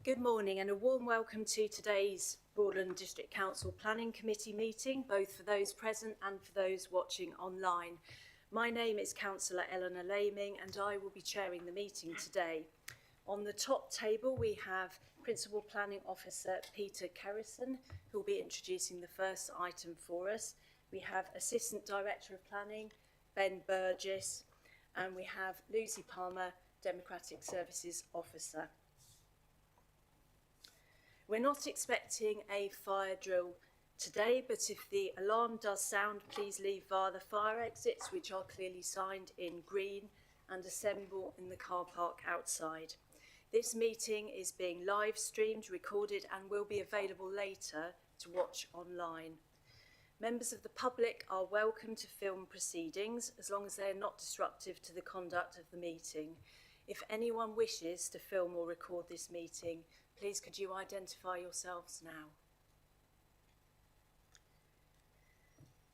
Good morning and a warm welcome to today's Broadland District Council Planning Committee meeting, both for those present and for those watching online. My name is Councillor Eleanor Laming and I will be chairing the meeting today. On the top table we have Principal Planning Officer Peter Kerrison, who will be introducing the first item for us. We have Assistant Director of Planning Ben Burgess, and we have Lucy Palmer, Democratic Services Officer. We're not expecting a fire drill today, but if the alarm does sound, please leave via the fire exits, which are clearly signed in green, and assemble in the car park outside. This meeting is being live streamed, recorded, and will be available later to watch online. Members of the public are welcome to film proceedings as long as they are not disruptive to the conduct of the meeting. If anyone wishes to film or record this meeting, please could you identify yourselves now?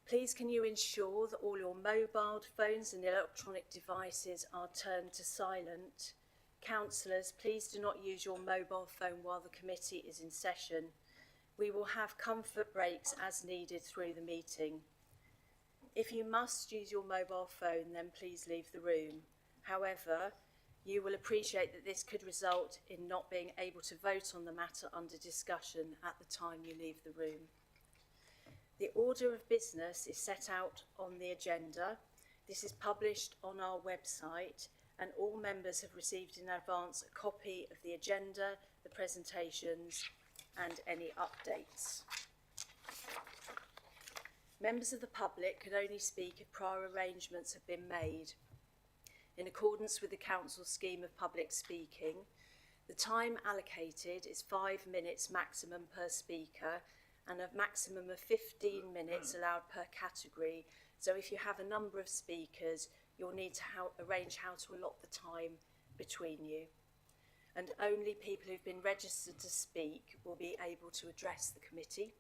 Please can you ensure that all your mobile phones and electronic devices are turned to silent? Councillors, please do not use your mobile phone while the committee is in session. We will have comfort breaks as needed through the meeting. If you must use your mobile phone, then please leave the room. However, you will appreciate that this could result in not being able to vote on the matter under discussion at the time you leave the room. The order of business is set out on the agenda. This is published on our website and all members have received in advance a copy of the agenda, the presentations and any updates. Members of the public can only speak if prior arrangements have been made. In accordance with the Council's scheme of public speaking, the time allocated is 5 minutes maximum per speaker and a maximum of 15 minutes allowed per category. So if you have a number of speakers, you'll need to arrange how to allot the time between you. And only people who've been registered to speak will be able to address the committee.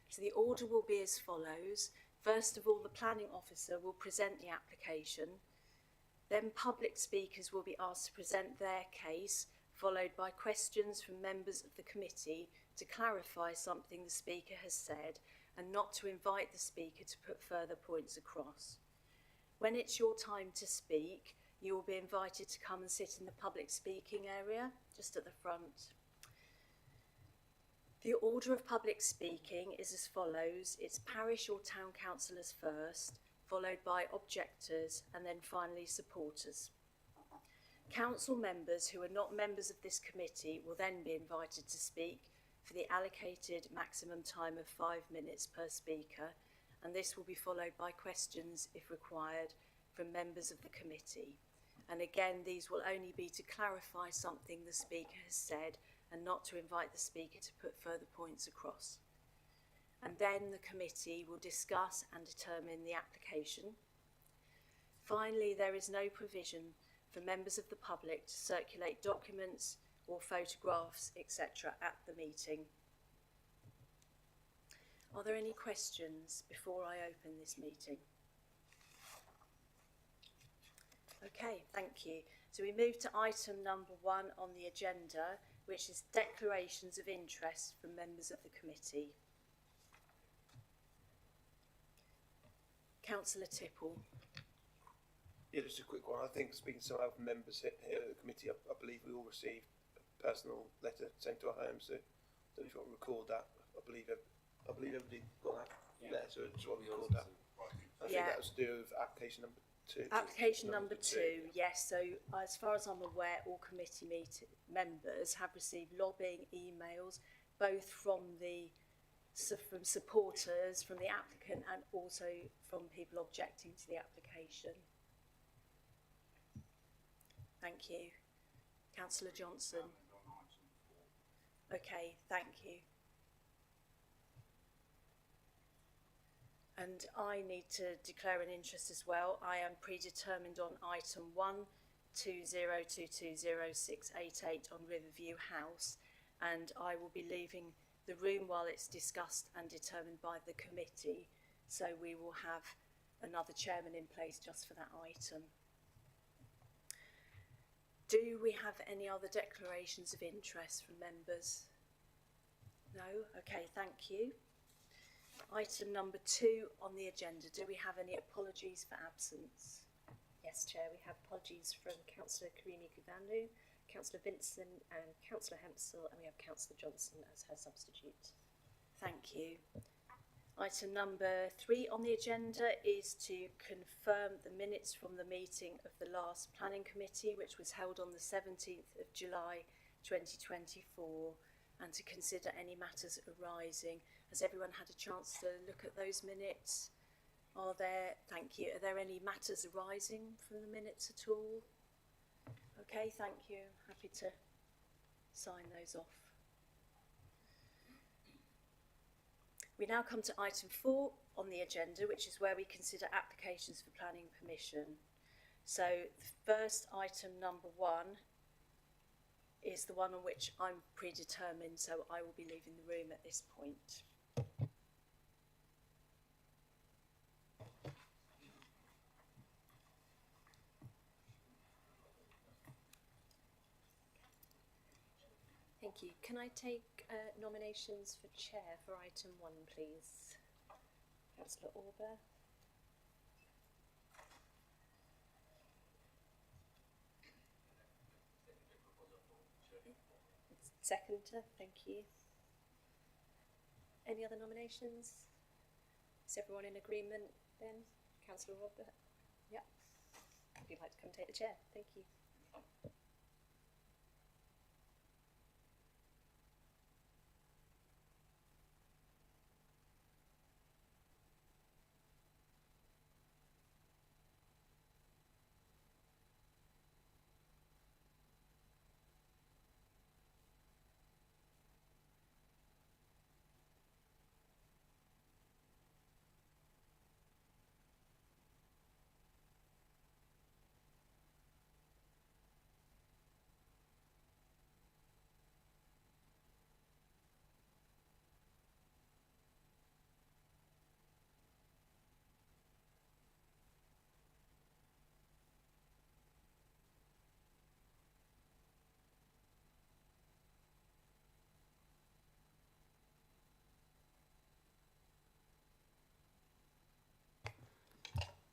So the order will be as follows. First of all, the planning officer will present the application. Then public speakers will be asked to present their case, followed by questions from members of the committee to clarify something the speaker has said and not to invite the speaker to put further points across. When it's your time to speak, you will be invited to come and sit in the public speaking area, just at the front. The order of public speaking is as follows. It's parish or town councillors first, followed by objectors and then finally supporters. Council members who are not members of this committee will then be invited to speak for the allocated maximum time of 5 minutes per speaker, and this will be followed by questions, if required, from members of the committee. And again, these will only be to clarify something the speaker has said and not to invite the speaker to put further points across. And then the committee will discuss and determine the application. Finally, there is no provision for members of the public to circulate documents or photographs, etc. at the meeting. Are there any questions before I open this meeting? Okay, thank you. So we move to item number 1 on the agenda, which is declarations of interest from members of the committee. Councillor Tipple. Yeah, just a quick one. I think speaking to some other members here at the committee, I believe we all received a personal letter sent to our homes. So I don't know if you want to record that. I believe everybody got that letter, so I just want to record that. I think that was to do with application number 2. Application number 2, yes. So as far as I'm aware, all committee members have received lobbying emails, both from supporters, from the applicant, and also from people objecting to the application. Thank you. Councillor Johnson. Okay, thank you. And I need to declare an interest as well. I am predetermined on item 120220688 on Riverview House, and I will be leaving the room while it's discussed and determined by the committee. So we will have another chairman in place just for that item. Do we have any other declarations of interest from members? No? Okay, thank you. Item number 2 on the agenda. Do we have any apologies for absence? Yes, Chair, we have apologies from Councillor Karimi Kubanlu, Councillor Vincent and Councillor Hempsel, and we have Councillor Johnson as her substitute. Thank you. Item number 3 on the agenda is to confirm the minutes from the meeting of the last planning committee, which was held on the 17th of July 2024, and to consider any matters arising. Has everyone had a chance to look at those minutes? Thank you, are there any matters arising from the minutes at all? Okay, thank you. Happy to sign those off. We now come to item 4 on the agenda, which is where we consider applications for planning permission. So the first item, number 1, is the one on which I'm predetermined, so I will be leaving the room at this point. Thank you. Can I take nominations for chair for item 1, please? Councillor Orber. Seconder, thank you. Any other nominations? Is everyone in agreement then? Councillor Orber? Yeah. Would you like to come take the chair? Thank you.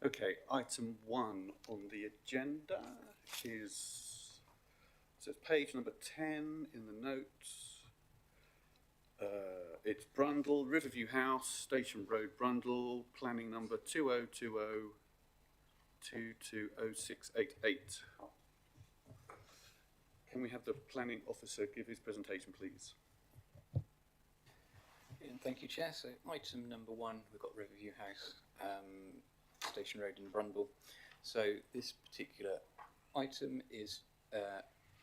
Okay, item 1 on the agenda is, so it's page number 10 in the notes. It's Brundle, Riverview House, Station Road, Brundle, planning number 2020-220688. Can we have the planning officer give his presentation, please? Thank you, Chair. So item number 1, we've got Riverview House, Station Road in Brundle. So this particular item is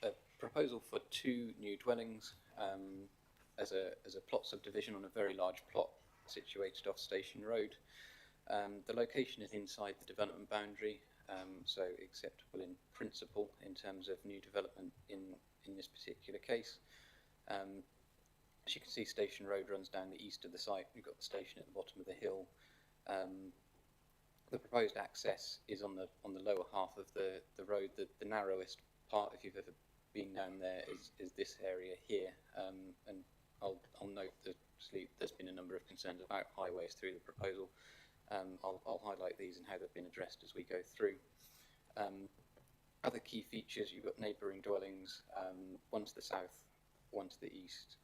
a proposal for 2 new dwellings as a plot subdivision on a very large plot situated off Station Road. The location is inside the development boundary, so acceptable in principle in terms of new development in this particular case. As you can see, Station Road runs down the east of the site. We've got the station at the bottom of the hill. The proposed access is on the lower half of the road. The narrowest part, if you've ever been down there, is this area here. And I'll note that there's been a number of concerns about highways through the proposal. I'll highlight these and how they've been addressed as we go through. Other key features, you've got neighbouring dwellings, one to the south, one to the east,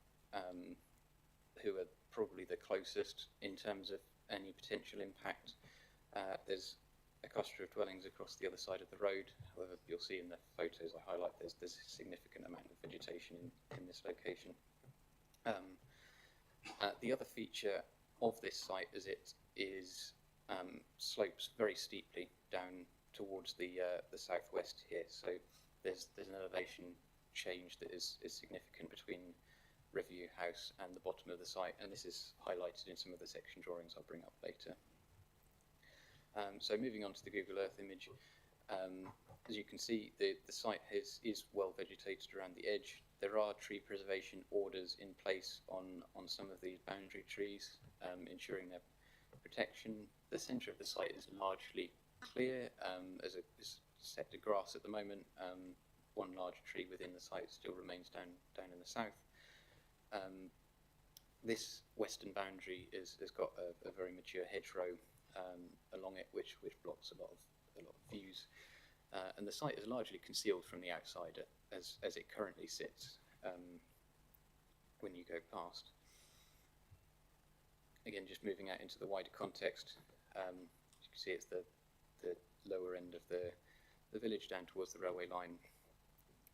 who are probably the closest in terms of any potential impact. There's a cluster of dwellings across the other side of the road. However, you'll see in the photos I highlight there's a significant amount of vegetation in this location. The other feature of this site is it slopes very steeply down towards the southwest here. So there's an elevation change that is significant between Riverview House and the bottom of the site, and this is highlighted in some of the section drawings I'll bring up later. So moving on to the Google Earth image, as you can see, the site is well vegetated around the edge. There are tree preservation orders in place on some of these boundary trees, ensuring their protection. The centre of the site is largely clear, as a set of grass at the moment. one large tree within the site still remains down in the south. This western boundary has got a very mature hedgerow along it, which blocks a lot of views, and the site is largely concealed from the outside as it currently sits when you go past. Again, just moving out into the wider context, as you can see, it's the lower end of the village down towards the railway line.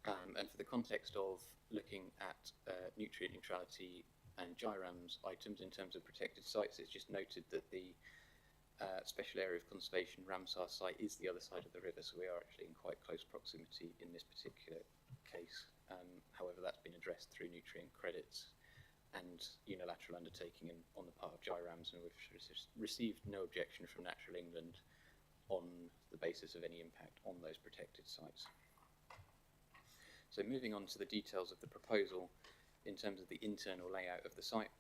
And for the context of looking at nutrient neutrality and GIRAMS items in terms of protected sites, it's just noted that the Special Area of Conservation Ramsar site is the other side of the river, so we are actually in quite close proximity in this particular case. However, that's been addressed through nutrient credits and unilateral undertaking on the part of GIRAMS, and we've received no objection from Natural England on the basis of any impact on those protected sites. So moving on to the details of the proposal in terms of the internal layout of the site.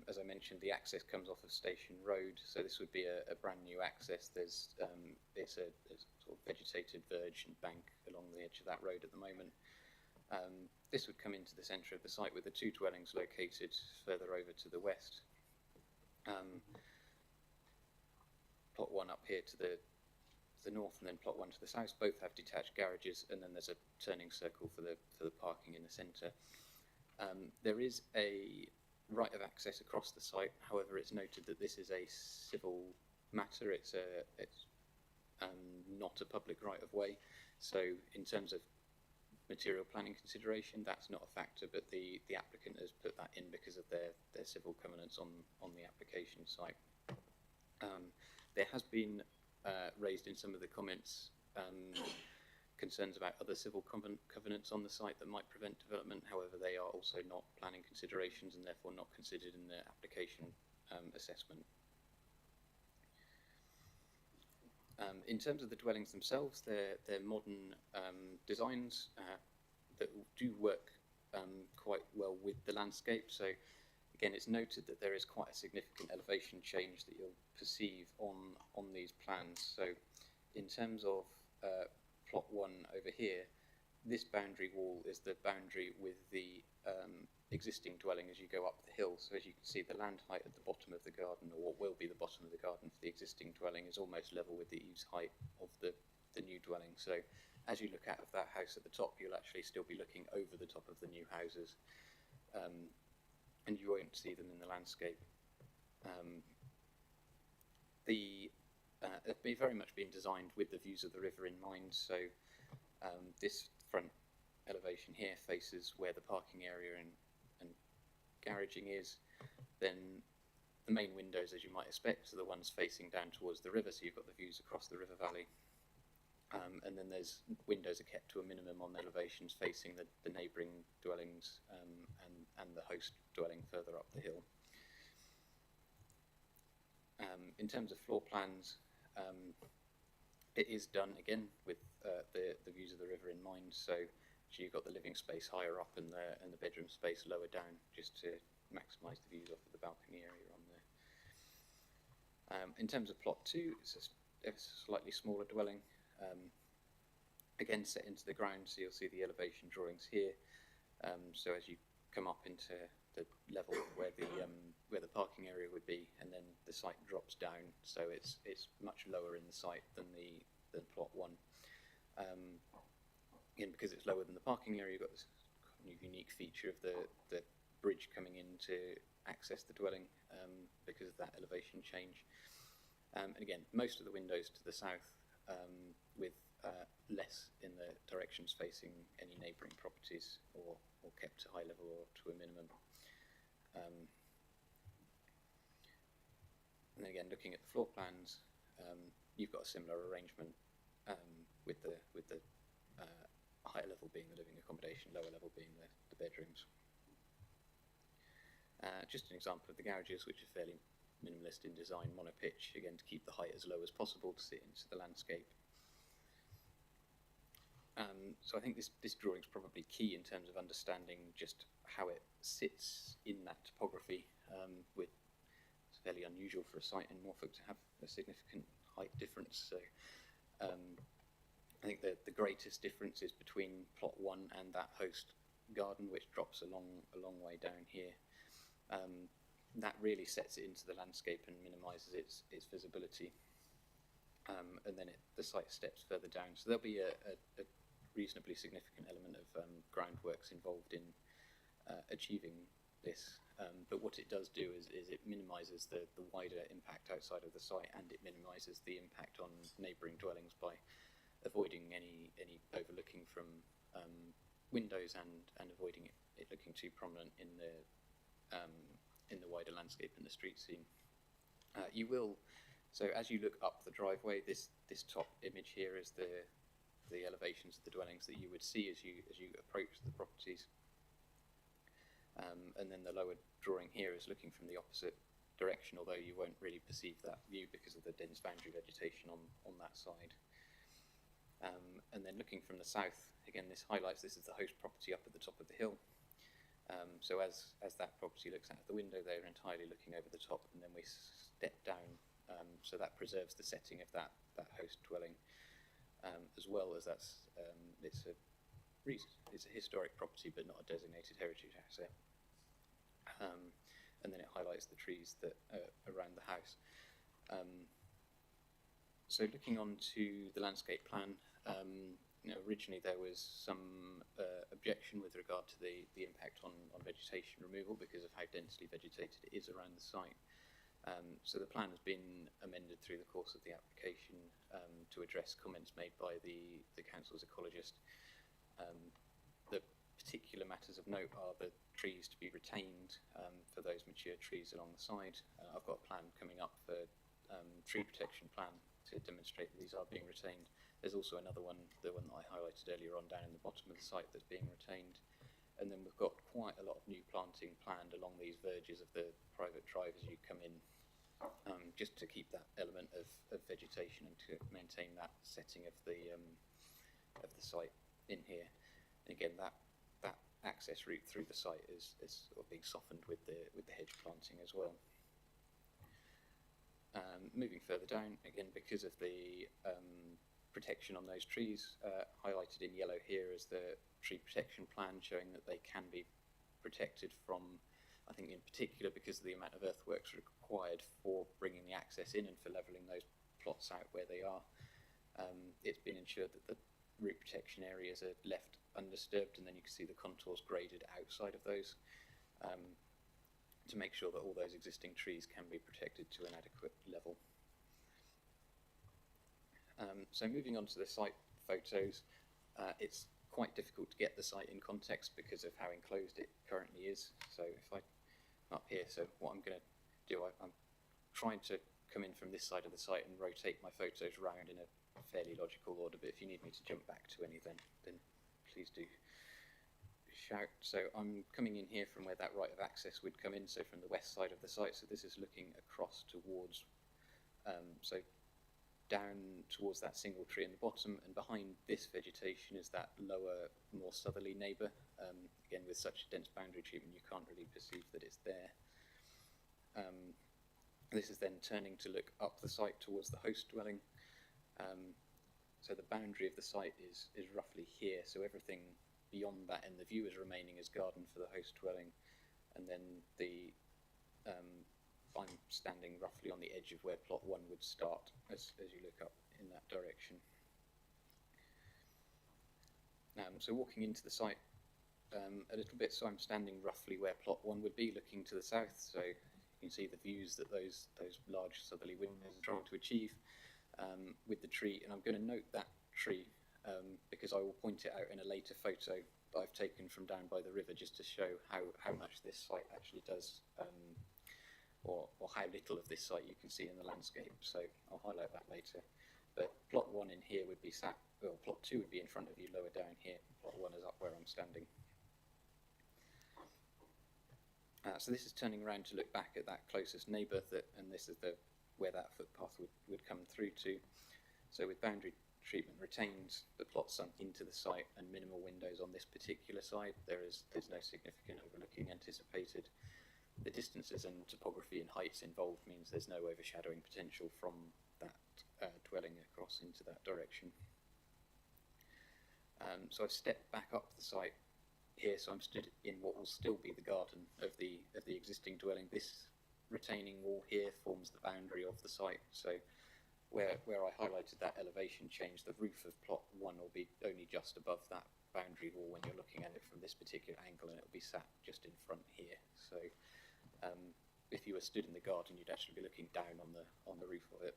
As I mentioned, the access comes off of Station Road, so this would be a brand new access. It's a sort of vegetated verge and bank along the edge of that road at the moment. This would come into the centre of the site with the two dwellings located further over to the west. Plot 1 up here to the north, and then plot 1 to the south, both have detached garages, and then there's a turning circle for the parking in the centre. There is a right of access across the site. However, it's noted that this is a civil matter. It's not a public right of way. So in terms of material planning consideration, that's not a factor, but the applicant has put that in because of their civil covenants on the application site. There has been raised in some of the comments concerns about other civil covenants on the site that might prevent development. However, they are also not planning considerations and therefore not considered in the application assessment. In terms of the dwellings themselves, they're modern designs that do work quite well with the landscape. So again, it's noted that there is quite a significant elevation change that you'll perceive on these plans. So in terms of plot 1 over here, this boundary wall is the boundary with the existing dwelling as you go up the hill. So as you can see, the land height at the bottom of the garden, or what will be the bottom of the garden for the existing dwelling, is almost level with the eaves height of the new dwelling. So as you look out of that house at the top, you'll actually still be looking over the top of the new houses, and you won't see them in the landscape. It's very much been designed with the views of the river in mind. So this front elevation here faces where the parking area and garaging is. Then the main windows, as you might expect, are the ones facing down towards the river, so you've got the views across the river valley. And then there's windows are kept to a minimum on elevations facing the neighbouring dwellings and the host dwelling further up the hill. In terms of floor plans, it is done again with the views of the river in mind. So you've got the living space higher up and the bedroom space lower down, just to maximise the views off of the balcony area on there. In terms of plot 2, it's a slightly smaller dwelling, again set into the ground, so you'll see the elevation drawings here. So as you come up into the level where the parking area would be, and then the site drops down, so it's much lower in the site than plot 1. Again, because it's lower than the parking area, you've got this kind of unique feature of the bridge coming in to access the dwelling because of that elevation change. And again, most of the windows to the south, with less in the directions facing any neighbouring properties, or kept to high level or to a minimum. And then again, looking at the floor plans, you've got a similar arrangement with the higher level being the living accommodation, lower level being the bedrooms. Just an example of the garages, which are fairly minimalist in design, monopitch, again to keep the height as low as possible to sit into the landscape. So I think this drawing is probably key in terms of understanding just how it sits in that topography. It's fairly unusual for a site in Norfolk to have a significant height difference. So I think the greatest difference is between plot 1 and that host garden, which drops a long way down here. That really sets it into the landscape and minimises its visibility. And then the site steps further down. So there'll be a reasonably significant element of groundworks involved in achieving this. But what it does do is it minimises the wider impact outside of the site, and it minimises the impact on neighbouring dwellings by avoiding any overlooking from windows and avoiding it looking too prominent in the wider landscape and the street scene. You will, so as you look up the driveway, this top image here is the elevations of the dwellings that you would see as you approach the properties. And then the lower drawing here is looking from the opposite direction, although you won't really perceive that view because of the dense boundary vegetation on that side. And then looking from the south, again, this highlights this is the host property up at the top of the hill. So as that property looks out the window, they're entirely looking over the top, and then we step down. So that preserves the setting of that host dwelling, as well as it's a historic property, but not a designated heritage asset. And then it highlights the trees that are around the house. So looking on to the landscape plan, originally there was some objection with regard to the impact on vegetation removal because of how densely vegetated it is around the site. So the plan has been amended through the course of the application to address comments made by the council's ecologist. The particular matters of note are the trees to be retained for those mature trees along the side. I've got a plan coming up for tree protection plan to demonstrate that these are being retained. There's also another one, the one that I highlighted earlier on down in the bottom of the site, that's being retained. And then we've got quite a lot of new planting planned along these verges of the private drive as you come in, just to keep that element of vegetation and to maintain that setting of the site in here. And again, that access route through the site is sort of being softened with the hedge planting as well. Moving further down, again, because of the protection on those trees, highlighted in yellow here is the tree protection plan showing that they can be protected from, I think in particular because of the amount of earthworks required for bringing the access in and for levelling those plots out where they are. It's been ensured that the root protection areas are left undisturbed, and then you can see the contours graded outside of those to make sure that all those existing trees can be protected to an adequate level. So moving on to the site photos, it's quite difficult to get the site in context because of how enclosed it currently is. So if I'm up here, so what I'm going to do, I'm trying to come in from this side of the site and rotate my photos around in a fairly logical order, but if you need me to jump back to any, then please do shout. So I'm coming in here from where that right of access would come in, so from the west side of the site. So this is looking across towards, so down towards that single tree in the bottom, and behind this vegetation is that lower, more southerly neighbour. Again, with such dense boundary treatment, you can't really perceive that it's there. This is then turning to look up the site towards the host dwelling. So the boundary of the site is roughly here, so everything beyond that and the view is remaining as garden for the host dwelling, and then I'm standing roughly on the edge of where plot 1 would start as you look up in that direction. So walking into the site a little bit, so I'm standing roughly where plot 1 would be, looking to the south, so you can see the views that those large southerly windows are trying to achieve with the tree. And I'm going to note that tree because I will point it out in a later photo that I've taken from down by the river, just to show how much this site actually does, or how little of this site you can see in the landscape. So I'll highlight that later. But plot 1 in here would be plot 2 would be in front of you lower down here. Plot 1 is up where I'm standing. So this is turning around to look back at that closest neighbour, and this is where that footpath would come through to. So with boundary treatment retained, the plot sunk into the site, and minimal windows on this particular side, there's no significant overlooking anticipated. The distances and topography and heights involved means there's no overshadowing potential from that dwelling across into that direction. So I've stepped back up the site here, so I'm stood in what will still be the garden of the existing dwelling. This retaining wall here forms the boundary of the site. So where I highlighted that elevation change, the roof of plot 1 will be only just above that boundary wall when you're looking at it from this particular angle, and it'll be sat just in front here. So if you were stood in the garden, you'd actually be looking down on the roof of it.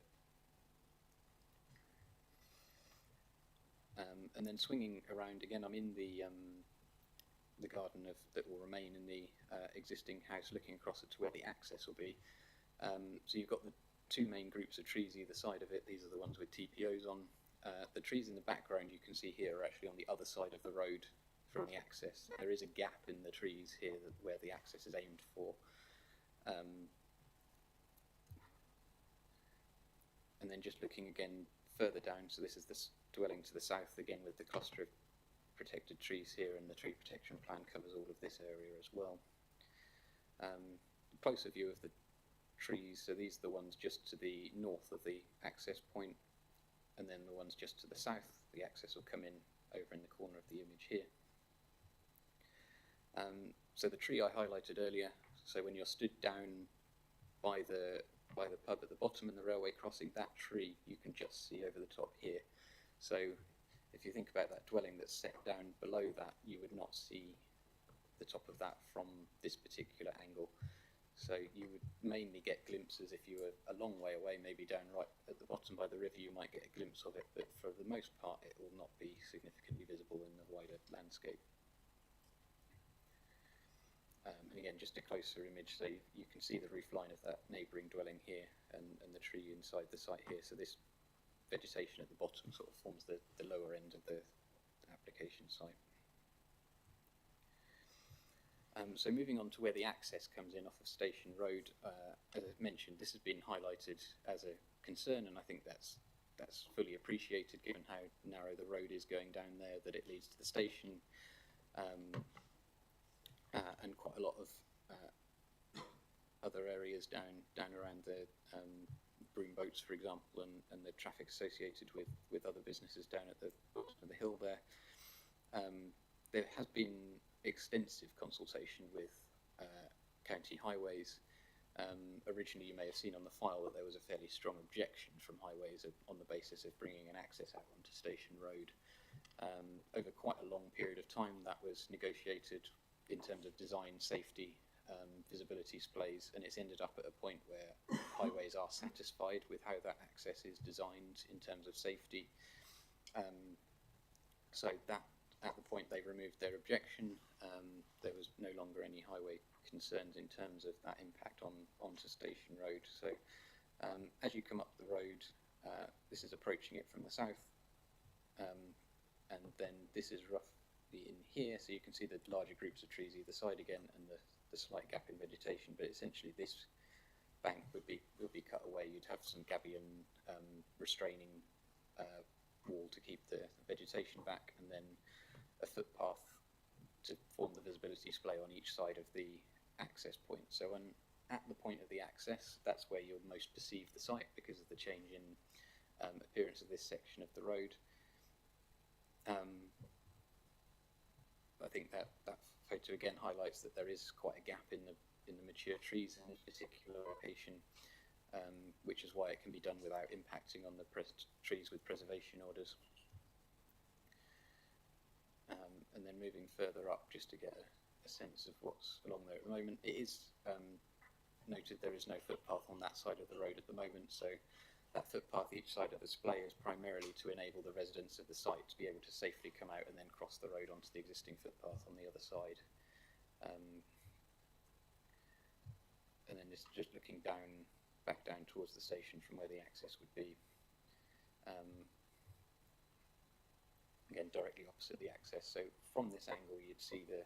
And then swinging around again, I'm in the garden that will remain in the existing house, looking across it to where the access will be. So you've got the two main groups of trees either side of it. These are the ones with TPOs on. The trees in the background you can see here are actually on the other side of the road from the access. There is a gap in the trees here where the access is aimed for. And then just looking again further down, so this is this dwelling to the south again with the cluster of protected trees here, and the tree protection plan covers all of this area as well. Closer view of the trees, so these are the ones just to the north of the access point, and then the ones just to the south, the access will come in over in the corner of the image here. So the tree I highlighted earlier, so when you're stood down by the pub at the bottom and the railway crossing, that tree you can just see over the top here. So if you think about that dwelling that's set down below that, you would not see the top of that from this particular angle. So you would mainly get glimpses if you were a long way away, maybe down right at the bottom by the river, you might get a glimpse of it, but for the most part it will not be significantly visible in the wider landscape. And again, just a closer image, so you can see the roof line of that neighbouring dwelling here and the tree inside the site here. So this vegetation at the bottom sort of forms the lower end of the application site. So moving on to where the access comes in off of Station Road, as I mentioned, this has been highlighted as a concern, and I think that's fully appreciated given how narrow the road is going down there, that it leads to the station, and quite a lot of other areas down around the broom boats, for example, and the traffic associated with other businesses down at the bottom of the hill there. There has been extensive consultation with county highways. Originally, you may have seen on the file that there was a fairly strong objection from highways on the basis of bringing an access out onto Station Road. Over quite a long period of time, that was negotiated in terms of design, safety, visibility displays, and it's ended up at a point where highways are satisfied with how that access is designed in terms of safety. So that, at the point they removed their objection, there was no longer any highway concerns in terms of that impact onto Station Road. So as you come up the road, this is approaching it from the south, and then this is roughly in here, so you can see the larger groups of trees either side again, and the slight gap in vegetation, but essentially this bank would be cut away. You'd have some gabion restraining wall to keep the vegetation back, and then a footpath to form the visibility display on each side of the access point. So at the point of the access, that's where you'll most perceive the site because of the change in appearance of this section of the road. I think that photo again highlights that there is quite a gap in the mature trees in this particular location, which is why it can be done without impacting on the trees with preservation orders. And then moving further up, just to get a sense of what's along there at the moment, it is noted there is no footpath on that side of the road at the moment, so that footpath each side of the display is primarily to enable the residents of the site to be able to safely come out and then cross the road onto the existing footpath on the other side. And then just looking back down towards the station from where the access would be. Again, directly opposite the access. So from this angle, you'd see the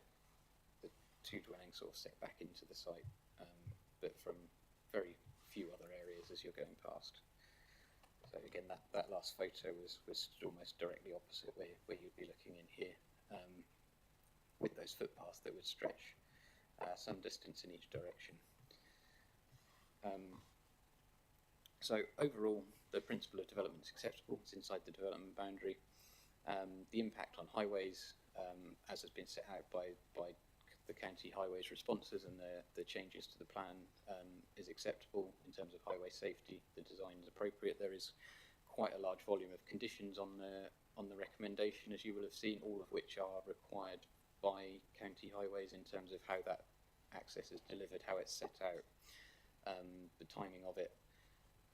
two dwellings sort of set back into the site, but from very few other areas as you're going past. So again, that last photo was almost directly opposite where you'd be looking in here, with those footpaths that would stretch some distance in each direction. So overall, the principle of development is acceptable. It's inside the development boundary. The impact on highways, as has been set out by the county highways responses and the changes to the plan, is acceptable in terms of highway safety. The design is appropriate. There is quite a large volume of conditions on the recommendation, as you will have seen, all of which are required by county highways in terms of how that access is delivered, how it's set out, the timing of it,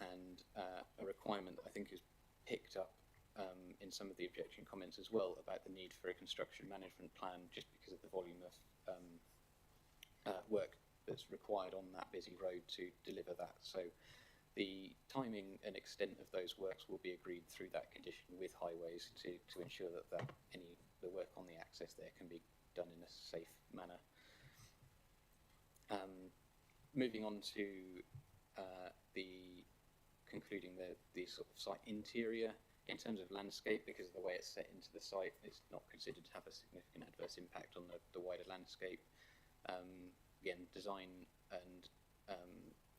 and a requirement that I think is picked up in some of the objection comments as well about the need for a construction management plan, just because of the volume of work that's required on that busy road to deliver that. So the timing and extent of those works will be agreed through that condition with highways to ensure that the work on the access there can be done in a safe manner. Moving on to concluding the sort of site interior. In terms of landscape, because of the way it's set into the site, it's not considered to have a significant adverse impact on the wider landscape. Again, design and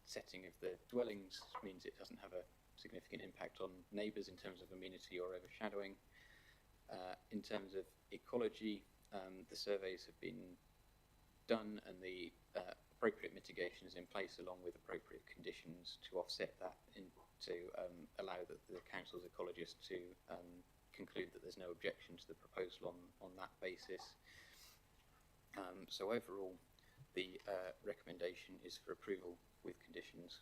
setting of the dwellings means it doesn't have a significant impact on neighbours in terms of amenity or overshadowing. In terms of ecology, the surveys have been done and the appropriate mitigation is in place, along with appropriate conditions to offset that, to allow the council's ecologists to conclude that there's no objection to the proposal on that basis. So overall, the recommendation is for approval with conditions.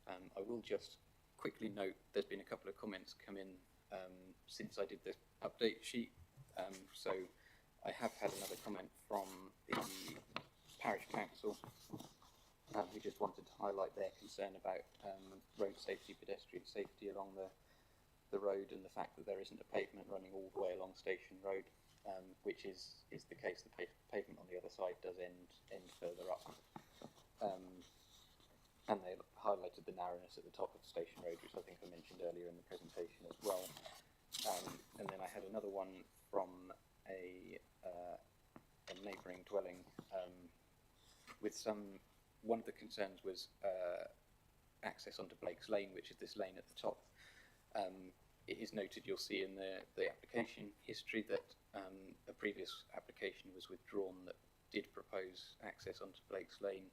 I will just quickly note there's been a couple of comments come in since I did the update sheet. So I have had another comment from the parish council who just wanted to highlight their concern about road safety, pedestrian safety along the road, and the fact that there isn't a pavement running all the way along Station Road, which is the case. The pavement on the other side does end further up, and they highlighted the narrowness at the top of Station Road, which I think I mentioned earlier in the presentation as well. And then I had another one from a neighbouring dwelling with one of the concerns was access onto Blake's Lane, which is this lane at the top. It is noted, you'll see in the application history, that a previous application was withdrawn that did propose access onto Blake's Lane.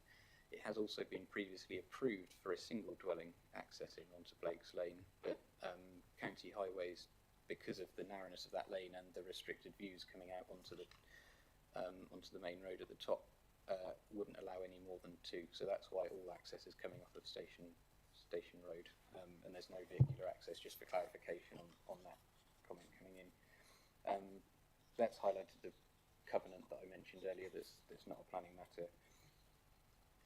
It has also been previously approved for a single dwelling accessing onto Blake's Lane, but county highways, because of the narrowness of that lane and the restricted views coming out onto the main road at the top, wouldn't allow any more than two. So that's why all access is coming off of Station Road, and there's no vehicular access, just for clarification on that comment coming in. That's highlighted the covenant that I mentioned earlier, that's not a planning matter,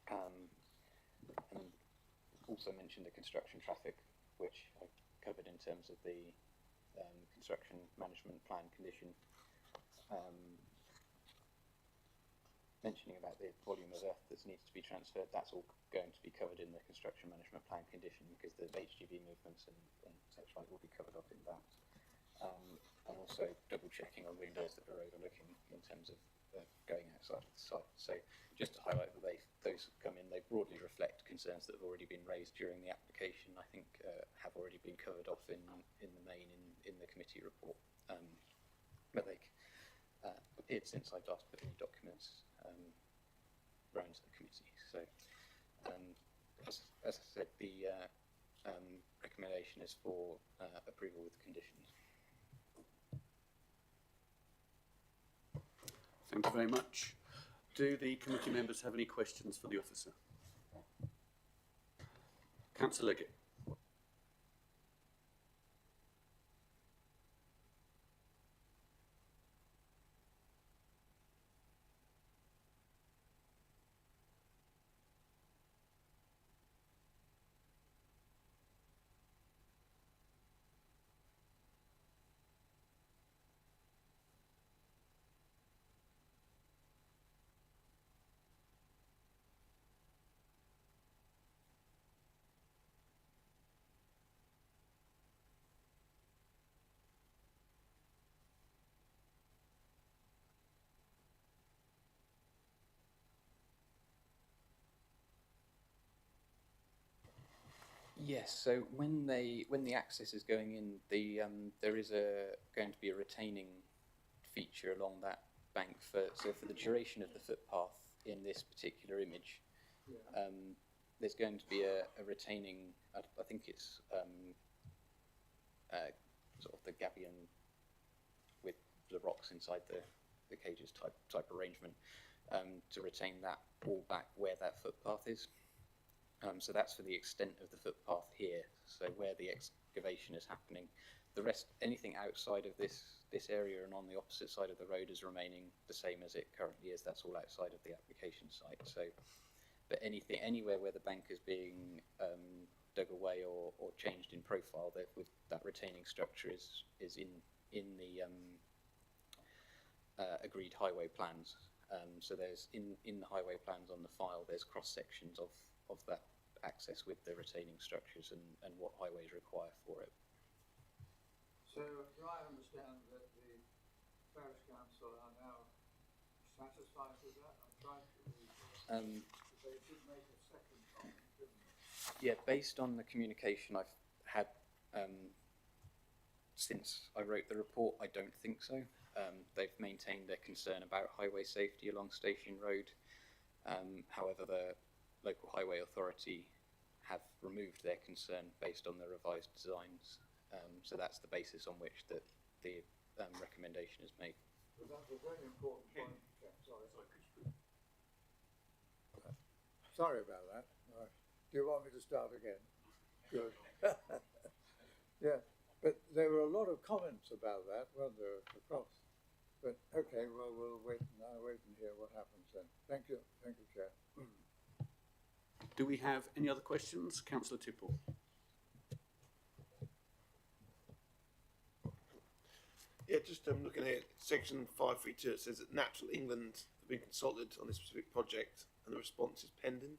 and also mentioned the construction traffic, which I covered in terms of the construction management plan condition. Mentioning about the volume of earth that needs to be transferred, that's all going to be covered in the construction management plan condition, because the HGV movements and such like will be covered off in that. And also double checking on windows that are overlooking in terms of going outside of the site. So just to highlight that those come in, they broadly reflect concerns that have already been raised during the application. I think have already been covered off in the main in the committee report, but they appeared since I last put any documents around to the committee. So as I said, the recommendation is for approval with conditions. Thank you very much. Do the committee members have any questions for the officer? Councillor Leggett. Yes. So when the access is going in, there is going to be a retaining feature along that bank for the duration of the footpath in this particular image. There's going to be a retaining. I think it's sort of the gabion with the rocks inside the cages type arrangement to retain that all back where that footpath is. So that's for the extent of the footpath here. So where the excavation is happening, the rest, anything outside of this area and on the opposite side of the road is remaining the same as it currently is. That's all outside of the application site. So, but anywhere where the bank is being dug away or changed in profile, with that retaining structure is in the agreed highway plans. So there's in the highway plans on the file, there's cross sections of that access with the retaining structures and what highways require for it. So do I understand that the Parish Council are now satisfied with that? I'm trying to read it. They did make a second comment, didn't they? Yeah, based on the communication I've had since I wrote the report, I don't think so. They've maintained their concern about highway safety along Station Road. However, the local highway authority have removed their concern based on the revised designs. So that's the basis on which the recommendation is made. But that's a very important point. Sorry. Sorry about that. Do you want me to start again? Good. Yeah, but there were a lot of comments about that, weren't there, across? But okay, well, we'll wait and hear what happens then. Thank you, Chair. Do we have any other questions? Councillor Tipple. Yeah, just looking at section 532, it says that Natural England have been consulted on this specific project and the response is pending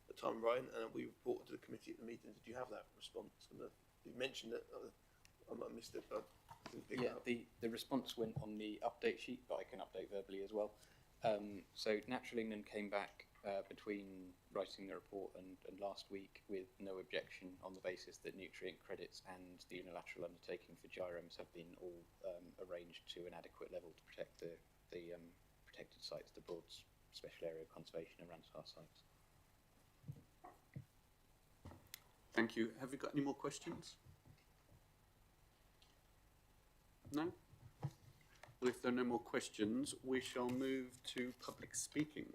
at the time, Ryan, and we reported to the committee at the meeting. Did you have that response? You mentioned it, I might have missed it, but I didn't pick it up. The response went on the update sheet, but I can update verbally as well. So Natural England came back between writing the report and last week with no objection on the basis that nutrient credits and the unilateral undertaking for gyromes have been all arranged to an adequate level to protect the protected sites, the Broads Special Area of Conservation and Ramsar sites. Thank you. Have we got any more questions? No? Well, if there are no more questions, we shall move to public speaking.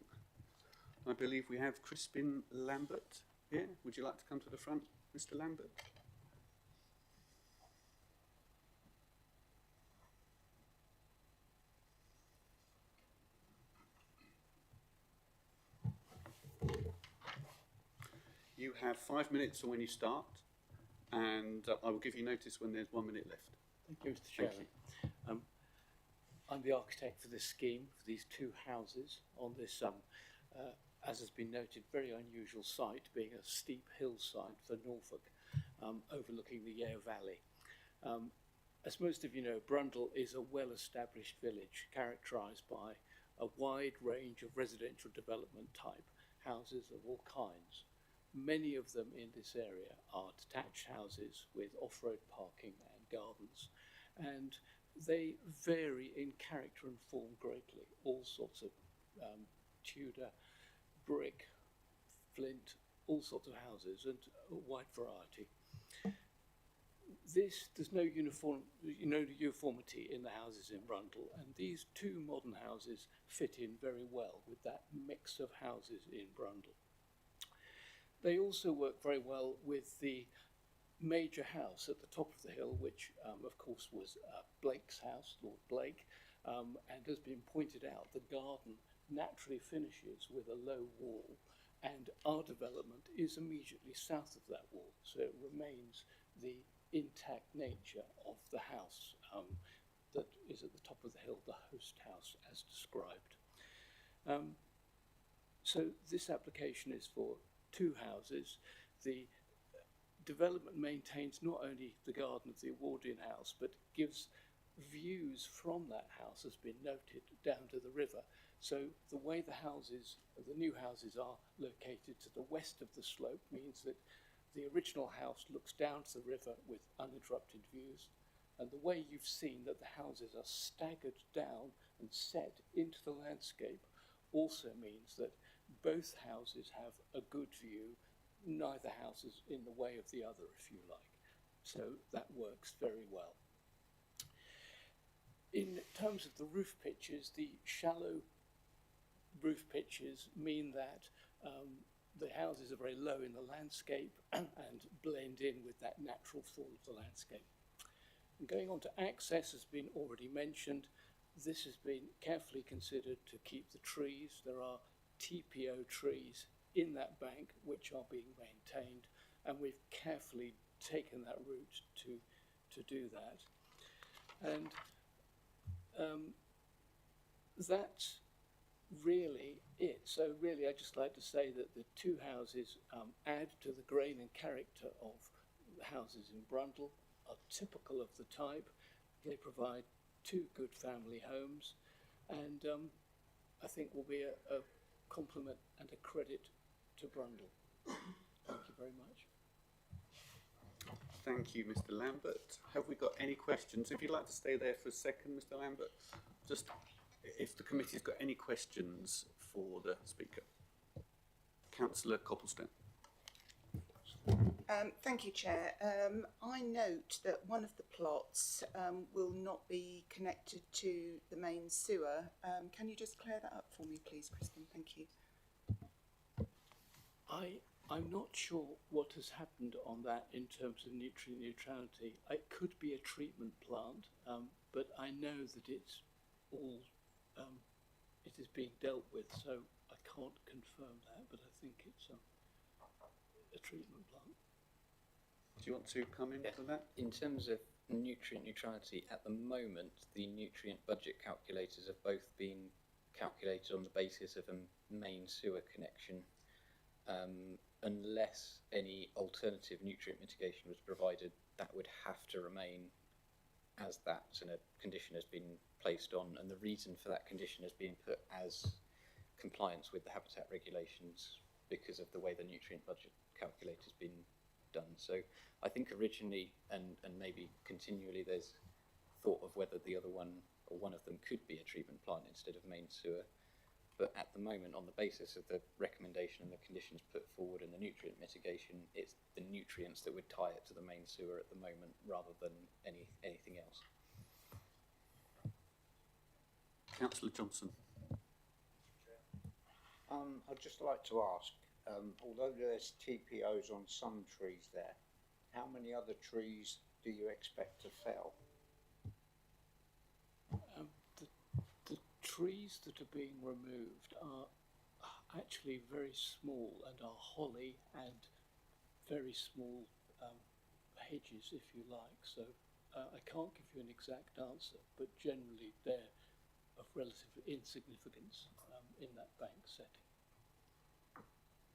I believe we have Crispin Lambert here. Would you like to come to the front, Mr. Lambert? You have 5 minutes from when you start, and I will give you notice when there's 1 minute left. Thank you, Mr. Chairman. I'm the architect for this scheme, for these two houses on this, as has been noted, very unusual site, being a steep hillside for Norfolk, overlooking the Yale Valley. As most of you know, Brundall is a well-established village characterised by a wide range of residential development type houses of all kinds. Many of them in this area are detached houses with off-road parking and gardens, and they vary in character and form greatly. All sorts of Tudor, brick, flint, all sorts of houses, and a wide variety. There's no uniformity in the houses in Brundall, and these two modern houses fit in very well with that mix of houses in Brundall. They also work very well with the major house at the top of the hill, which of course was Blake's house, Lord Blake, and has been pointed out, the garden naturally finishes with a low wall, and our development is immediately south of that wall, so it remains the intact nature of the house that is at the top of the hill, the host house as described. So this application is for two houses. The development maintains not only the garden of the Edwardian house, but gives views from that house, has been noted, down to the river. So the way the houses, the new houses are located to the west of the slope means that the original house looks down to the river with uninterrupted views, and the way you've seen that the houses are staggered down and set into the landscape also means that both houses have a good view. Neither house is in the way of the other, if you like. So that works very well. In terms of the roof pitches, the shallow roof pitches mean that the houses are very low in the landscape and blend in with that natural fall of the landscape. And going on to access has been already mentioned. This has been carefully considered to keep the trees. There are TPO trees in that bank which are being maintained, and we've carefully taken that route to do that. And that's really it. So really I'd just like to say that the two houses add to the grain and character of the houses in Brundall, are typical of the type. They provide two good family homes, and I think will be a compliment and a credit to Brundall. Thank you very much. Thank you, Mr. Lambert. Have we got any questions? If you'd like to stay there for a second, Mr. Lambert, just if the committee's got any questions for the speaker. Councillor Copplestone. Thank you, Chair. I note that one of the plots will not be connected to the main sewer. Can you just clear that up for me, please, Crispin? Thank you. I'm not sure what has happened on that in terms of nutrient neutrality. It could be a treatment plant, but I know that it's all, it is being dealt with, so I can't confirm that, but I think it's a treatment plant. Do you want to come in for that? In terms of nutrient neutrality, at the moment, the nutrient budget calculators have both been calculated on the basis of a main sewer connection. Unless any alternative nutrient mitigation was provided, that would have to remain as that, and a condition has been placed on, and the reason for that condition has been put as compliance with the habitat regulations because of the way the nutrient budget calculator has been done. So I think originally and maybe continually there's thought of whether the other one or one of them could be a treatment plant instead of main sewer. But at the moment, on the basis of the recommendation and the conditions put forward and the nutrient mitigation, it's the nutrients that would tie it to the main sewer at the moment rather than anything else. Councillor Johnson. I'd just like to ask, although there's TPOs on some trees there, how many other trees do you expect to fell? The trees that are being removed are actually very small and are holly and very small hedges, if you like. So I can't give you an exact answer, but generally they're of relative insignificance in that bank setting.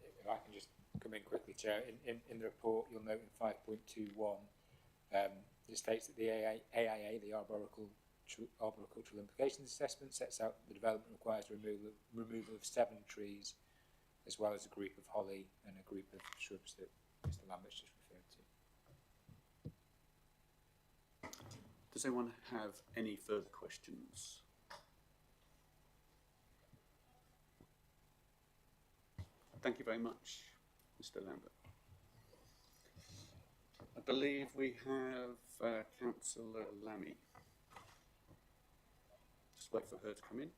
If I can just come in quickly, Chair. In the report, you'll note in 5.21, it states that the AIA, the Arboricultural Implications Assessment, sets out that the development requires removal of 7 trees, as well as a group of holly and a group of shrubs that Mr. Lambert's just referred to. Does anyone have any further questions? Thank you very much, Mr. Lambert. I believe we have Councillor Lammy. Just wait for her to come in.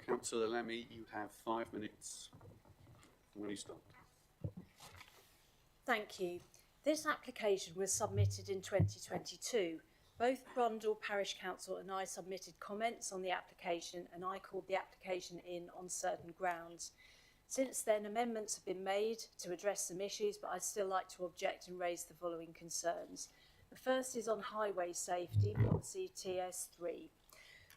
Councillor Lammy, you have 5 minutes when you start. Thank you. This application was submitted in 2022. Both Brundall Parish Council and I submitted comments on the application, and I called the application in on certain grounds. Since then, amendments have been made to address some issues, but I'd still like to object and raise the following concerns. The first is on highway safety, policy TS3.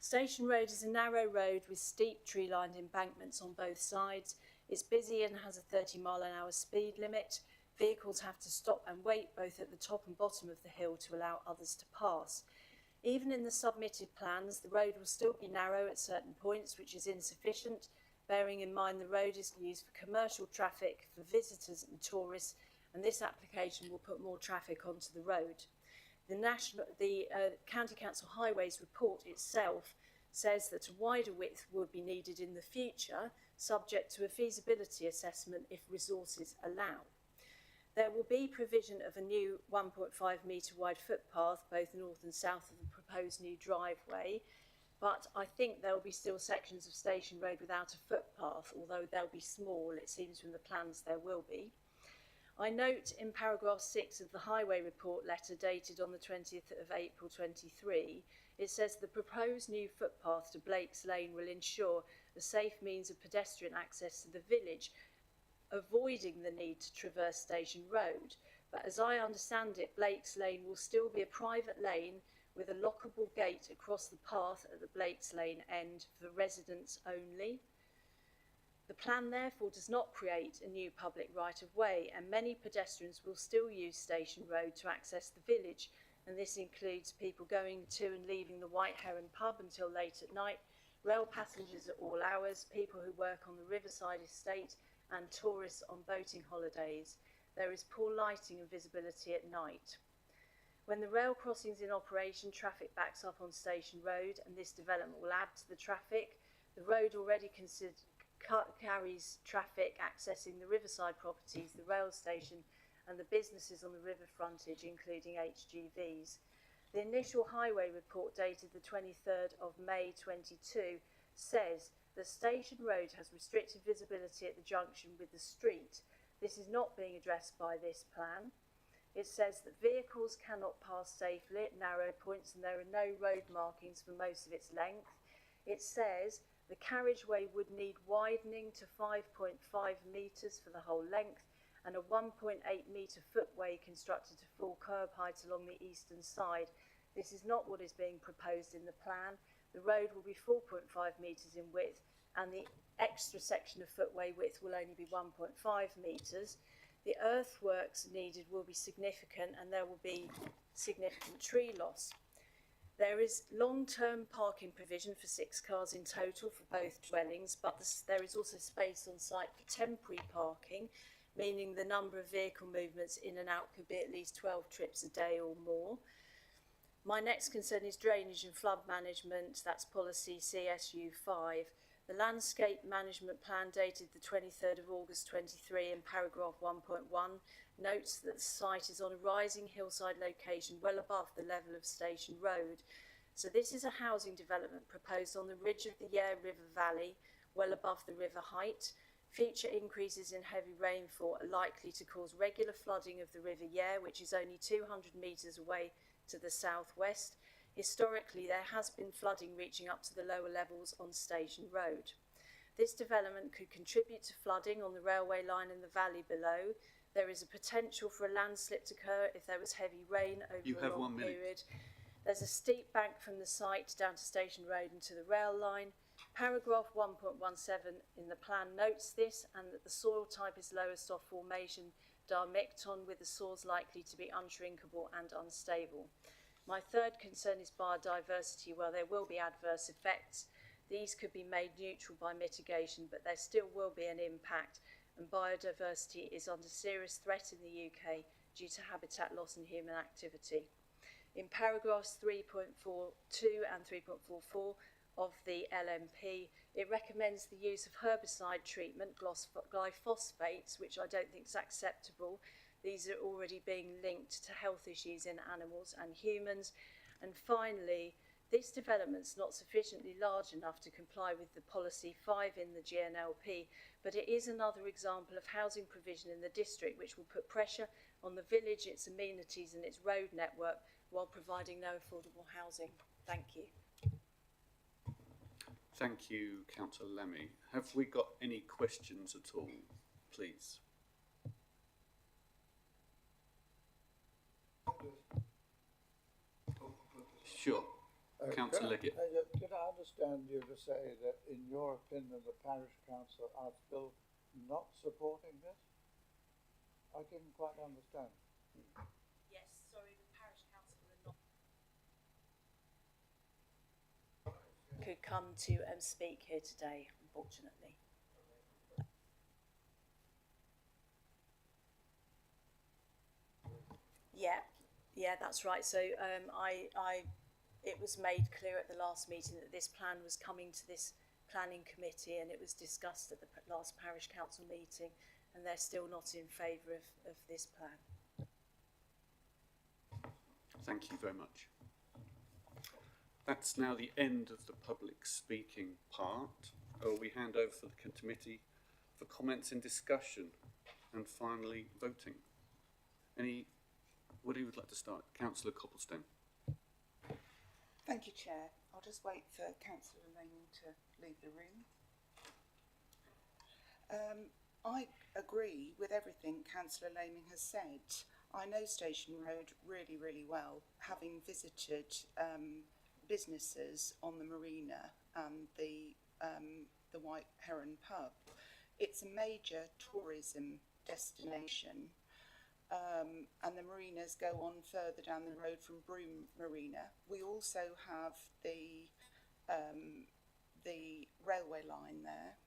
Station Road is a narrow road with steep tree-lined embankments on both sides. It's busy and has a 30-mile-an-hour speed limit. Vehicles have to stop and wait both at the top and bottom of the hill to allow others to pass. Even in the submitted plans, the road will still be narrow at certain points, which is insufficient, bearing in mind the road is used for commercial traffic, for visitors and tourists, and this application will put more traffic onto the road. The County Council Highways report itself says that a wider width would be needed in the future, subject to a feasibility assessment if resources allow. There will be provision of a new 1.5 metre wide footpath, both north and south of the proposed new driveway, but I think there will be still sections of Station Road without a footpath, although they'll be small, it seems from the plans there will be. I note in paragraph 6 of the Highway Report letter dated on the 20th of April 23, it says the proposed new footpath to Blake's Lane will ensure a safe means of pedestrian access to the village, avoiding the need to traverse Station Road. But as I understand it, Blake's Lane will still be a private lane with a lockable gate across the path at the Blake's Lane end for residents only. The plan therefore does not create a new public right-of-way, and many pedestrians will still use Station Road to access the village, and this includes people going to and leaving the White Heron pub until late at night, rail passengers at all hours, people who work on the Riverside estate, and tourists on boating holidays. There is poor lighting and visibility at night. When the rail crossing is in operation, traffic backs up on Station Road, and this development will add to the traffic. The road already carries traffic accessing the Riverside properties, the rail station, and the businesses on the river frontage, including HGVs. The initial highway report dated the 23rd of May 22 says the Station Road has restricted visibility at the junction with the street. This is not being addressed by this plan. It says that vehicles cannot pass safely at narrow points and there are no road markings for most of its length. It says the carriageway would need widening to 5.5 metres for the whole length and a 1.8 metre footway constructed to full curb height along the eastern side. This is not what is being proposed in the plan. The road will be 4.5 metres in width and the extra section of footway width will only be 1.5 metres. The earthworks needed will be significant and there will be significant tree loss. There is long-term parking provision for 6 cars in total for both dwellings, but there is also space on site for temporary parking, meaning the number of vehicle movements in and out could be at least 12 trips a day or more. My next concern is drainage and flood management. That's policy CSU 5. The landscape management plan dated the 23rd of August 23 in paragraph 1.1 notes that the site is on a rising hillside location well above the level of Station Road. So this is a housing development proposed on the ridge of the Yare River Valley, well above the river height. Future increases in heavy rainfall are likely to cause regular flooding of the River Yare, which is only 200 metres away to the southwest. Historically, there has been flooding reaching up to the lower levels on Station Road. This development could contribute to flooding on the railway line in the valley below. There is a potential for a landslip to occur if there was heavy rain over a long period. There's a steep bank from the site down to Station Road and to the rail line. Paragraph 1.17 in the plan notes this and that the soil type is lower soft formation diamicton with the soils likely to be unshrinkable and unstable. My third concern is biodiversity. Well, there will be adverse effects. These could be made neutral by mitigation, but there still will be an impact, and biodiversity is under serious threat in the UK due to habitat loss and human activity. In paragraphs 3.42 and 3.44 of the LMP, it recommends the use of herbicide treatment, glyphosates, which I don't think is acceptable. These are already being linked to health issues in animals and humans. And finally, this development's not sufficiently large enough to comply with the policy 5 in the GNLP, but it is another example of housing provision in the district which will put pressure on the village, its amenities and its road network while providing no affordable housing. Thank you. Thank you, Councillor Lemmy. Have we got any questions at all, please? Sure. Councillor Leggett. Did I understand you to say that, in your opinion, the parish council are still not supporting this? I didn't quite understand. Yes, sorry, the parish council are not. Could come to speak here today, unfortunately. Yeah, that's right. So it was made clear at the last meeting that this plan was coming to this planning committee, and it was discussed at the last parish council meeting, and they're still not in favour of this plan. Thank you very much. That's now the end of the public speaking part. We hand over for the committee for comments and discussion, and finally voting. Anybody would like to start? Councillor Copplestone. Thank you, Chair. I'll just wait for Councillor Layman to leave the room. I agree with everything Councillor Layman has said. I know Station Road really, really well, having visited businesses on the marina and the White Heron pub. It's a major tourism destination. And the marinas go on further down the road from Broome Marina. We also have the railway line there,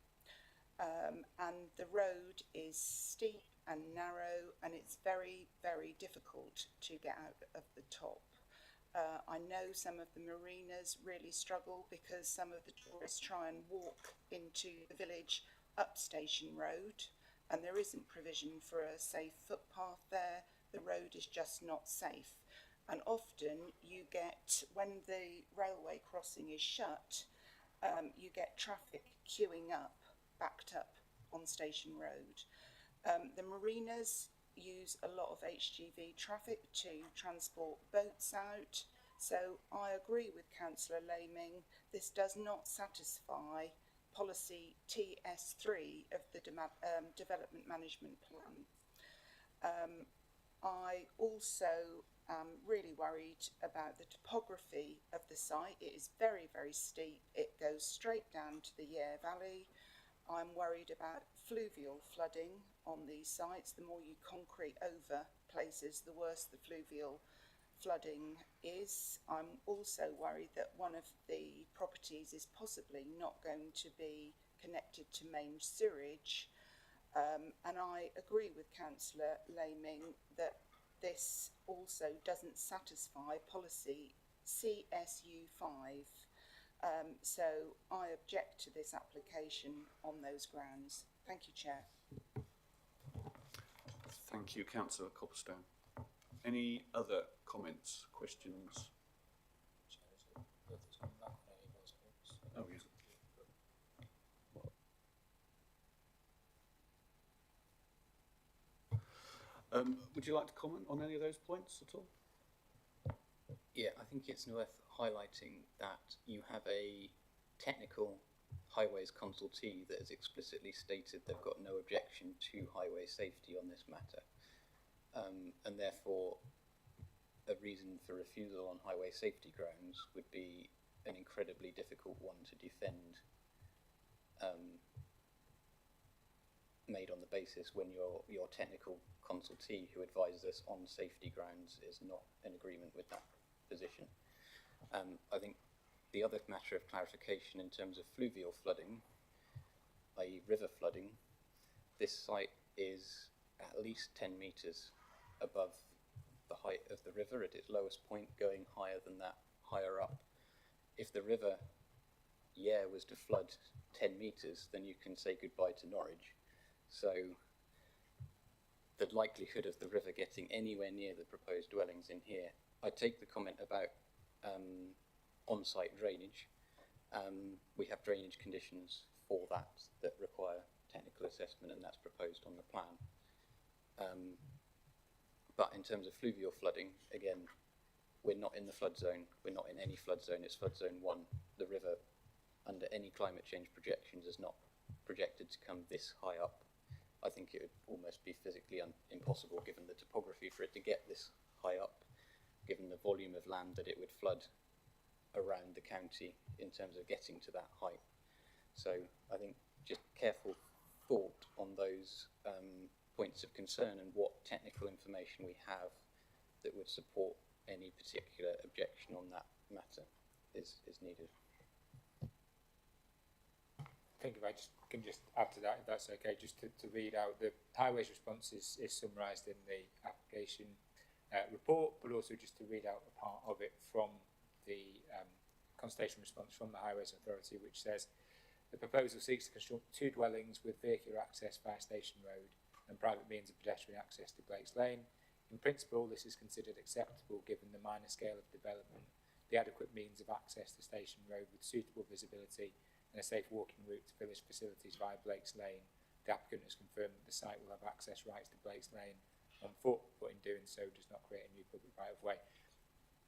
and the road is steep and narrow, and it's very, very difficult to get out of the top. I know some of the marinas really struggle because some of the tourists try and walk into the village up Station Road, and there isn't provision for a safe footpath there. The road is just not safe, and often you get, when the railway crossing is shut, you get traffic queuing up, backed up on Station Road. The marinas use a lot of HGV traffic to transport boats out, so I agree with Councillor Laming. This does not satisfy policy TS3 of the Development Management Plan. I also am really worried about the topography of the site. It is very, very steep. It goes straight down to the Yare Valley. I'm worried about fluvial flooding on these sites. The more you concrete over places, the worse the fluvial flooding is. I'm also worried that one of the properties is possibly not going to be connected to main sewerage. And I agree with Councillor Laming that this also doesn't satisfy policy CSU5. So I object to this application on those grounds. Thank you, Chair. Thank you, Councillor Copplestone. Any other comments, questions? Oh, yes. Would you like to comment on any of those points at all? Yeah, I think it's worth highlighting that you have a technical highways consultee that has explicitly stated they've got no objection to highway safety on this matter, and therefore a reason for refusal on highway safety grounds would be an incredibly difficult one to defend, made on the basis when your technical consultee who advises us on safety grounds is not in agreement with that position. I think the other matter of clarification in terms of fluvial flooding, i.e. river flooding, this site is at least 10 metres above the height of the river at its lowest point, going higher than that, higher up. If the river Yare was to flood 10 metres, then you can say goodbye to Norwich. So the likelihood of the river getting anywhere near the proposed dwellings in here, I take the comment about on-site drainage. We have drainage conditions for that require technical assessment, and that's proposed on the plan. But in terms of fluvial flooding, again, we're not in the flood zone. We're not in any flood zone. It's flood zone 1. The river, under any climate change projections, is not projected to come this high up. I think it would almost be physically impossible, given the topography, for it to get this high up, given the volume of land that it would flood around the county in terms of getting to that height. So I think just careful thought on those points of concern and what technical information we have that would support any particular objection on that matter is needed. I think if I can just add to that, if that's okay, just to read out the Highways response is summarised in the application report, but also just to read out a part of it from the consultation response from the Highways Authority, which says the proposal seeks to construct 2 dwellings with vehicular access via Station Road and private means of pedestrian access to Blake's Lane. In principle, this is considered acceptable given the minor scale of development, the adequate means of access to Station Road with suitable visibility and a safe walking route to village facilities via Blake's Lane. The applicant has confirmed that the site will have access rights to Blake's Lane on foot, but in doing so does not create a new public right of way.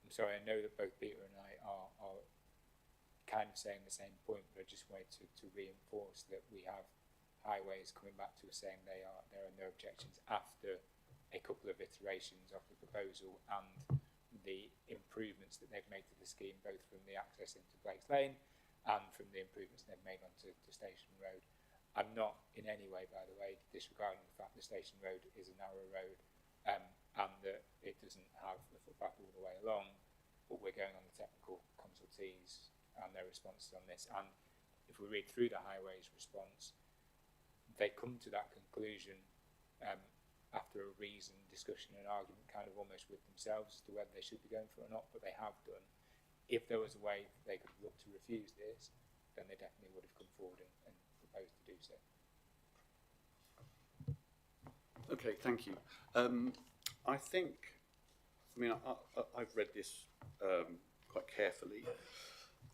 I'm sorry, I know that both Peter and I are kind of saying the same point, but I just wanted to reinforce that we have Highways coming back to us saying there are no objections after a couple of iterations of the proposal and the improvements that they've made to the scheme, both from the access into Blake's Lane and from the improvements they've made onto Station Road. I'm not in any way, by the way, disregarding the fact that Station Road is a narrow road and that it doesn't have a footpath all the way along, but we're going on the technical consultees and their responses on this. And if we read through the Highways response, they come to that conclusion after a reasoned discussion and argument kind of almost with themselves as to whether they should be going for it or not, but they have done. If there was a way they could look to refuse this, then they definitely would have come forward and proposed to do so. Okay, thank you. I've read this quite carefully.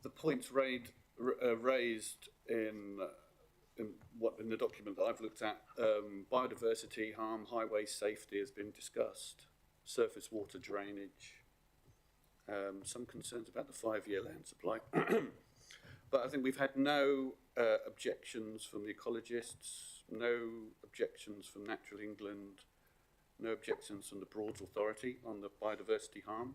The points raised in the document that I've looked at, biodiversity harm, highway safety has been discussed, surface water drainage, some concerns about the 5-year land supply. But I think we've had no objections from the ecologists, no objections from Natural England, no objections from the Broads Authority on the biodiversity harm.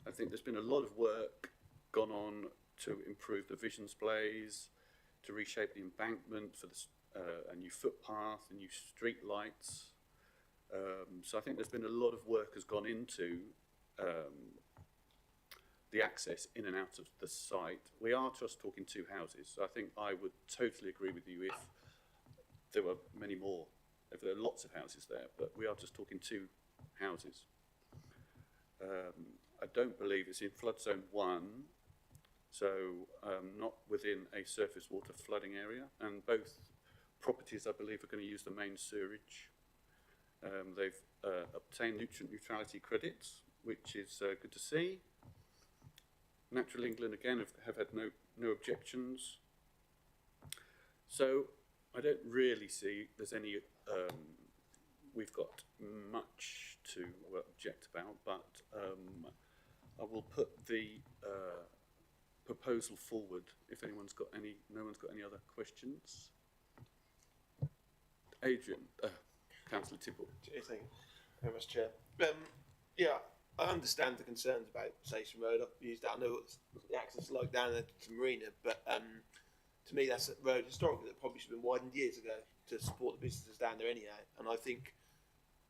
I think there's been a lot of work gone on to improve the vision displays, to reshape the embankment for a new footpath, a new street lights. So I think there's been a lot of work has gone into the access in and out of the site. We are just talking 2 houses, so I think I would totally agree with you if there were many more, if there are lots of houses there, but we are just talking 2 houses. I don't believe it's in flood zone 1, so not within a surface water flooding area, and both properties I believe are going to use the main sewerage. They've obtained nutrient neutrality credits, which is good to see. Natural England again have had no objections. So I don't really see there's any we've got much to object about, but I will put the proposal forward if no one's got any other questions. Adrian, Councillor Tipple. Thank you very much, Chair. I understand the concerns about Station Road. I've used that. I know what the access is like down there to Marina, but to me that's a road historically that probably should have been widened years ago to support the businesses down there anyhow. And I think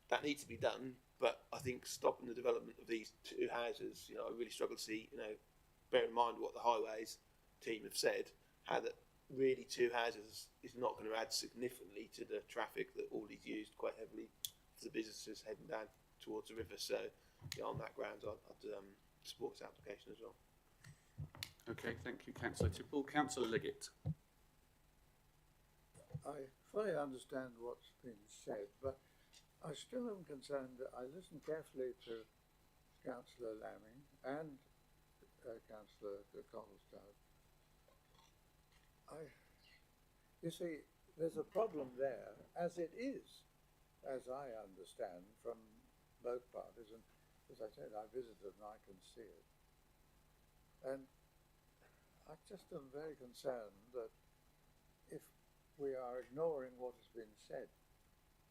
that needs to be done, but I think stopping the development of these 2 houses, I really struggle to see, bear in mind what the Highways team have said, how that really 2 houses is not going to add significantly to the traffic that already used quite heavily for the businesses heading down towards the river. So on that grounds, I'd support this application as well. Okay, thank you, Councillor Tipple. Councillor Liggett. I fully understand what's been said, but I still am concerned that I listened carefully to Councillor Lamming and Councillor Connellstone. You see, there's a problem there, as it is, as I understand from both parties, and as I said, I visited and I can see it. And I just am very concerned that if we are ignoring what has been said,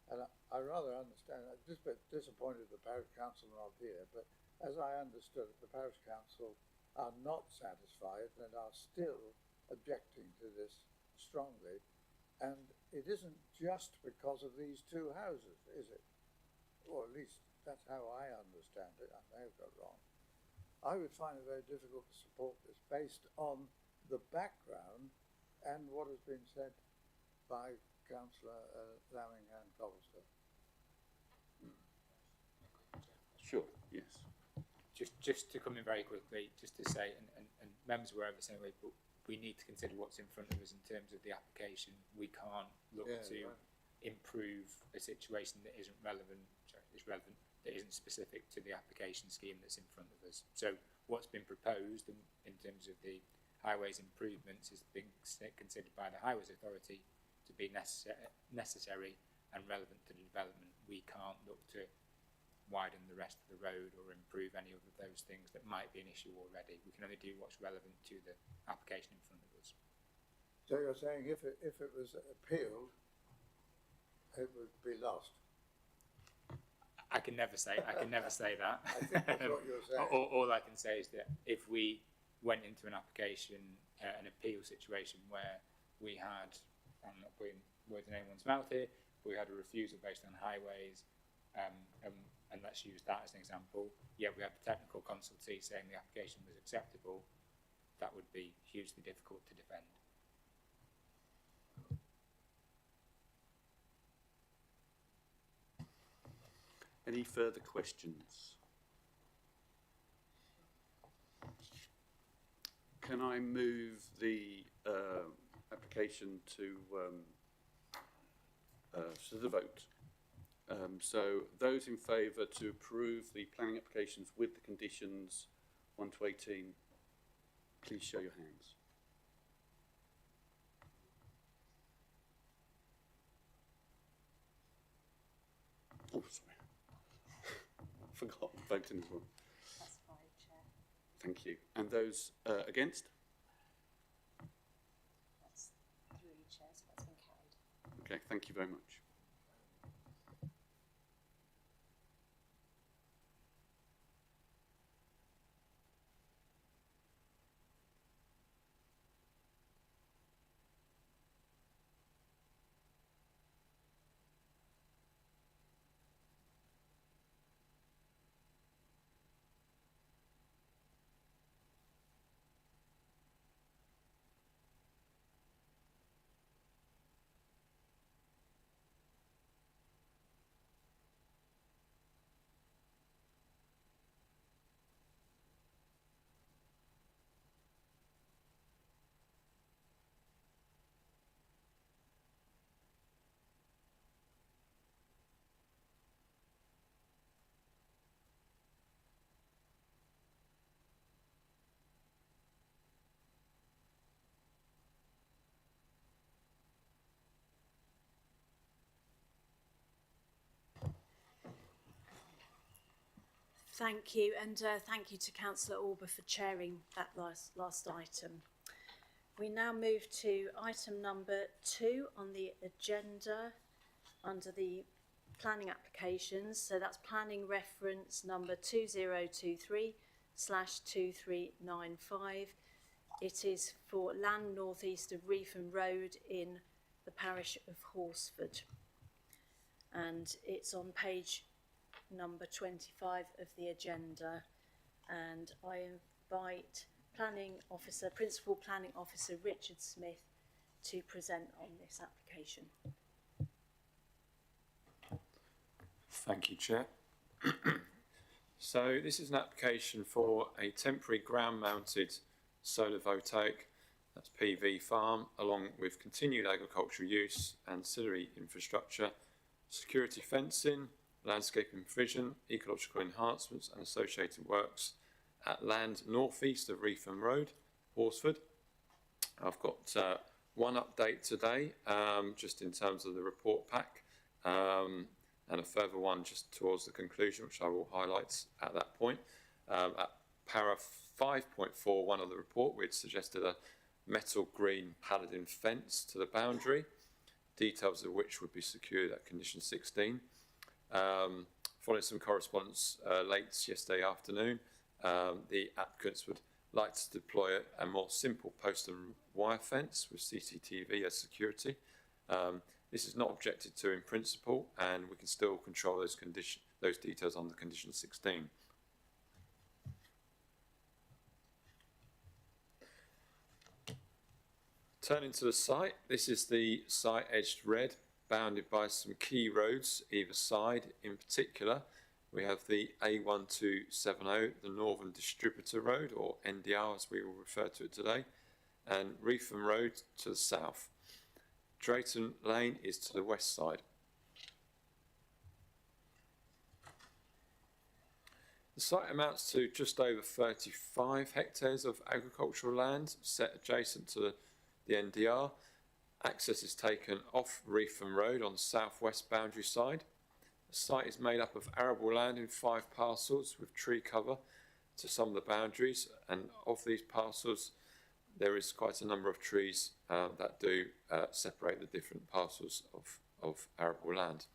and I rather understand, I'm just a bit disappointed the Parish Council are not here, but as I understood it, the Parish Council are not satisfied and are still objecting to this strongly. And it isn't just because of these two houses, is it? Or at least that's how I understand it. I may have got wrong. I would find it very difficult to support this based on the background and what has been said by Councillor Lowing and Cobblestone. Sure, yes. Just to come in very quickly, just to say, and members were over the same way, but we need to consider what's in front of us in terms of the application. We can't look to improve a situation that isn't relevant, that isn't specific to the application scheme that's in front of us. So what's been proposed in terms of the highways improvements is being considered by the Highways Authority to be necessary and relevant to the development. We can't look to widen the rest of the road or improve any of those things that might be an issue already. We can only do what's relevant to the application in front of us. So you're saying if it was appealed, it would be lost? I can never say that. I think that's what you're saying. All I can say is that if we went into an application, an appeal situation where we had, I'm not putting words in anyone's mouth here, but we had a refusal based on highways, and let's use that as an example. Yeah, we had the technical consultee saying the application was acceptable. That would be hugely difficult to defend. Any further questions? Can I move the application to the vote? So those in favour to approve the planning applications with the conditions 1 to 18, please show your hands. Oh, sorry. Forgot voting as well. That's fine, Chair. Thank you. And those against? That's 3, Chair, so that's been carried. Okay, thank you very much. Thank you, and thank you to Councillor Auber for chairing that last item. We now move to item number 2 on the agenda under the planning applications. So that's planning reference number 2023/2395. It is for land northeast of Reefham Road in the parish of Horsford. And it's on page number 25 of the agenda, and I invite Principal Planning Officer Richard Smith to present on this application. Thank you, Chair. So this is an application for a temporary ground-mounted solar voltaic, that's PV farm, along with continued agricultural use, ancillary infrastructure, security fencing, landscaping provision, ecological enhancements and associated works at land northeast of Reefham Road, Horsford. I've got one update today, just in terms of the report pack, and a further one just towards the conclusion, which I will highlight at that point. At para 5.41 of the report, we'd suggested a metal green paladin fence to the boundary, details of which would be secured at condition 16. Following some correspondence late yesterday afternoon, the applicants would like to deploy a more simple post and wire fence with CCTV as security. This is not objected to in principle, and we can still control those details under condition 16. Turning to the site, this is the site edged red, bounded by some key roads either side. In particular, we have the A1270, the Northern Distributor Road, or NDR as we will refer to it today, and Reefham Road to the south. Drayton Lane is to the west side. The site amounts to just over 35 hectares of agricultural land set adjacent to the NDR. Access is taken off Reefham Road on the southwest boundary side. The site is made up of arable land in 5 parcels with tree cover to some of the boundaries, and of these parcels there is quite a number of trees that do separate the different parcels of arable land.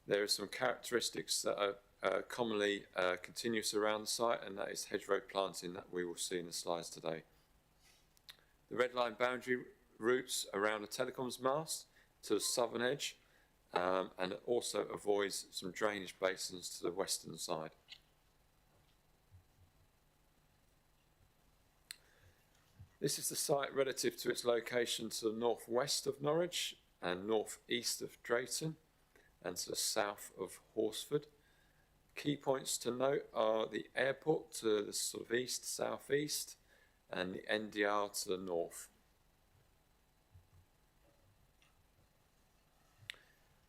There are some characteristics that are commonly continuous around the site, and that is hedgerow planting that we will see in the slides today. The red line boundary routes around the telecoms mast to the southern edge, and it also avoids some drainage basins to the western side. This is the site relative to its location to the northwest of Norwich and northeast of Drayton and to the south of Horsford. Key points to note are the airport to the sort of east-southeast and the NDR to the north.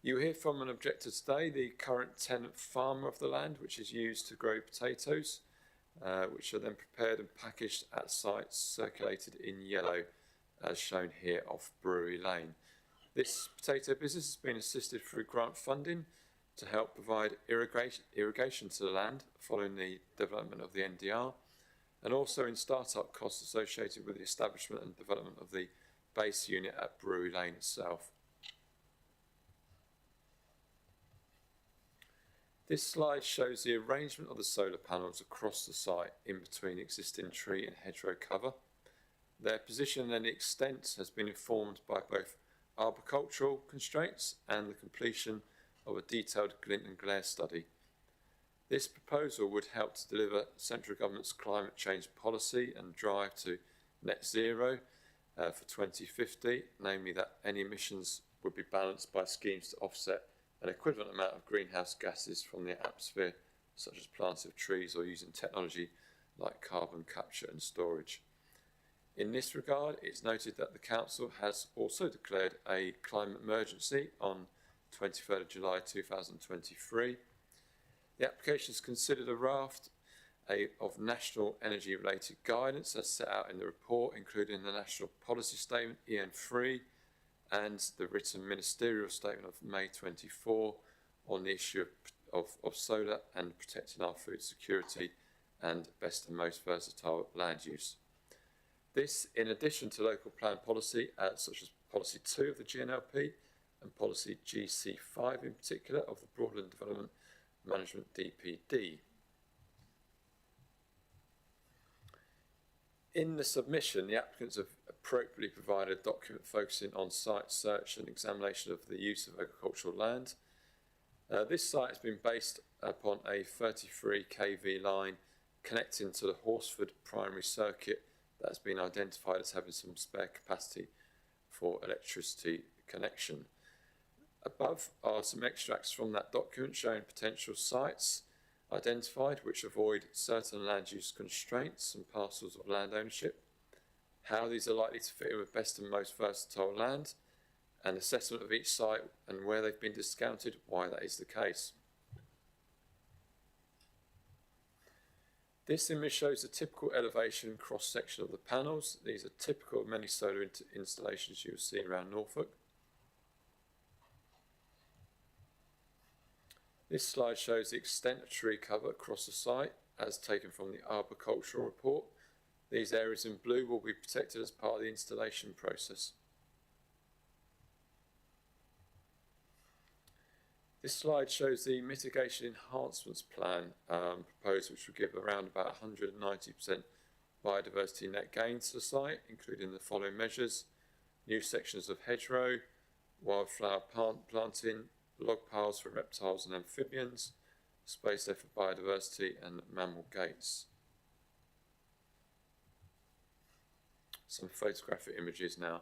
You hear from an objector today, the current tenant farmer of the land, which is used to grow potatoes, which are then prepared and packaged at sites circulated in yellow, as shown here off Brewery Lane. This potato business has been assisted through grant funding to help provide irrigation to the land following the development of the NDR, and also in start-up costs associated with the establishment and development of the base unit at Brewery Lane itself. This slide shows the arrangement of the solar panels across the site in between existing tree and hedgerow cover. Their position and extent has been informed by both arboricultural constraints and the completion of a detailed glint and glare study. This proposal would help to deliver central government's climate change policy and drive to net zero for 2050, namely that any emissions would be balanced by schemes to offset an equivalent amount of greenhouse gases from the atmosphere, such as planting of trees or using technology like carbon capture and storage. In this regard, it's noted that the Council has also declared a climate emergency on 23rd of July 2023. The application has considered a raft of national energy related guidance as set out in the report, including the National Policy Statement EN3 and the written ministerial statement of May 24 on the issue of solar and protecting our food security and best and most versatile land use. This, in addition to local plan policy, such as Policy 2 of the GNLP and Policy GC5 in particular of the Broadland Development Management DPD. In the submission, the applicants have appropriately provided a document focusing on site search and examination of the use of agricultural land. This site has been based upon a 33 kV line connecting to the Horsford primary circuit that has been identified as having some spare capacity for electricity connection. Above are some extracts from that document showing potential sites identified which avoid certain land use constraints and parcels of land ownership, how these are likely to fit in with best and most versatile land, and assessment of each site and where they've been discounted, why that is the case. This image shows the typical elevation and cross-section of the panels. These are typical of many solar installations you will see around Norfolk. This slide shows the extent of tree cover across the site as taken from the arboricultural report. These areas in blue will be protected as part of the installation process. This slide shows the mitigation enhancements plan proposed, which will give around about 190% biodiversity net gain to the site, including the following measures: new sections of hedgerow, wildflower planting, log piles for reptiles and amphibians, space there for biodiversity, and mammal gates. Some photographic images now.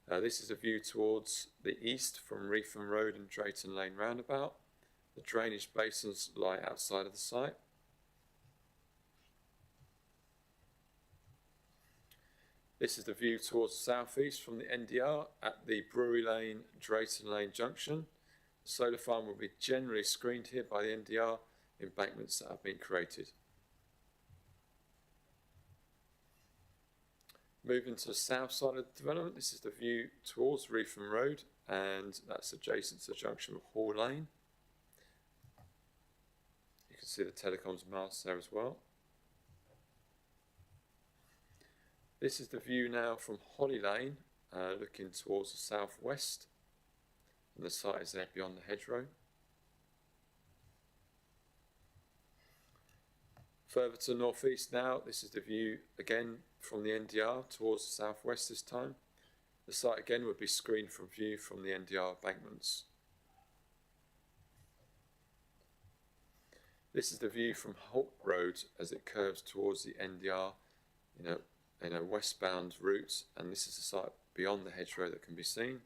This is a view towards the east from Reefham Road and Drayton Lane roundabout. The drainage basins lie outside of the site. This is the view towards the southeast from the NDR at the Brewery Lane, Drayton Lane junction. The solar farm will be generally screened here by the NDR embankments that have been created. Moving to the south side of the development, this is the view towards Reefham Road, and that's adjacent to the junction with Hall Lane. You can see the telecoms mast there as well. This is the view now from Holly Lane, looking towards the southwest, and the site is there beyond the hedgerow. Further to the northeast now, this is the view again from the NDR towards the southwest this time. The site again would be screened from view from the NDR embankments. This is the view from Holt Road as it curves towards the NDR in a westbound route, and this is the site beyond the hedgerow that can be seen.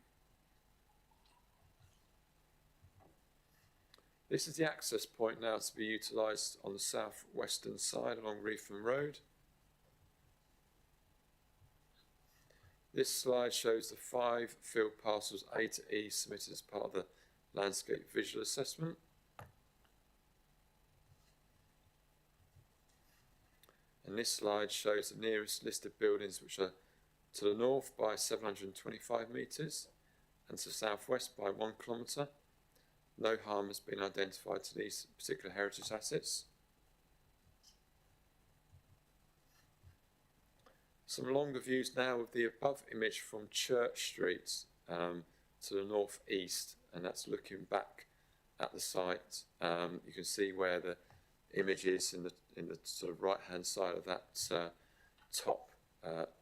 This is the access point now to be utilised on the south-western side along Reefham Road. This slide shows the 5 field parcels A to E submitted as part of the landscape visual assessment. And this slide shows the nearest listed buildings, which are to the north by 725 metres and to the southwest by 1 kilometre. No harm has been identified to these particular heritage assets. Some longer views now of the above image from Church Street to the northeast, and that's looking back at the site. You can see where the image is in the sort of right hand side of that top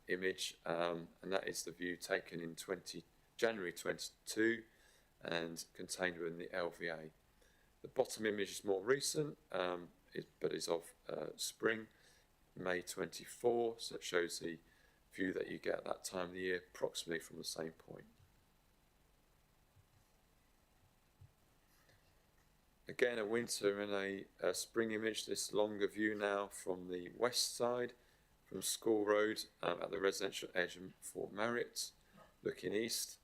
image, and that is the view taken in January 22 and contained within the LVA. The bottom image is more recent, but is of spring, May 24, so it shows the view that you get at that time of the year, approximately from the same point. Again, a winter and a spring image, this longer view now from the west side, from School Road at the residential edge of Fort Marriott, looking east.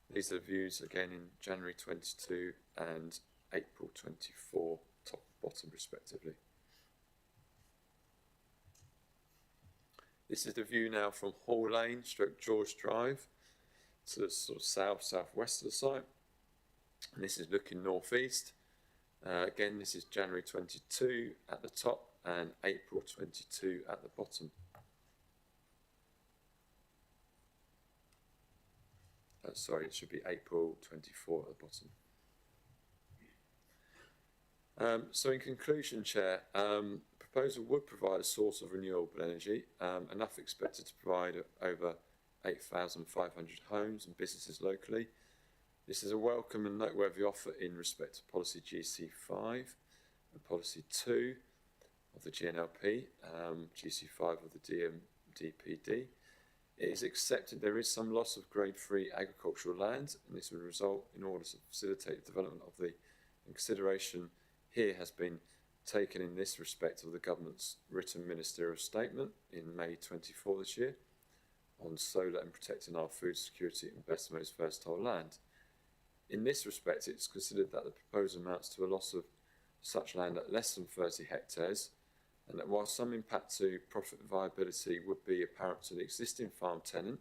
These are the views again in January 22 and April 24, top and bottom respectively. This is the view now from Hall Lane, George Drive, to the sort of southwest of the site. And this is looking northeast. Again, this is January 22 at the top and April 22 at the bottom. Sorry, it should be April 24 at the bottom. So in conclusion, Chair, the proposal would provide a source of renewable energy, enough expected to provide over 8,500 homes and businesses locally. This is a welcome and noteworthy offer in respect to Policy GC5 and Policy 2 of the GNLP, GC5 of the DPD. It is accepted there is some loss of grade 3 agricultural land, and this would result in order to facilitate the development of the consideration here has been taken in this respect of the government's written ministerial statement in May 24 this year on solar and protecting our food security and best and most versatile land. In this respect, it's considered that the proposal amounts to a loss of such land at less than 30 hectares, and that while some impact to profit and viability would be apparent to the existing farm tenant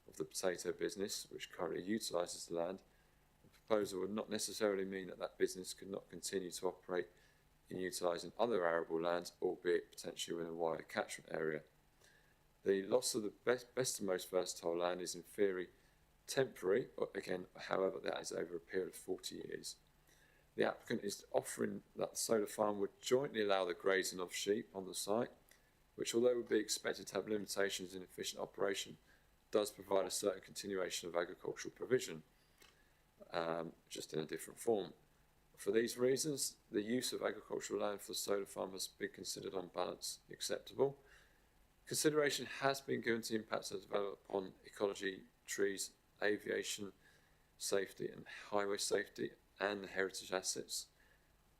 of the potato business, which currently utilises the land, the proposal would not necessarily mean that that business could not continue to operate in utilising other arable lands, albeit potentially within a wider catchment area. The loss of the best and most versatile land is in theory temporary, but again, however, that is over a period of 40 years. The applicant is offering that the solar farm would jointly allow the grazing of sheep on the site, which, although would be expected to have limitations in efficient operation, does provide a certain continuation of agricultural provision. just in a different form. For these reasons, the use of agricultural land for solar farm has been considered on balance acceptable. Consideration has been given to impacts that develop on ecology, trees, aviation safety and highway safety and the heritage assets.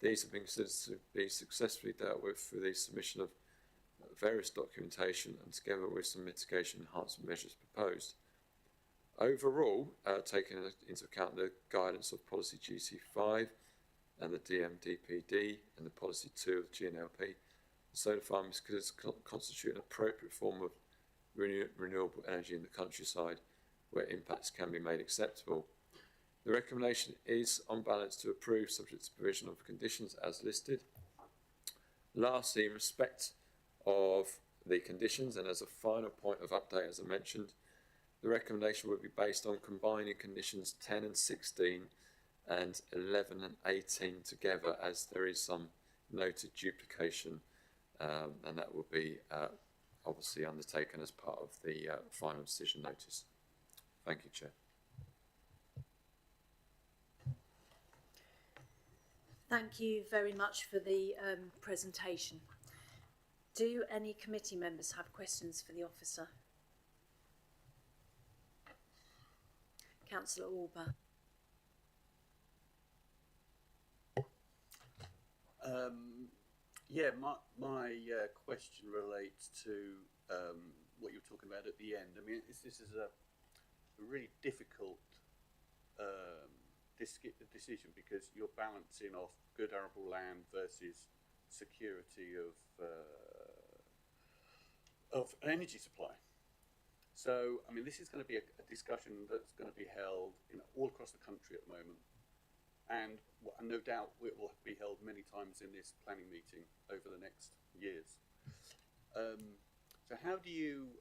These have been considered to be successfully dealt with through the submission of various documentation and together with some mitigation enhancement measures proposed. Overall, taking into account the guidance of Policy GC5 and the DMDPD and the Policy 2 of the GNLP, the solar farms could constitute an appropriate form of renewable energy in the countryside where impacts can be made acceptable. The recommendation is on balance to approve subject to provision of conditions as listed. Lastly, in respect of the conditions and as a final point of update, as I mentioned, the recommendation would be based on combining conditions 10 and 16 and 11 and 18 together, as there is some noted duplication, and that will be obviously undertaken as part of the final decision notice. Thank you, Chair. Thank you very much for the presentation. Do any committee members have questions for the officer? Councillor Alba. Yeah, my question relates to what you were talking about at the end. I mean, this is a really difficult decision because you're balancing off good arable land versus security of an energy supply. So, I mean, this is going to be a discussion that's going to be held all across the country at the moment, and no doubt it will be held many times in this planning meeting over the next years. So, how do you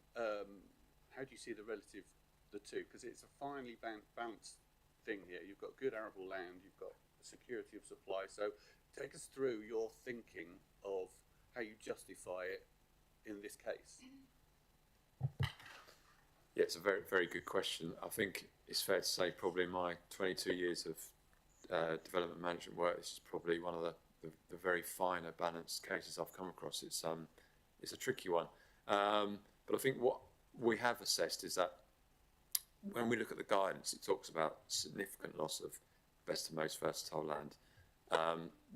see the two? Because it's a finely balanced thing here. You've got good arable land, you've got security of supply. So, take us through your thinking of how you justify it in this case. Yeah, it's a very, very good question. I think it's fair to say probably in my 22 years of development management work, this is probably one of the very finer balanced cases I've come across. It's a tricky one. But I think what we have assessed is that when we look at the guidance, it talks about significant loss of best and most versatile land.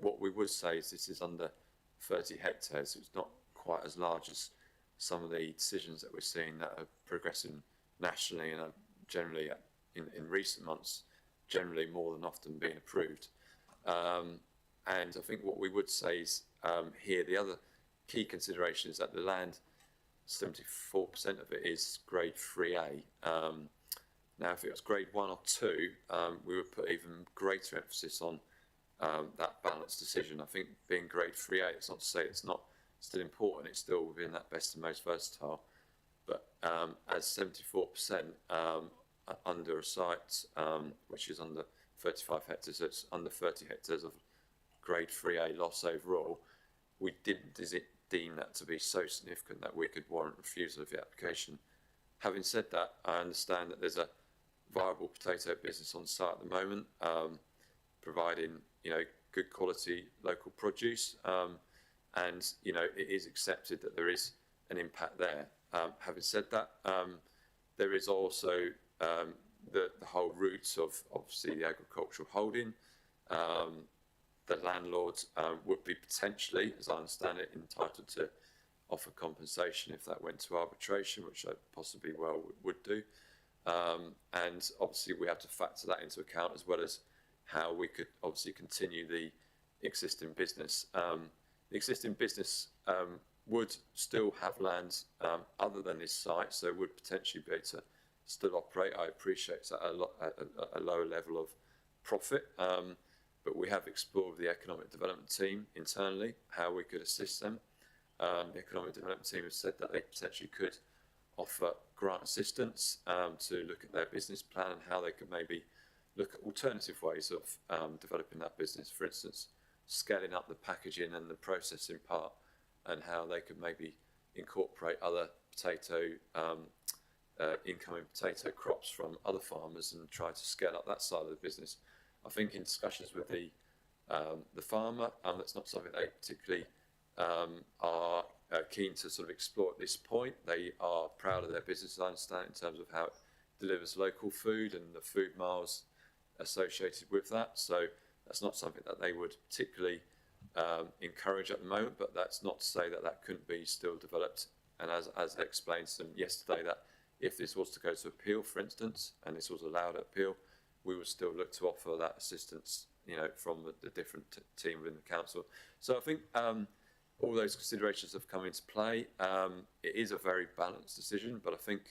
What we would say is this is under 30 hectares. So it's not quite as large as some of the decisions that we're seeing that are progressing nationally and are generally in recent months, generally more than often being approved. And I think what we would say is here, the other key consideration is that the land, 74% of it is grade 3A. Now, if it was grade 1 or 2, we would put even greater emphasis on that balanced decision. I think being grade 3A, it's not to say it's not still important, it's still within that best and most versatile. But as 74% under a site which is under 35 hectares, so it's under 30 hectares of grade 3A loss overall, we didn't deem that to be so significant that we could warrant refusal of the application. Having said that, I understand that there's a viable potato business on site at the moment, providing good quality local produce, and it is accepted that there is an impact there. Having said that, there is also the whole route of obviously the agricultural holding. The landlords would be potentially, as I understand it, entitled to offer compensation if that went to arbitration, which they possibly well would do. And obviously we have to factor that into account, as well as how we could obviously continue the existing business. The existing business would still have land other than this site, so would potentially be able to still operate. I appreciate it's at a lower level of profit, but we have explored with the economic development team internally how we could assist them. The economic development team has said that they potentially could offer grant assistance to look at their business plan and how they could maybe look at alternative ways of developing that business. For instance, scaling up the packaging and the processing part, and how they could maybe incorporate other potato incoming potato crops from other farmers and try to scale up that side of the business. I think in discussions with the farmer, that's not something they particularly are keen to sort of explore at this point. They are proud of their business, I understand, in terms of how it delivers local food and the food miles associated with that. So that's not something that they would particularly encourage at the moment, but that's not to say that that couldn't be still developed. And as I explained to them yesterday, that if this was to go to appeal, for instance, and this was allowed at appeal, we would still look to offer that assistance, you know, from the different team within the council. So I think all those considerations have come into play. It is a very balanced decision, but I think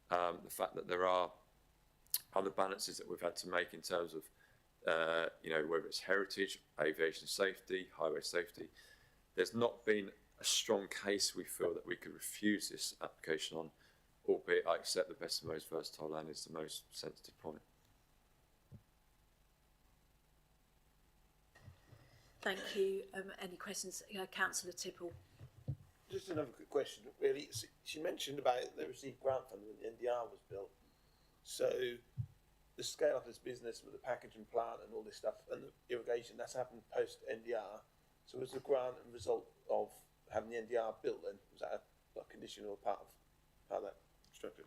the fact that there are other balances that we've had to make in terms of, you know, whether it's heritage, aviation safety, highway safety, there's not been a strong case we feel that we could refuse this application on, albeit I accept the best and most versatile land is the most sensitive point. Thank you. Any questions? Councillor Tipple. Just another quick question, really. She mentioned about they received grant funding when the NDR was built. So the scale up of this business with the packaging plant and all this stuff and the irrigation, that's happened post NDR. So was the grant a result of having the NDR built then? Was that a condition or part of that structure?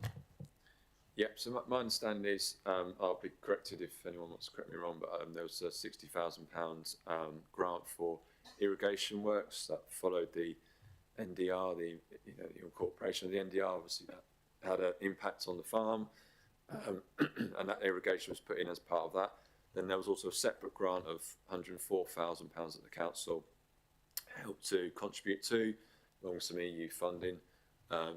Yeah, so my understanding is, I'll be corrected if anyone wants to correct me wrong, but there was a £60,000 grant for irrigation works that followed the NDR, the incorporation of the NDR. Obviously, that had an impact on the farm, and that irrigation was put in as part of that. Then there was also a separate grant of £104,000 that the council helped to contribute to, along with some EU funding,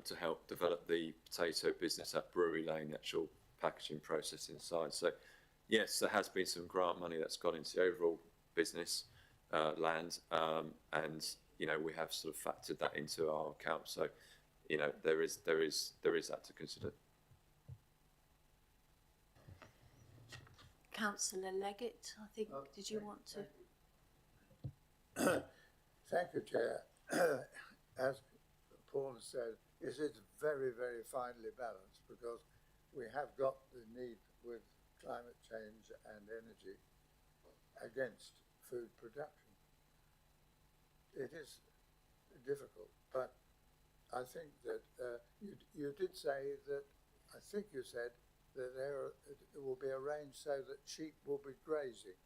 to help develop the potato business at Brewery Lane, the actual packaging process inside. So yes, there has been some grant money that's gone into the overall business land, and you know, we have sort of factored that into our account. So you know, there is that to consider. Councillor Leggett, I think, did you want to? Thank you, Chair. As Paul has said, it is very, very finely balanced because we have got the need with climate change and energy against food production. It is difficult, but I think that you did say that, I think you said that it will be arranged so that sheep will be grazing.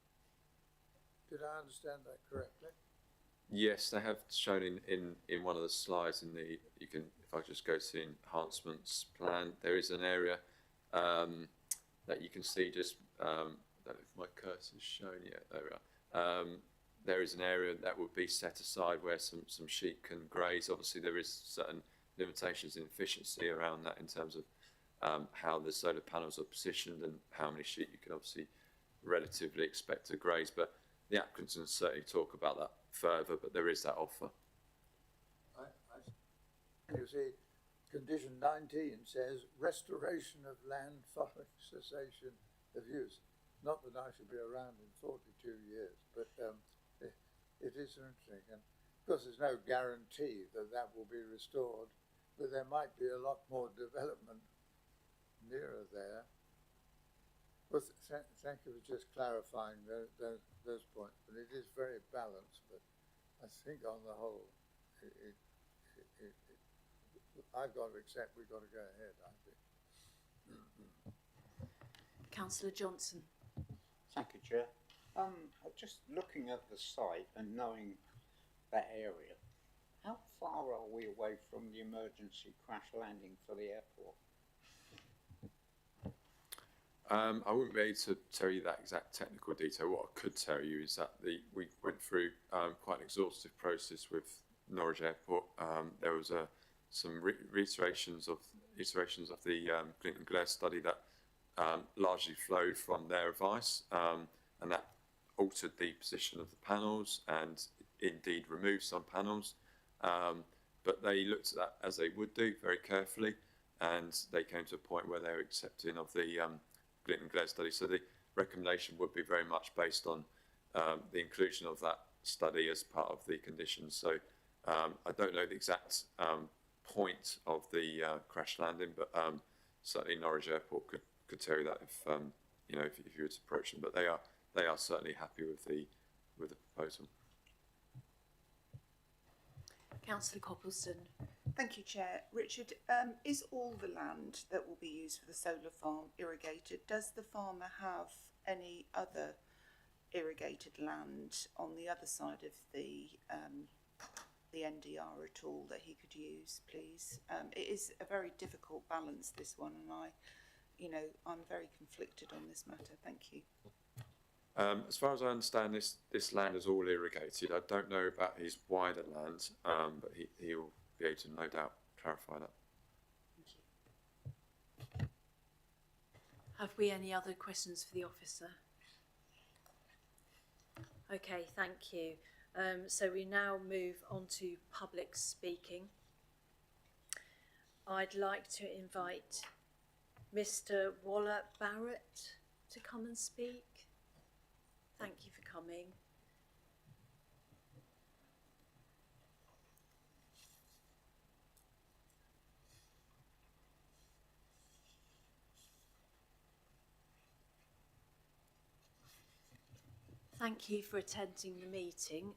Did I understand that correctly? Yes, they have shown in one of the slides in the, you can, if I just go to the enhancements plan, there is an area that you can see just, I don't know if my cursor's shown yet, there we are. There is an area that would be set aside where some sheep can graze. Obviously there is certain limitations in efficiency around that in terms of how the solar panels are positioned and how many sheep you can obviously relatively expect to graze, but the applicants can certainly talk about that further, but there is that offer. You see, condition 19 says restoration of land following cessation of use. Not that I should be around in 42 years, but it is interesting. And of course, there's no guarantee that that will be restored, but there might be a lot more development nearer there. Well, thank you for just clarifying those points. But it is very balanced. But I think on the whole, I've got to accept we've got to go ahead, I think. Councillor Johnson. Thank you, Chair. Just looking at the site and knowing that area, how far are we away from the emergency crash landing for the airport? I wouldn't be able to tell you that exact technical detail. What I could tell you is that we went through quite an exhaustive process with Norwich Airport. There was some iterations of the Clinton Glare study that largely flowed from their advice, and that altered the position of the panels and indeed removed some panels. But they looked at that, as they would do, very carefully, and they came to a point where they were accepting of the Clinton Glare study. So the recommendation would be very much based on the inclusion of that study as part of the conditions. So I don't know the exact point of the crash landing, but certainly Norwich Airport could tell you that if you know if you were to approach them. But they are certainly happy with the proposal. Councillor Copleston. Thank you, Chair. Richard, is all the land that will be used for the solar farm irrigated? Does the farmer have any other irrigated land on the other side of the NDR at all that he could use, please? It is a very difficult balance, this one, and I'm very conflicted on this matter. Thank you. As far as I understand, this land is all irrigated. I don't know about his wider land, but he will be able to no doubt clarify that. Thank you. Have we any other questions for the officer? Okay, thank you. So we now move on to public speaking. I'd like to invite Mr. Waller Barrett to come and speak. Thank you for coming. Thank you for attending the meeting.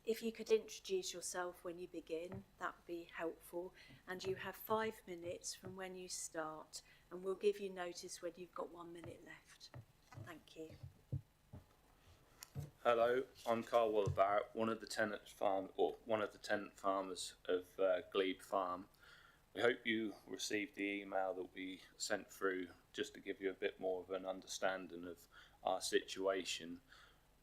If you could introduce yourself when you begin, that would be helpful. And you have 5 minutes from when you start, and we'll give you notice when you've got 1 minute left. Thank you. Hello, I'm Carl Waller-Barrett, one of the tenant farmers of Glebe Farm. We hope you received the email that we sent through just to give you a bit more of an understanding of our situation.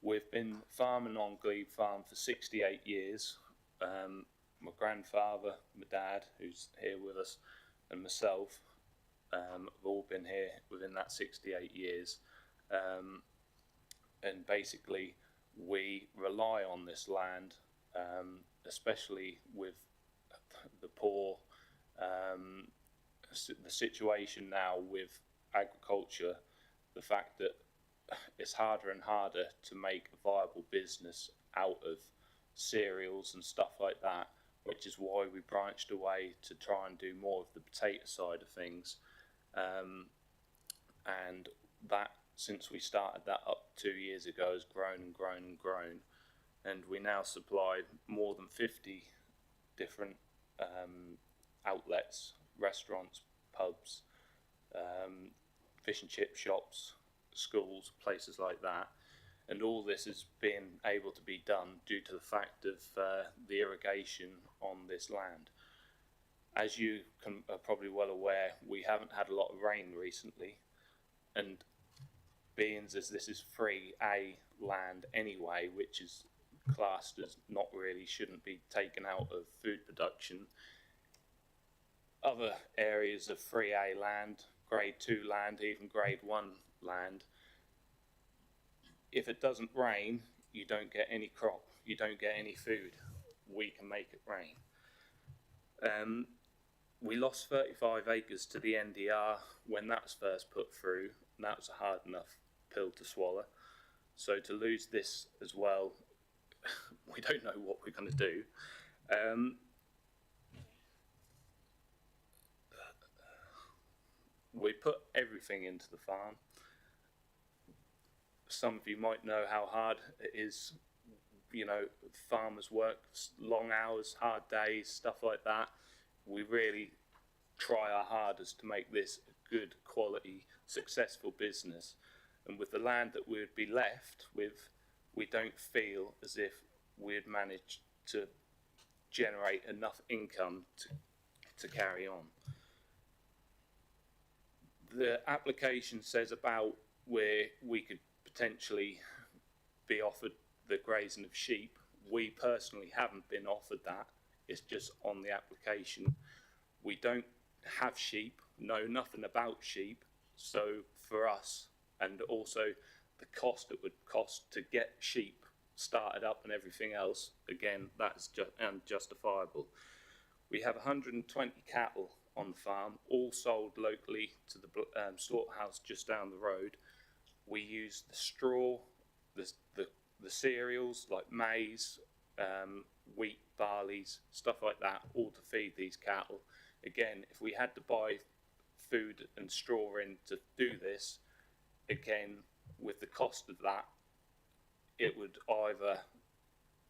We've been farming on Glebe Farm for 68 years. My grandfather, my dad, who's here with us, and myself have all been here within that 68 years. And basically, we rely on this land, especially with the poor, the situation now with agriculture, the fact that it's harder and harder to make a viable business out of cereals and stuff like that, which is why we branched away to try and do more of the potato side of things. And that, since we started that up 2 years ago, has grown and grown and grown, and we now supply more than 50 different outlets, restaurants, pubs, fish and chip shops, schools, places like that. And all this has been able to be done due to the fact of the irrigation on this land. As you are probably well aware, we haven't had a lot of rain recently, and being as this is 3A land anyway, which is classed as not really, shouldn't be taken out of food production, other areas of 3A land, grade 2 land, even grade 1 land, if it doesn't rain, you don't get any crop, you don't get any food. We can make it rain. We lost 35 acres to the NDR when that was first put through, and that was a hard enough pill to swallow. So to lose this as well, we don't know what we're going to do. We put everything into the farm. Some of you might know how hard it is, farmers work long hours, hard days, stuff like that. We really try our hardest to make this a good quality, successful business. And with the land that we would be left with, we don't feel as if we'd managed to generate enough income to carry on. The application says about where we could potentially be offered the grazing of sheep. We personally haven't been offered that. It's just on the application. We don't have sheep, know nothing about sheep, so for us, and also the cost it would cost to get sheep started up and everything else, again, that's unjustifiable. We have 120 cattle on the farm, all sold locally to the slaughterhouse just down the road. We use the straw, the cereals like maize, wheat, barleys, stuff like that, all to feed these cattle. Again, if we had to buy food and straw in to do this, again, with the cost of that, it would either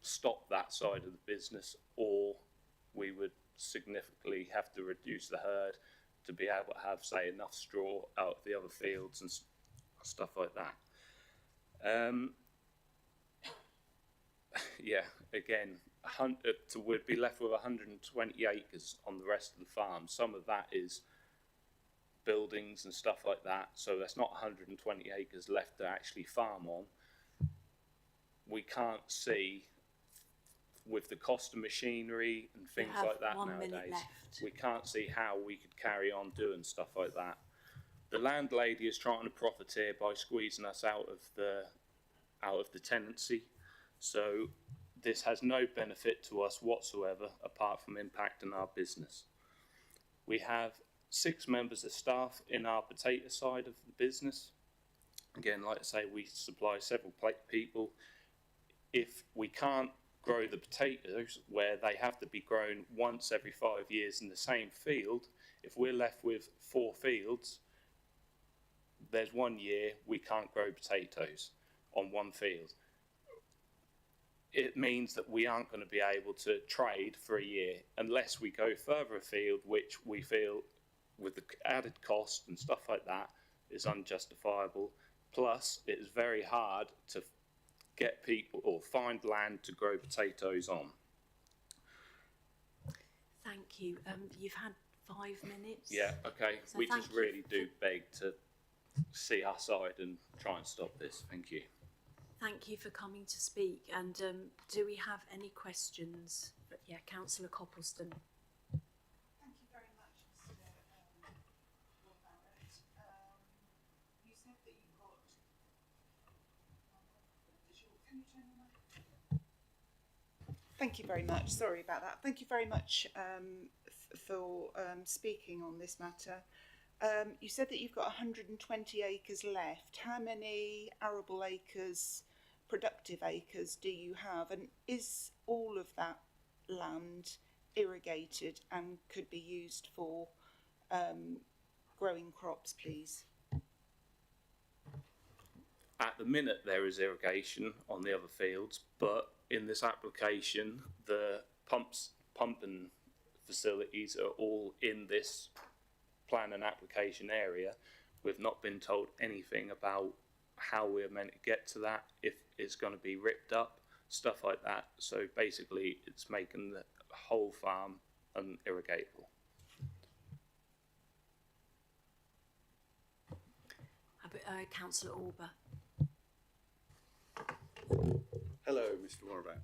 stop that side of the business, or we would significantly have to reduce the herd to be able to have, say, enough straw out of the other fields and stuff like that. Yeah, again, we'd be left with 120 acres on the rest of the farm. Some of that is buildings and stuff like that, so there's not 120 acres left to actually farm on. We can't see, with the cost of machinery and things like that nowadays, we can't see how we could carry on doing stuff like that. The landlady is trying to profiteer by squeezing us out of the tenancy, so this has no benefit to us whatsoever apart from impacting our business. We have 6 members of staff in our potato side of the business. Again, like I say, we supply several people. If we can't grow the potatoes where they have to be grown once every 5 years in the same field, if we're left with 4 fields, there's 1 year we can't grow potatoes on one field. It means that we aren't going to be able to trade for a year unless we go further afield, which we feel with the added cost and stuff like that is unjustifiable. Plus, it is very hard to get people or find land to grow potatoes on. Thank you. You've had 5 minutes. Yeah, okay. So we thank just you really do beg to see our side and try and stop this. Thank you. Thank you for coming to speak. And do we have any questions? Yeah, Councillor Copleston. Thank you very much, Mr. Lord Barrett. You said that you've got. Can you turn your mic? Thank you very much. Sorry about that. Thank you very much for speaking on this matter. You said that you've got 120 acres left. How many arable acres, productive acres, do you have? And is all of that land irrigated and could be used for growing crops, please? At the minute, there is irrigation on the other fields, but in this application, the pumping facilities are all in this plan and application area. We've not been told anything about how we're meant to get to that, if it's going to be ripped up, stuff like that. So basically, it's making the whole farm unirrigatable. Councillor Orber. Hello, Mr. Warrabat.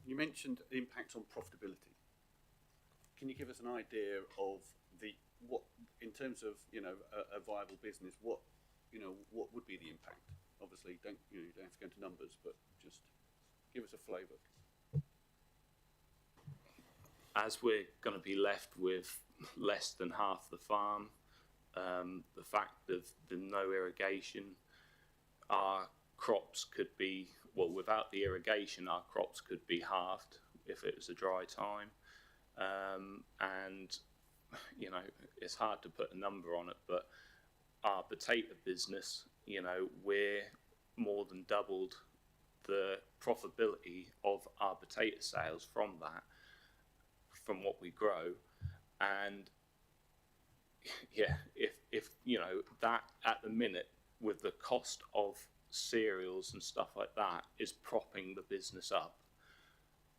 You mentioned the impact on profitability. Can you give us an idea of what in terms of a viable business? What would be the impact? Obviously, you don't have to go into numbers, but just give us a flavour. As we're going to be left with less than half the farm, the fact of the no irrigation, our crops could be, well, without the irrigation, our crops could be halved if it was a dry time. And, it's hard to put a number on it, but our potato business, we're more than doubled the profitability of our potato sales from what we grow. And yeah, if that at the minute, with the cost of cereals and stuff like that, is propping the business up,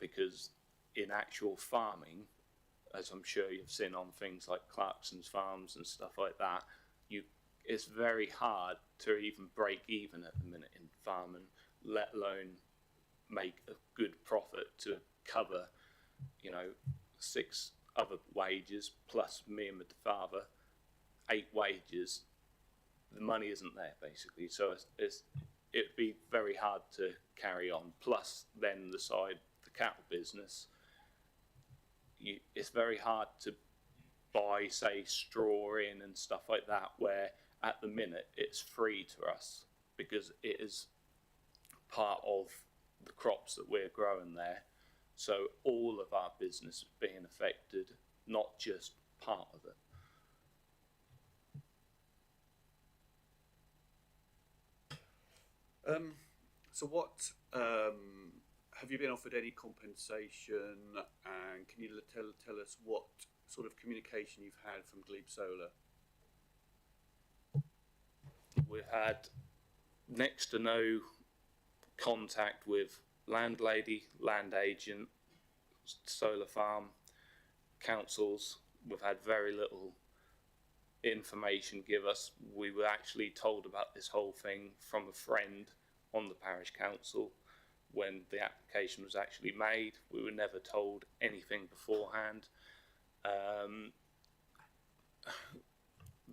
because in actual farming, as I'm sure you've seen on things like Clarkson's farms and stuff like that, it's very hard to even break even at the minute in farming, let alone make a good profit to cover, 6 other wages plus me and my father, 8 wages. The money isn't there basically, so it'd be very hard to carry on. Plus, then the cattle business, it's very hard to buy, say, straw in and stuff like that, where at the minute it's free to us because it is part of the crops that we're growing there. So all of our business is being affected not just part of it. So what, have you been offered any compensation, and can you tell us what sort of communication you've had from Glebe Solar? We've had next to no contact with landlady, land agent, solar farm, councils. We've had very little information give us. We were actually told about this whole thing from a friend on the parish council when the application was actually made. We were never told anything beforehand.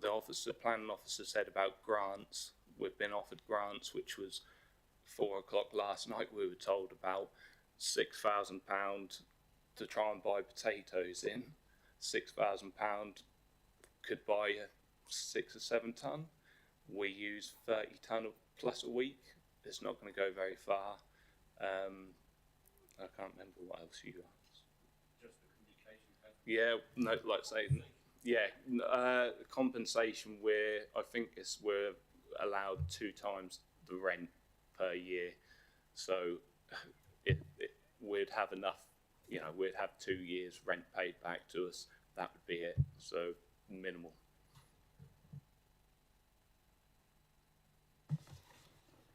The planning officer said about grants. We've been offered grants, which was 4 o'clock last night. We were told about £6,000 to try and buy potatoes in. £6,000 could buy a 6 or 7 tonne. We use 30 tonne plus a week. It's not going to go very far. I can't remember what else you asked. Just the communication. Yeah, no, like saying, yeah, compensation. I think we're allowed 2 times the rent per year, so we'd have enough. You know, we'd have 2 years rent paid back to us. That would be it. So minimal.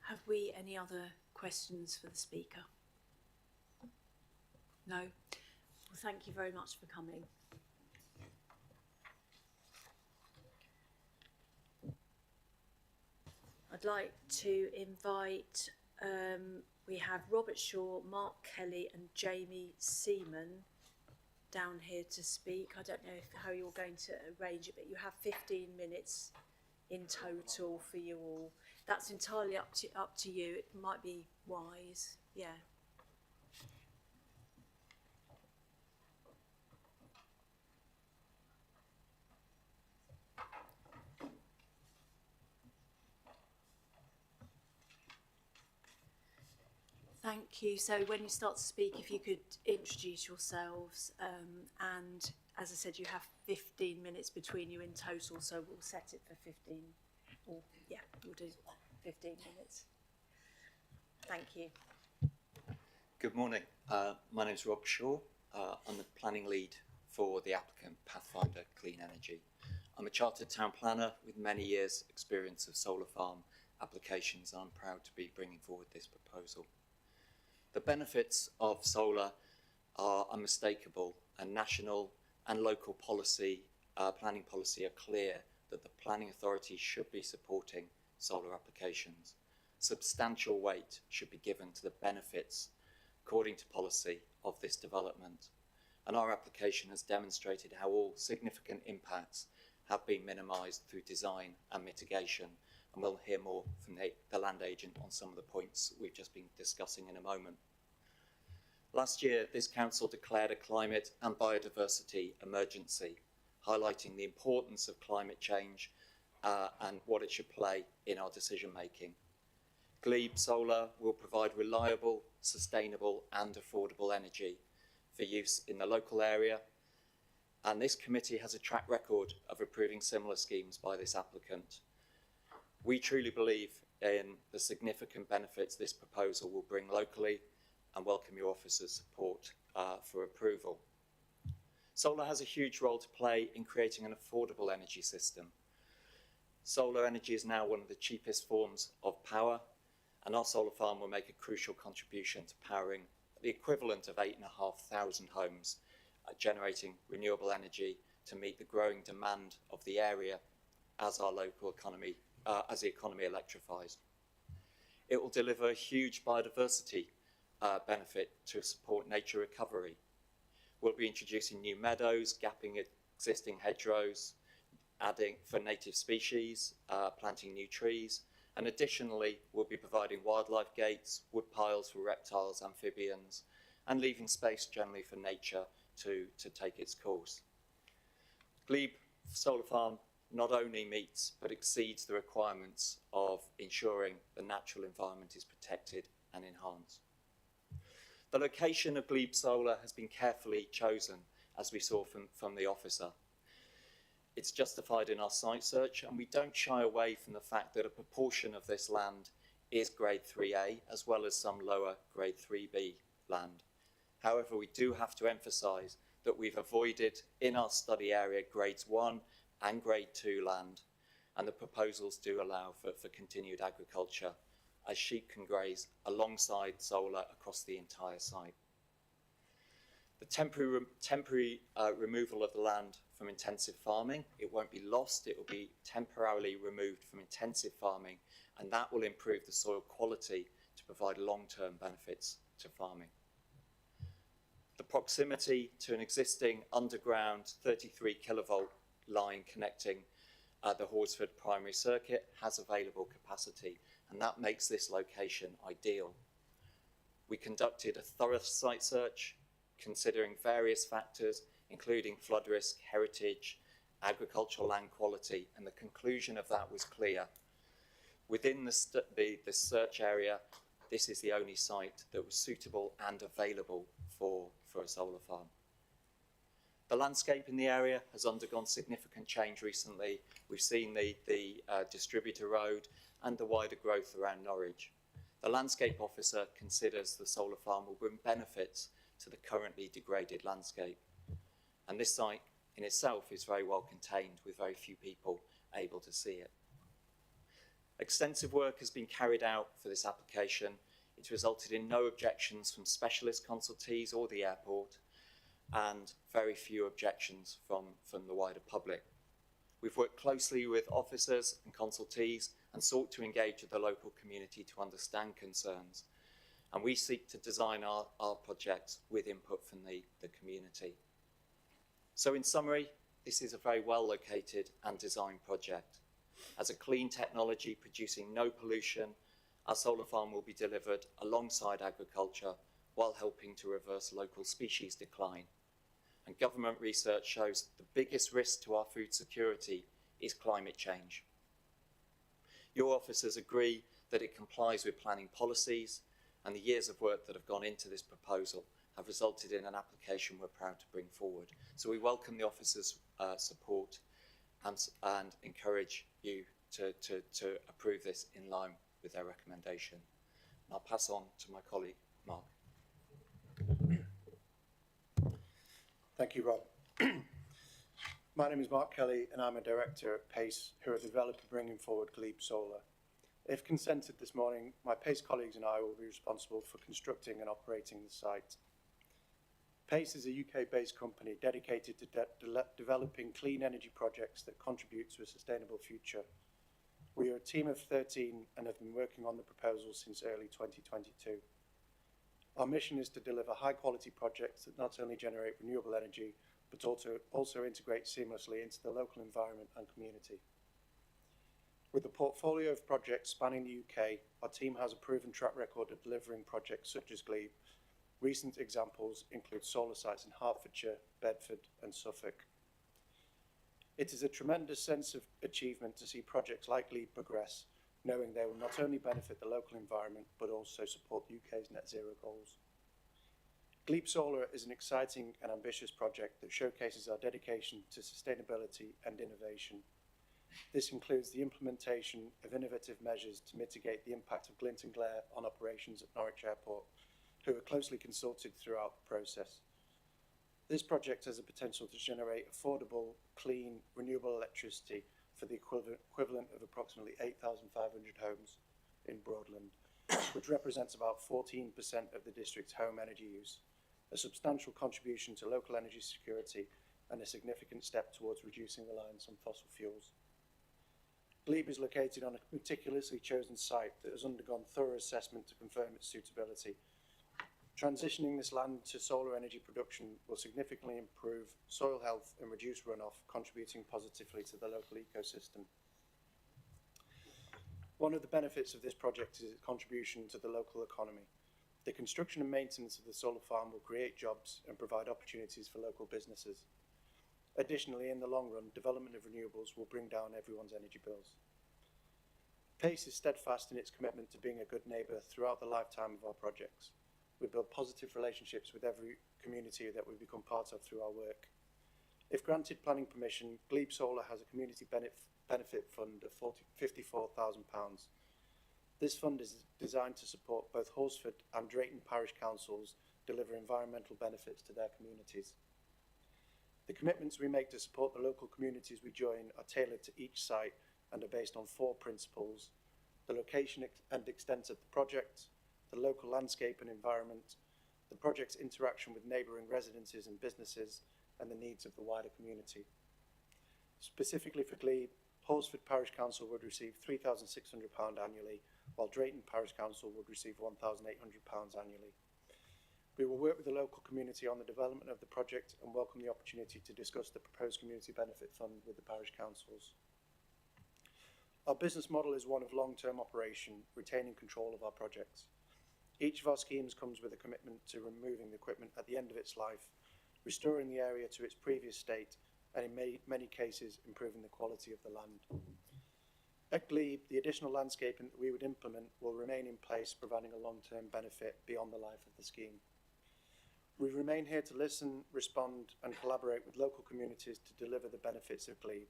Have we any other questions for the speaker? No? Well, thank you very much for coming. I'd like to invite, we have Robert Shaw, Mark Kelly and Jamie Seaman down here to speak. I don't know how you're going to arrange it, but you have 15 minutes in total for you all. That's entirely up to you. It might be wise, yeah. Thank you. So when you start to speak, if you could introduce yourselves, and as I said, you have 15 minutes between you in total, so we'll set it for 15, or yeah, we'll do 15 minutes. Thank you. Good morning. My name is Rob Shaw. I'm the planning lead for the applicant Pathfinder Clean Energy. I'm a chartered town planner with many years' experience of solar farm applications, and I'm proud to be bringing forward this proposal. The benefits of solar are unmistakable, and national and local policy, planning policy are clear that the planning authority should be supporting solar applications. Substantial weight should be given to the benefits, according to policy, of this development. And our application has demonstrated how all significant impacts have been minimised through design and mitigation. And we'll hear more from the land agent on some of the points we've just been discussing in a moment. Last year, this council declared a climate and biodiversity emergency, highlighting the importance of climate change and what it should play in our decision making. Glebe Solar will provide reliable, sustainable and affordable energy for use in the local area, and this committee has a track record of approving similar schemes by this applicant. We truly believe in the significant benefits this proposal will bring locally and welcome your officer's support for approval. Solar has a huge role to play in creating an affordable energy system. Solar energy is now one of the cheapest forms of power, and our solar farm will make a crucial contribution to powering the equivalent of 8,500 homes, generating renewable energy to meet the growing demand of the area as our local economy, as the economy electrifies. It will deliver a huge biodiversity benefit to support nature recovery. We'll be introducing new meadows, gapping existing hedgerows, adding for native species, planting new trees, and additionally we'll be providing wildlife gates, wood piles for reptiles, amphibians, and leaving space generally for nature to take its course. Glebe Solar Farm not only meets but exceeds the requirements of ensuring the natural environment is protected and enhanced. The location of Glebe Solar has been carefully chosen as we saw from the officer. It's justified in our site search, and we don't shy away from the fact that a proportion of this land is grade 3A, as well as some lower grade 3B land. However, we do have to emphasise that we've avoided in our study area grades 1 and grade 2 land, and the proposals do allow for continued agriculture, as sheep can graze alongside solar across the entire site. The temporary removal of the land from intensive farming, it won't be lost, it will be temporarily removed from intensive farming, and that will improve the soil quality to provide long-term benefits to farming. The proximity to an existing underground 33 kilovolt line connecting the Horsford primary circuit has available capacity, and that makes this location ideal. We conducted a thorough site search, considering various factors, including flood risk, heritage, agricultural land quality, and the conclusion of that was clear. Within the search area, this is the only site that was suitable and available for a solar farm. The landscape in the area has undergone significant change recently. We've seen the distributor road and the wider growth around Norwich. The landscape officer considers the solar farm will bring benefits to the currently degraded landscape. And this site in itself is very well contained, with very few people able to see it. Extensive work has been carried out for this application. It's resulted in no objections from specialist consultees or the airport, and very few objections from the wider public. We've worked closely with officers and consultees and sought to engage with the local community to understand concerns. And we seek to design our projects with input from the community. So in summary, this is a very well located and designed project. As a clean technology producing no pollution, our solar farm will be delivered alongside agriculture while helping to reverse local species decline. And government research shows the biggest risk to our food security is climate change. Your officers agree that it complies with planning policies, and the years of work that have gone into this proposal have resulted in an application we're proud to bring forward. So we welcome the officers' support and encourage you to approve this in line with their recommendation. And I'll pass on to my colleague, Mark. Thank you, Rob. My name is Mark Kelly, and I'm a director at PACE, who are the developer bringing forward Glebe Solar. If consented this morning, my PACE colleagues and I will be responsible for constructing and operating the site. PACE is a UK-based company dedicated to developing clean energy projects that contribute to a sustainable future. We are a team of 13 and have been working on the proposal since early 2022. Our mission is to deliver high-quality projects that not only generate renewable energy, but also integrate seamlessly into the local environment and community. With a portfolio of projects spanning the UK, our team has a proven track record of delivering projects such as Glebe. Recent examples include solar sites in Hertfordshire, Bedford and Suffolk. It is a tremendous sense of achievement to see projects like Glebe progress, knowing they will not only benefit the local environment, but also support the UK's net zero goals. Glebe Solar is an exciting and ambitious project that showcases our dedication to sustainability and innovation. This includes the implementation of innovative measures to mitigate the impact of glint and glare on operations at Norwich Airport, who are closely consulted throughout the process. This project has the potential to generate affordable, clean, renewable electricity for the equivalent of approximately 8,500 homes in Broadland, which represents about 14% of the district's home energy use, a substantial contribution to local energy security and a significant step towards reducing reliance on fossil fuels. Glebe is located on a meticulously chosen site that has undergone thorough assessment to confirm its suitability. Transitioning this land to solar energy production will significantly improve soil health and reduce runoff, contributing positively to the local ecosystem. One of the benefits of this project is its contribution to the local economy. The construction and maintenance of the solar farm will create jobs and provide opportunities for local businesses. Additionally, in the long run, development of renewables will bring down everyone's energy bills. PACE is steadfast in its commitment to being a good neighbour throughout the lifetime of our projects. We build positive relationships with every community that we've become part of through our work. If granted planning permission, Glebe Solar has a community benefit fund of £54,000. This fund is designed to support both Horsford and Drayton Parish Councils deliver environmental benefits to their communities. The commitments we make to support the local communities we join are tailored to each site and are based on 4 principles: the location and extent of the project, the local landscape and environment, the project's interaction with neighbouring residences and businesses, and the needs of the wider community. Specifically for Glebe, Horsford Parish Council would receive £3,600 annually, while Drayton Parish Council would receive £1,800 annually. We will work with the local community on the development of the project and welcome the opportunity to discuss the proposed community benefit fund with the parish councils. Our business model is one of long-term operation, retaining control of our projects. Each of our schemes comes with a commitment to removing the equipment at the end of its life, restoring the area to its previous state, and in many cases improving the quality of the land. At Glebe, the additional landscaping that we would implement will remain in place, providing a long-term benefit beyond the life of the scheme. We remain here to listen, respond and collaborate with local communities to deliver the benefits of Glebe.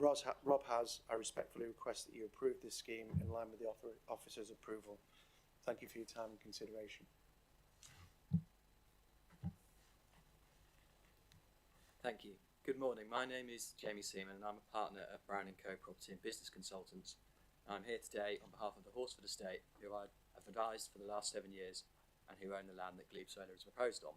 Rob has, I respectfully request that you approve this scheme in line with the officer's approval. Thank you for your time and consideration. Thank you. Good morning. My name is Jamie Seaman and I'm a partner at Brown & Co Property and Business Consultants. I'm here today on behalf of the Horsford Estate, who I have advised for the last 7 years and who own the land that Glebe Solar is proposed on.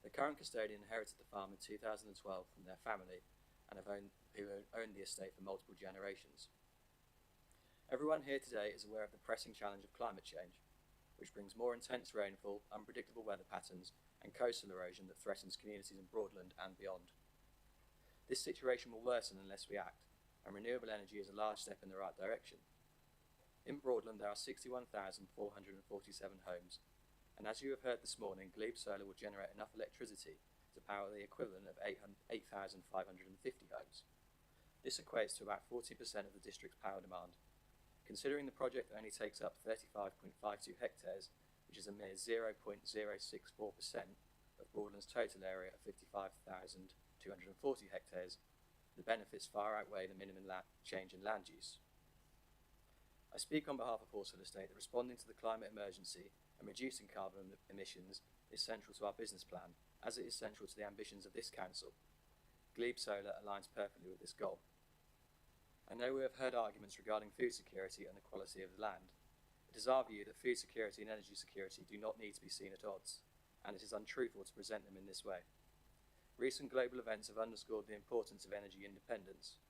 The current custodian inherited the farm in 2012 from their family and who owned the estate for multiple generations. Everyone here today is aware of the pressing challenge of climate change, which brings more intense rainfall, unpredictable weather patterns and coastal erosion that threatens communities in Broadland and beyond. This situation will worsen unless we act, and renewable energy is a large step in the right direction. In Broadland there are 61,447 homes, and as you have heard this morning, Glebe Solar will generate enough electricity to power the equivalent of 8,550 homes. This equates to about 40% of the district's power demand. Considering the project only takes up 35.52 hectares, which is a mere 0.064% of Broadland's total area of 55,240 hectares, the benefits far outweigh the minimum change in land use. I speak on behalf of Horsford Estate that responding to the climate emergency and reducing carbon emissions is central to our business plan, as it is central to the ambitions of this council. Glebe Solar aligns perfectly with this goal. I know we have heard arguments regarding food security and the quality of the land. It is our view that food security and energy security do not need to be seen at odds, and it is untruthful to present them in this way. Recent global events have underscored the importance of energy independence.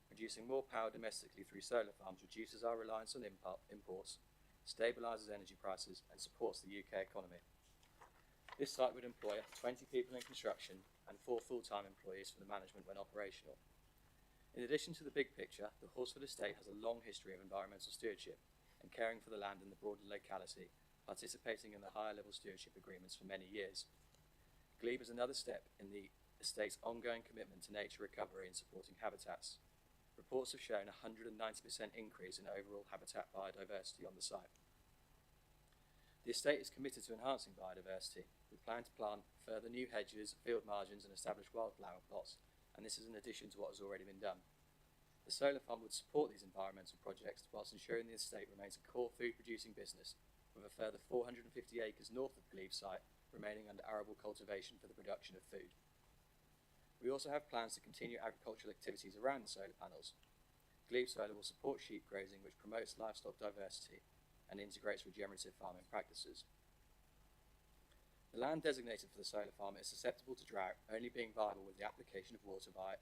Producing more power domestically through solar farms reduces our reliance on imports, stabilises energy prices and supports the UK economy. This site would employ up to 20 people in construction and 4 full-time employees for the management when operational. In addition to the big picture, the Horsford Estate has a long history of environmental stewardship and caring for the land in the broader locality, participating in the higher level stewardship agreements for many years. Glebe is another step in the estate's ongoing commitment to nature recovery and supporting habitats. Reports have shown a 190% increase in overall habitat biodiversity on the site. The estate is committed to enhancing biodiversity. We plan to plant further new hedges, field margins and establish wildflower plots, and this is in addition to what has already been done. The solar farm would support these environmental projects whilst ensuring the estate remains a core food producing business, with a further 450 acres north of the Glebe site remaining under arable cultivation for the production of food. We also have plans to continue agricultural activities around the solar panels. Glebe Solar will support sheep grazing, which promotes livestock diversity and integrates regenerative farming practices. The land designated for the solar farm is susceptible to drought, only being viable with the application of water via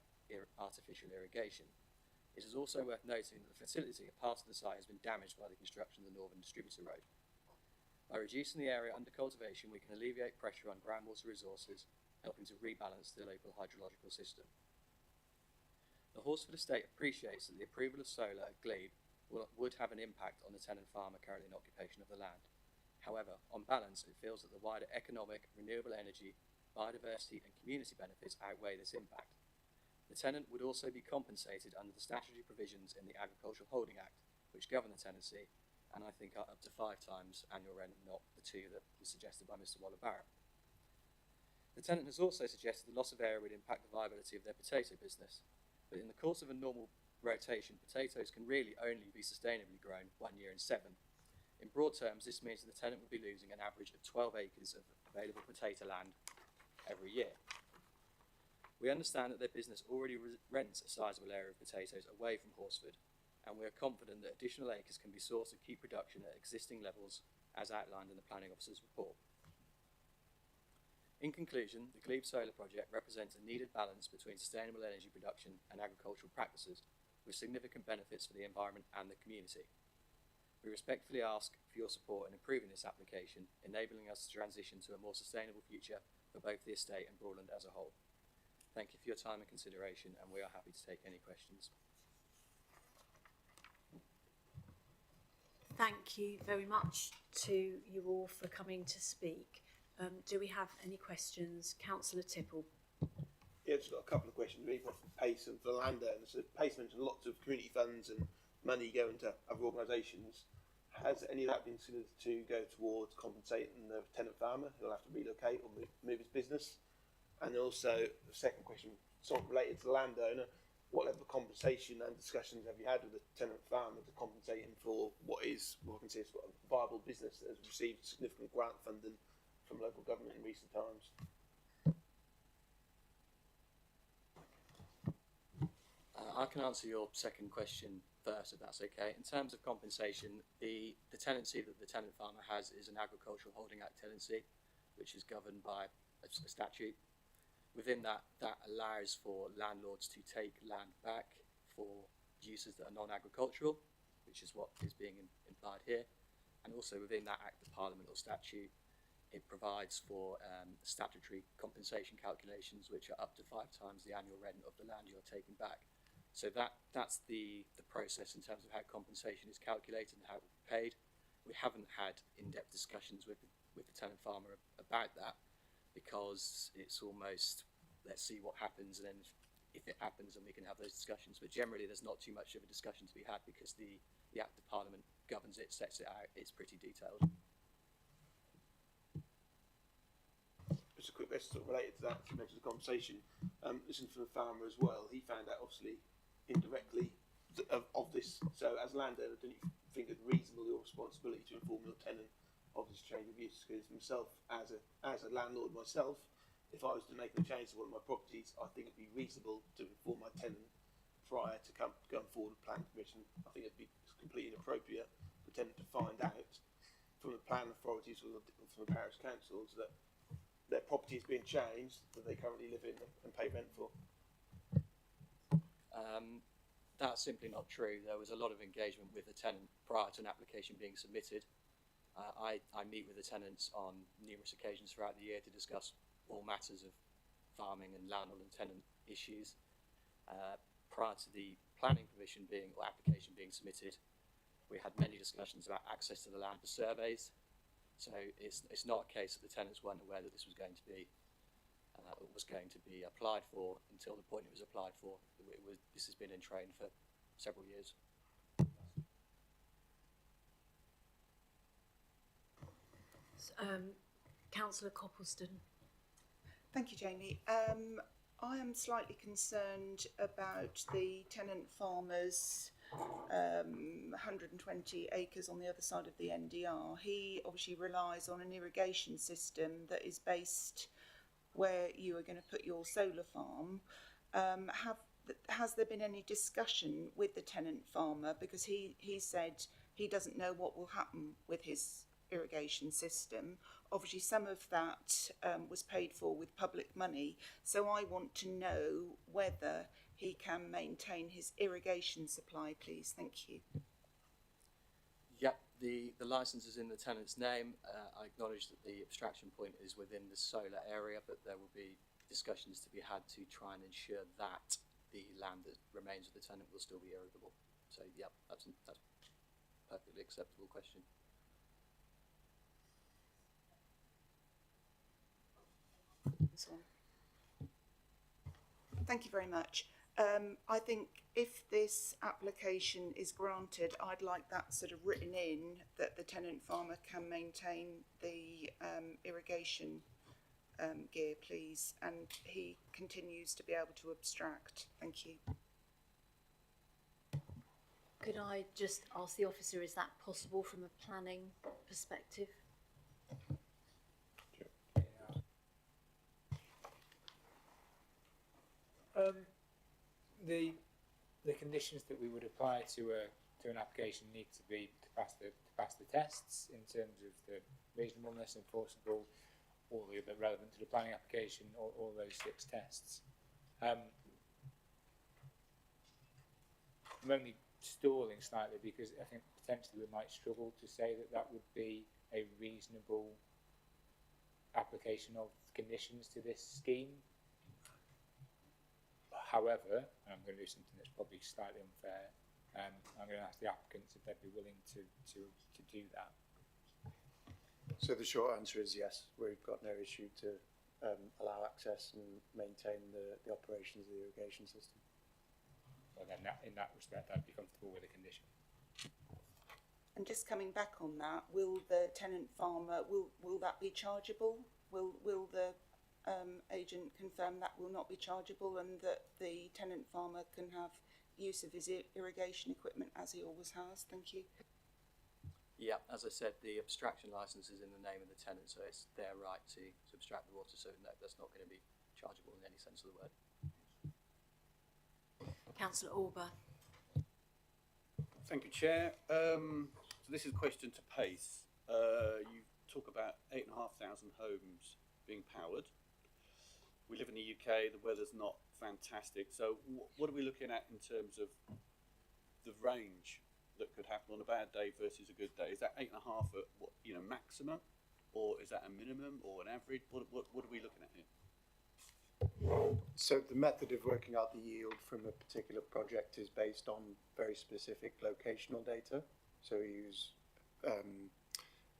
artificial irrigation. It is also worth noting that the fertility of part of the site has been damaged by the construction of the Northern Distributor Road. By reducing the area under cultivation, we can alleviate pressure on groundwater resources, helping to rebalance the local hydrological system. The Horsford Estate appreciates that the approval of solar at Glebe would have an impact on the tenant farmer currently in occupation of the land. However, on balance, it feels that the wider economic, renewable energy, biodiversity and community benefits outweigh this impact. The tenant would also be compensated under the statutory provisions in the Agricultural Holding Act, which govern the tenancy, and I think are up to 5 times annual rent, not the 2 that was suggested by Mr. Waller-Barrett. The tenant has also suggested the loss of area would impact the viability of their potato business, but in the course of a normal rotation, potatoes can really only be sustainably grown 1 year in 7. In broad terms, this means that the tenant would be losing an average of 12 acres of available potato land every year. We understand that their business already rents a sizable area of potatoes away from Horsford, and we are confident that additional acres can be sourced to keep production at existing levels as outlined in the Planning Officer's report. In conclusion, the Glebe Solar Project represents a needed balance between sustainable energy production and agricultural practices, with significant benefits for the environment and the community. We respectfully ask for your support in improving this application, enabling us to transition to a more sustainable future for both the estate and Broadland as a whole. Thank you for your time and consideration, and we are happy to take any questions. Thank you very much to you all for coming to speak. Do we have any questions? Councillor Tipple. Yeah, just got a couple of questions, really, for Pace and for the landowners. So Pace mentioned lots of community funds and money going to other organisations. Has any of that been considered to go towards compensating the tenant farmer who'll have to relocate or move his business? And also, the second question, somewhat related to the landowner, what level of compensation and discussions have you had with the tenant farmer to compensate him for what is, what I can say is a viable business that has received significant grant funding from local government in recent times? I can answer your second question first, if that's okay. In terms of compensation, the tenancy that the tenant farmer has is an agricultural holding act tenancy, which is governed by a statute. Within that allows for landlords to take land back for uses that are non-agricultural, which is what is being implied here. And also within that Act of Parliament or statute, it provides for statutory compensation calculations, which are up to 5 times the annual rent of the land you're taking back. So that's the process in terms of how compensation is calculated and how it will be paid. We haven't had in-depth discussions with the tenant farmer about that, because it's almost, let's see what happens, and then if it happens, then we can have those discussions. But generally, there's not too much of a discussion to be had, because the Act of Parliament governs it, sets it out, it's pretty detailed. Just a quick question sort of related to that, you mentioned the conversation. Listening from the farmer as well, he found out obviously indirectly of this. So as a landowner, don't you think it's reasonable your responsibility to inform your tenant of this change of use? Because myself, as a landlord myself, if I was to make a change to one of my properties, I think it'd be reasonable to inform my tenant prior to going forward with planning permission. I think it'd be completely inappropriate for the tenant to find out from the planning authorities or from the parish councils that their property is being changed that they currently live in and pay rent for. That's simply not true. There was a lot of engagement with the tenant prior to an application being submitted. I meet with the tenants on numerous occasions throughout the year to discuss all matters of farming and landlord and tenant issues. Prior to the planning permission or application being submitted, we had many discussions about access to the land for surveys. So it's not a case that the tenants weren't aware that this was going to be applied for until the point it was applied for. This has been in train for several years. Councillor Copleston. Thank you, Jamie. I am slightly concerned about the tenant farmers 120 acres on the other side of the NDR. He obviously relies on an irrigation system that is based where you are going to put your solar farm. Has there been any discussion with the tenant farmer? Because he said he doesn't know what will happen with his irrigation system. Obviously some of that was paid for with public money, so I want to know whether he can maintain his irrigation supply, please. Thank you. Yep, the licence is in the tenant's name. I acknowledge that the abstraction point is within the solar area, but there will be discussions to be had to try and ensure that the land that remains with the tenant will still be irrigable. So, yep, that's a perfectly acceptable question. This one. Thank you very much. I think if this application is granted, I'd like that sort of written in that the tenant farmer can maintain the irrigation gear, please. And he continues to be able to abstract. Thank you. Could I just ask the officer, is that possible from a planning perspective? The conditions that we would apply to an application need to be to pass the tests in terms of the reasonableness, enforceable, all the other relevant to the planning application, all those 6 tests. I'm only stalling slightly because I think potentially we might struggle to say that that would be a reasonable application of conditions to this scheme. However, and I'm going to do something that's probably slightly unfair, I'm going to ask the applicants if they'd be willing to do that. So the short answer is yes, we've got no issue to allow access and maintain the operations of the irrigation system. Well, then in that respect, I'd be comfortable with a condition. And just coming back on that, will the tenant farmer, will that be chargeable? Will the agent confirm that will not be chargeable and that the tenant farmer can have use of his irrigation equipment as he always has? Thank you. Yeah, as I said, the abstraction licence is in the name of the tenant, so it's their right to abstract the water, so no, that's not going to be chargeable in any sense of the word. Councillor Orber. Thank you, Chair. So this is a question to Pace. You talk about 8,500 homes being powered. We live in the UK, the weather's not fantastic. So what are we looking at in terms of the range that could happen on a bad day versus a good day? Is that 8.5 at maximum, or is that a minimum or an average? What are we looking at here? So the method of working out the yield from a particular project is based on very specific locational data. So we use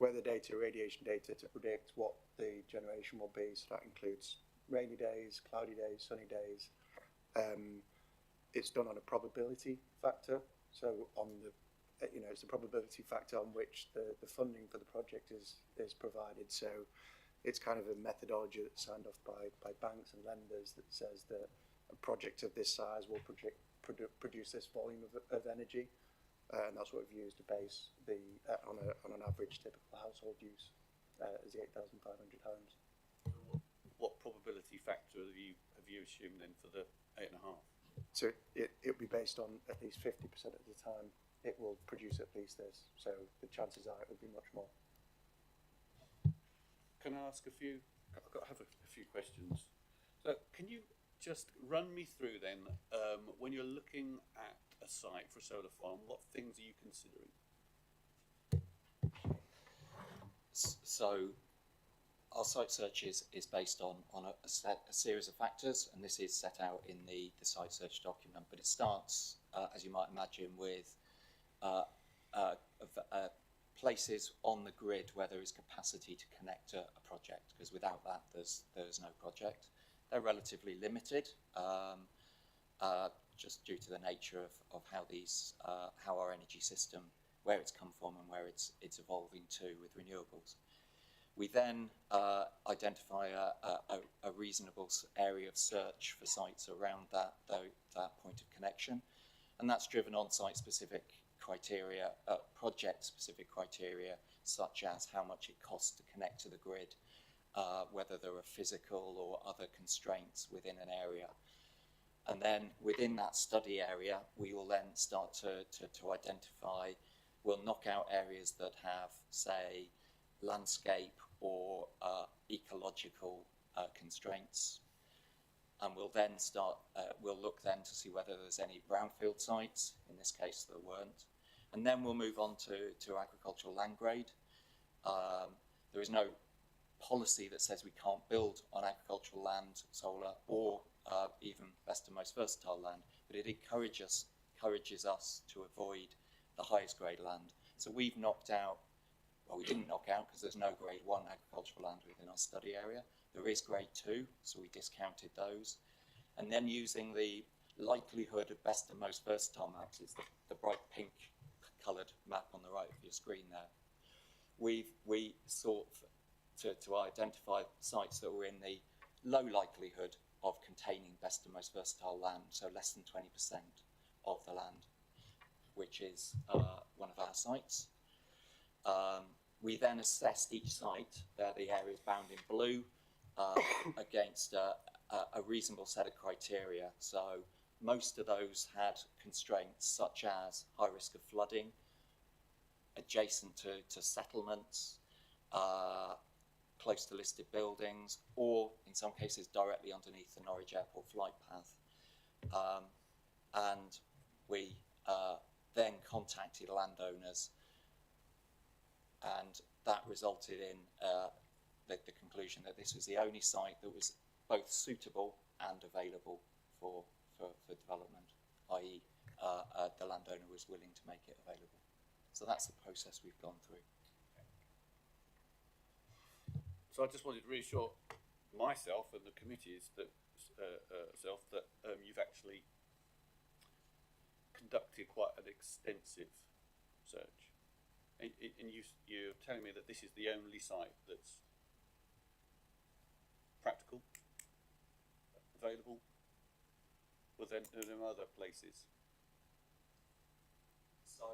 weather data, radiation data to predict what the generation will be. So that includes rainy days, cloudy days, sunny days. It's done on a probability factor. So on the, it's a probability factor on which the funding for the project is provided. So it's kind of a methodology that's signed off by banks and lenders that says that a project of this size will produce this volume of energy. And that's what we've used to base the on an average typical household use as the 8,500 homes. What probability factor have you assumed then for the 8.5? So it'll be based on at least 50% of the time it will produce at least this. So the chances are it will be much more. Can I ask a few? I have a few questions. So can you just run me through then, when you're looking at a site for a solar farm, what things are you considering? So our site search is based on a series of factors, and this is set out in the site search document, but it starts, as you might imagine, with places on the grid where there is capacity to connect a project, because without that there's no project. They're relatively limited, just due to the nature of how our energy system, where it's come from and where it's evolving to with renewables. We then identify a reasonable area of search for sites around that point of connection, and that's driven on site-specific criteria, project-specific criteria, such as how much it costs to connect to the grid, whether there are physical or other constraints within an area. And then within that study area, we will then start to identify, we'll knock out areas that have, say, landscape or ecological constraints, and we'll then we'll look then to see whether there's any brownfield sites. In this case there weren't, and then we'll move on to agricultural land grade. There is no policy that says we can't build on agricultural land, solar, or even best and most versatile land, but it encourages us to avoid the highest grade land. So we've knocked out, well, we didn't knock out because there's no grade 1 agricultural land within our study area. There is grade 2, so we discounted those. And then using the likelihood of best and most versatile maps, is the bright pink coloured map on the right of your screen there. We sort to identify sites that were in the low likelihood of containing best and most versatile land, so less than 20% of the land, which is one of our sites. We then assessed each site, the areas bound in blue, against a reasonable set of criteria. So most of those had constraints such as high risk of flooding, adjacent to settlements, close to listed buildings, or in some cases directly underneath the Norwich Airport flight path. And we then contacted landowners, and that resulted in the conclusion that this was the only site that was both suitable and available for development, i.e. The landowner was willing to make it available. So that's the process we've gone through. So I just wanted to reassure myself and the committees that you've actually conducted quite an extensive search, and you're telling me that this is the only site that's practical, available. Was there no other places? So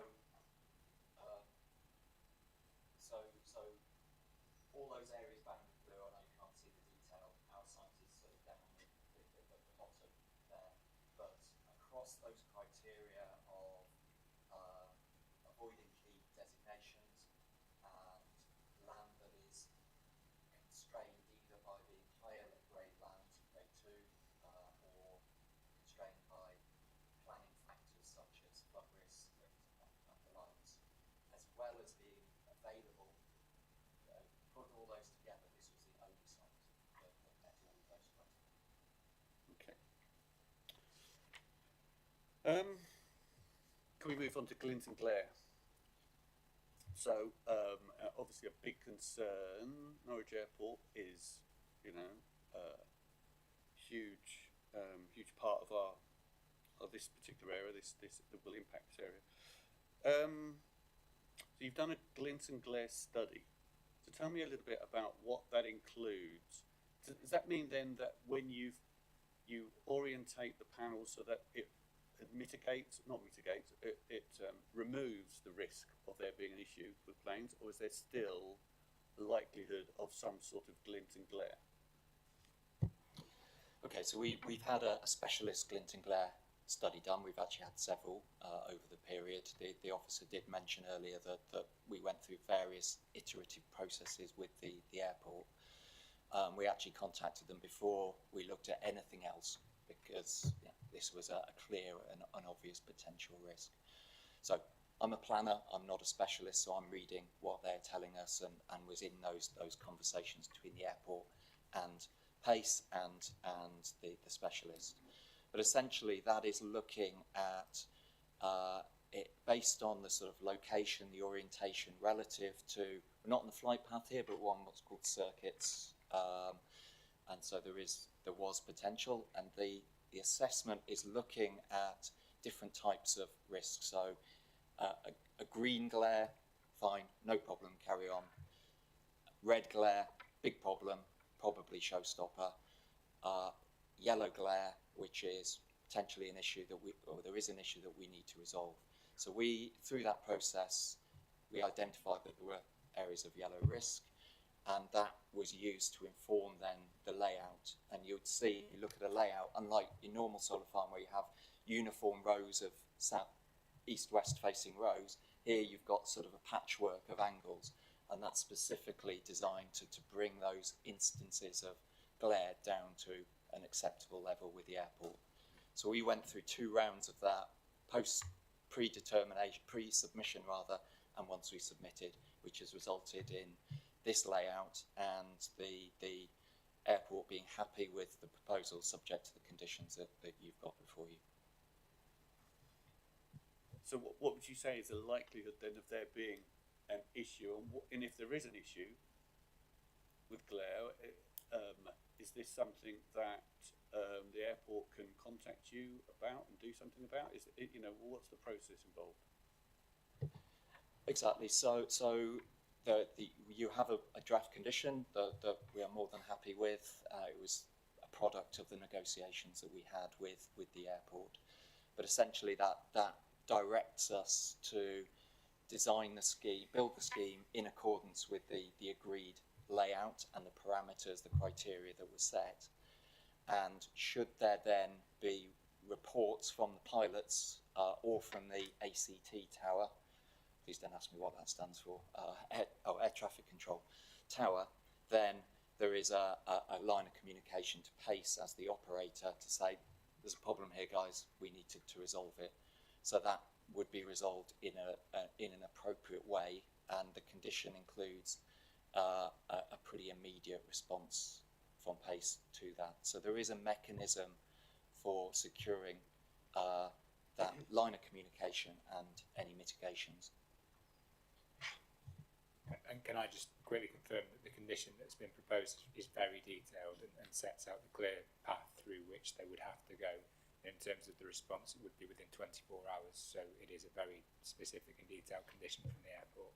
all those areas bound in blue, I know you can't see the detail, our site is sort of down at the bottom there, but across those criteria of avoiding key designations and land that is constrained either by being higher grade land, grade 2, or constrained by planning factors such as flood risk and the likes, as well as being available. Put all those together, this was the only site that met all of those criteria. Okay. Can we move on to glint and glare? So obviously a big concern. Norwich Airport is, huge part of this particular area. This will impact this area. So you've done a glint and glare study. So tell me a little bit about what that includes. Does that mean then that when you orientate the panel so that it removes the risk of there being an issue with planes, or is there still the likelihood of some sort of glint and glare? Okay, so we've had a specialist glint and glare study done. We've actually had several over the period. The officer did mention earlier that we went through various iterative processes with the airport. We actually contacted them before we looked at anything else because this was a clear and obvious potential risk. So I'm a planner, I'm not a specialist, so I'm reading what they're telling us and was in those conversations between the airport and PACE and the specialist. But essentially that is looking at it based on the sort of location, the orientation relative to, not on the flight path here, but one what's called circuits. And so there was potential, and the assessment is looking at different types of risks. So a green glare, fine, no problem, carry on. Red glare, big problem, probably showstopper. Yellow glare, which is potentially an issue there is an issue that we need to resolve. So through that process, we identified that there were areas of yellow risk, and that was used to inform then the layout. And you would see, you look at a layout, unlike your normal solar farm where you have uniform rows of east-west facing rows, here you've got sort of a patchwork of angles, and that's specifically designed to bring those instances of glare down to an acceptable level with the airport. So we went through 2 rounds of that, pre-submission rather, and once we submitted, which has resulted in this layout and the airport being happy with the proposal subject to the conditions that you've got before you. So what would you say is the likelihood then of there being an issue, and if there is an issue with glare, is this something that the airport can contact you about and do something about? Is it, what's the process involved? Exactly. So you have a draft condition that we are more than happy with. It was a product of the negotiations that we had with the airport. But essentially that directs us to design the scheme, build the scheme in accordance with the agreed layout and the parameters, the criteria that were set. And should there then be reports from the pilots or from the ACT tower, please don't ask me what that stands for, air traffic control tower, then there is a line of communication to PACE as the operator to say, there's a problem here, guys, we need to resolve it. So that would be resolved in an appropriate way, and the condition includes a pretty immediate response from PACE to that. So there is a mechanism for securing that line of communication and any mitigations. And can I just quickly confirm that the condition that's been proposed is very detailed and sets out the clear path through which they would have to go in terms of the response? It would be within 24 hours, so it is a very specific and detailed condition from the airport.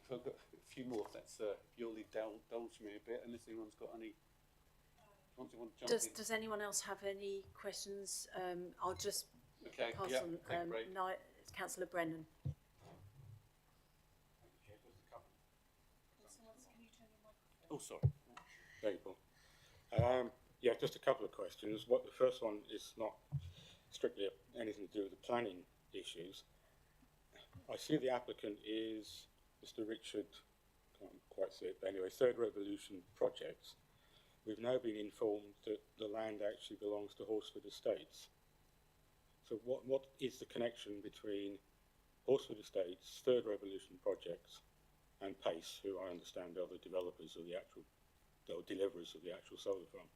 So I've got a few more. That's you'll indulge me a bit, unless anyone's got any. Want to jump in? Does anyone else have any questions? I'll just Okay, pass yeah, on. take a break. Councillor Brennan. Oh, sorry. Thank you, Paul. Yeah, just a couple of questions. The first one is not strictly anything to do with the planning issues. I see the applicant is Mr. Richard, can't quite see it, but anyway, Third Revolution Projects. We've now been informed that the land actually belongs to Horsford Estates. So what is the connection between Horsford Estates, Third Revolution Projects, and PACE, who I understand are the developers of the actual, or deliverers of the actual solar farm?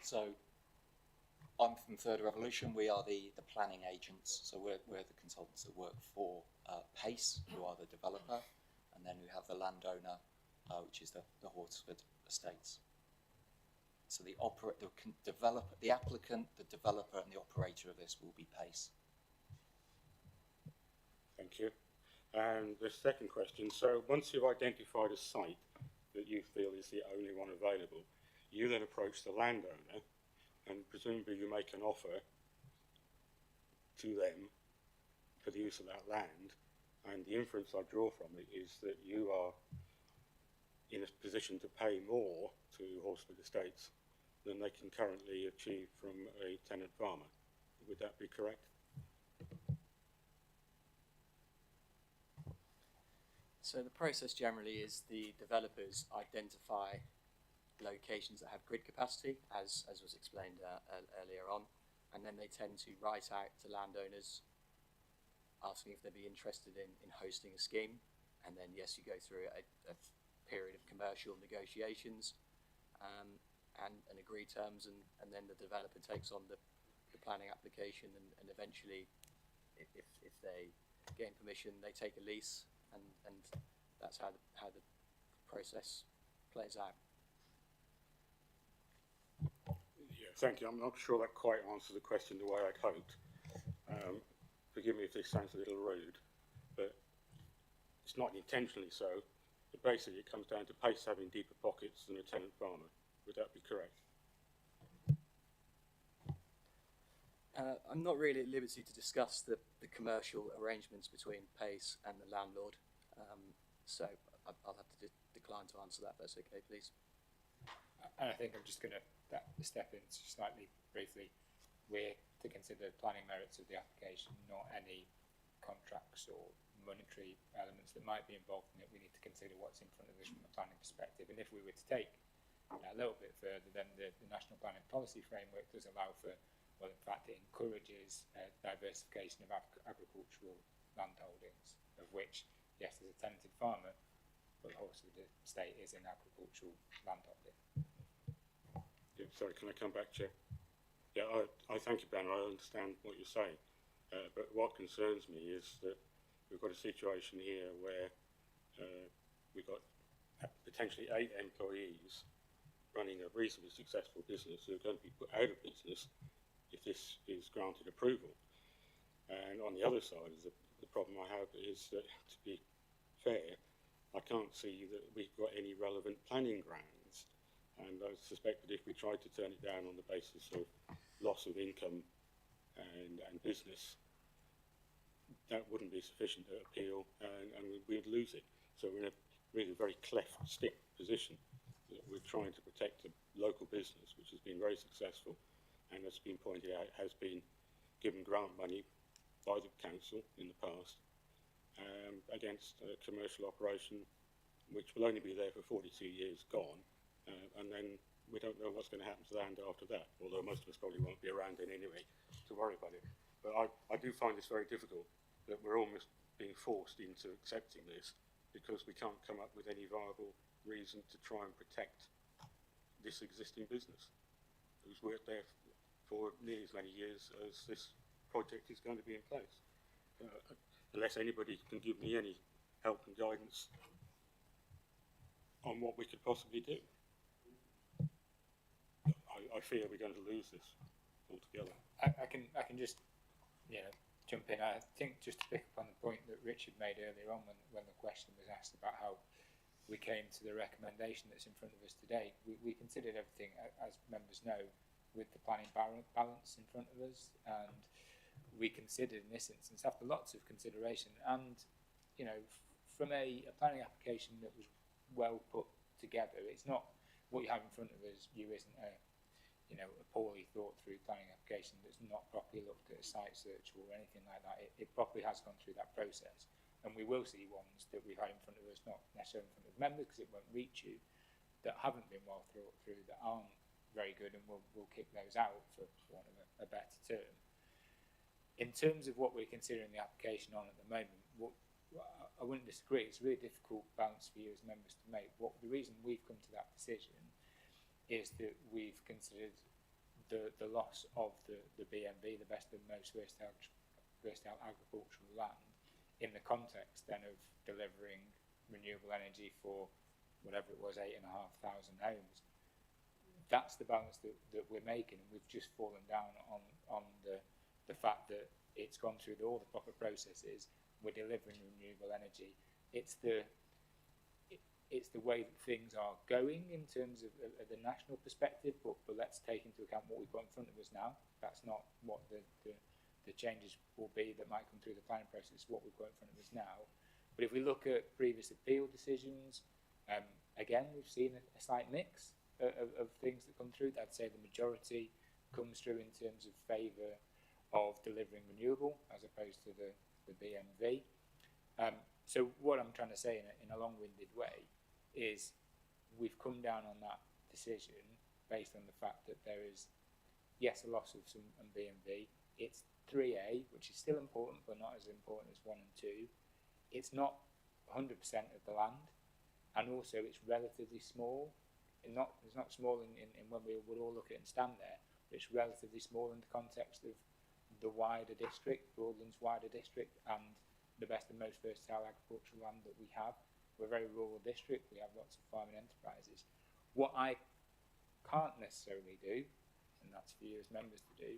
So I'm from Third Revolution. We are the planning agents. So we're the consultants that work for PACE, who are the developer, and then we have the landowner, which is the Horsford Estates. So the applicant, the developer, and the operator of this will be PACE. Thank you. And the second question, so once you've identified a site that you feel is the only one available, you then approach the landowner, and presumably you make an offer to them for the use of that land, and the inference I draw from it is that you are in a position to pay more to Horsford Estates than they can currently achieve from a tenant farmer. Would that be correct? So the process generally is the developers identify locations that have grid capacity, as was explained earlier on, and then they tend to write out to landowners asking if they'd be interested in hosting a scheme, and then yes, you go through a period of commercial negotiations and agree terms, and then the developer takes on the planning application, and eventually if they gain permission they take a lease, and that's how the process plays out. Yeah, thank you. I'm not sure that quite answers the question the way I'd hoped. Forgive me if this sounds a little rude, but it's not intentionally so. But basically it comes down to PACE having deeper pockets than a tenant farmer. Would that be correct? I'm not really at liberty to discuss the commercial arrangements between PACE and the landlord, so I'll have to decline to answer that, if that's okay, please. And I think I'm just going to step in slightly briefly. We're to consider planning merits of the application, not any contracts or monetary elements that might be involved in it. We need to consider what's in front of us from a planning perspective. And if we were to take a little bit further, then the National Planning Policy Framework does allow for, well, in fact, it encourages diversification of agricultural land holdings, of which, yes, there's a tenanted farmer, but also the estate is an agricultural land holding. Yeah, sorry, can I come back, Chair? Yeah, I thank you, Ben. I understand what you're saying. But what concerns me is that we've got a situation here where we've got potentially 8 employees running a reasonably successful business who are going to be put out of business if this is granted approval. And on the other side of the problem I have is that, to be fair, I can't see that we've got any relevant planning grounds. And I suspect that if we tried to turn it down on the basis of loss of income and business, that wouldn't be sufficient to appeal, and we'd lose it. So we're in a really very cleft stick position. That we're trying to protect the local business, which has been very successful, and as been pointed out, has been given grant money by the council in the past against a commercial operation which will only be there for 42 years gone, and then we don't know what's going to happen to the land after that, although most of us probably won't be around then anyway to worry about it. But I do find this very difficult, that we're almost being forced into accepting this because we can't come up with any viable reason to try and protect this existing business who's worked there for nearly as many years as this project is going to be in place. Unless anybody can give me any help and guidance on what we could possibly do, I fear we're going to lose this altogether. I can just jump in. I think just to pick up on the point that Richard made earlier on when the question was asked about how we came to the recommendation that's in front of us today, we considered everything, as members know, with the planning balance in front of us, and we considered in this instance, after lots of consideration, and from a planning application that was well put together, it's not what you have in front of us. Isn't a poorly thought through planning application that's not properly looked at a site search or anything like that. It properly has gone through that process, and we will see ones that we've had in front of us, not necessarily in front of members because it won't reach you, that haven't been well thought through, that aren't very good, and we'll kick those out for want of a better term. In terms of what we're considering the application on at the moment, I wouldn't disagree. It's a really difficult balance for you as members to make. The reason we've come to that decision is that we've considered the loss of the BMV, the best and most versatile agricultural land, in the context then of delivering renewable energy for whatever it was, 8,500 homes. That's the balance that we're making, and we've just fallen down on the fact that it's gone through all the proper processes. We're delivering renewable energy. It's the way that things are going in terms of the national perspective, but let's take into account what we've got in front of us now. That's not what the changes will be that might come through the planning process, what we've got in front of us now. But if we look at previous appeal decisions, again, we've seen a slight mix of things that come through. I'd say the majority comes through in terms of favour of delivering renewable as opposed to the BMV. So what I'm trying to say in a long-winded way is we've come down on that decision based on the fact that there is, yes, a loss of some BMV. It's 3A, which is still important, but not as important as 1 and 2. It's not 100% of the land, and also it's relatively small. It's not small in when we would all look at it and stand there, but it's relatively small in the context of the wider district, Broadland's wider district, and the best and most versatile agricultural land that we have. We're a very rural district. We have lots of farming enterprises. What I can't necessarily do, and that's for you as members to do,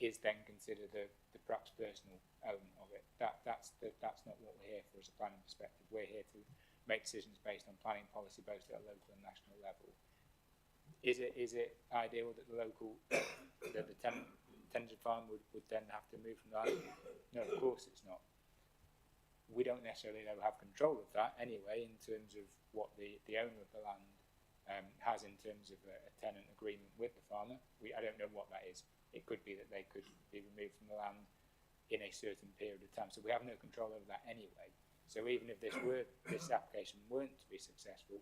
is then consider the perhaps personal element of it. That's not what we're here for as a planning perspective. We're here to make decisions based on planning policy, both at a local and national level. Is it ideal that the tenanted farm would then have to move from that? No, of course it's not. We don't necessarily have control of that anyway in terms of what the owner of the land has in terms of a tenant agreement with the farmer. I don't know what that is. It could be that they could be removed from the land in a certain period of time. So we have no control over that anyway. So even if this application weren't to be successful,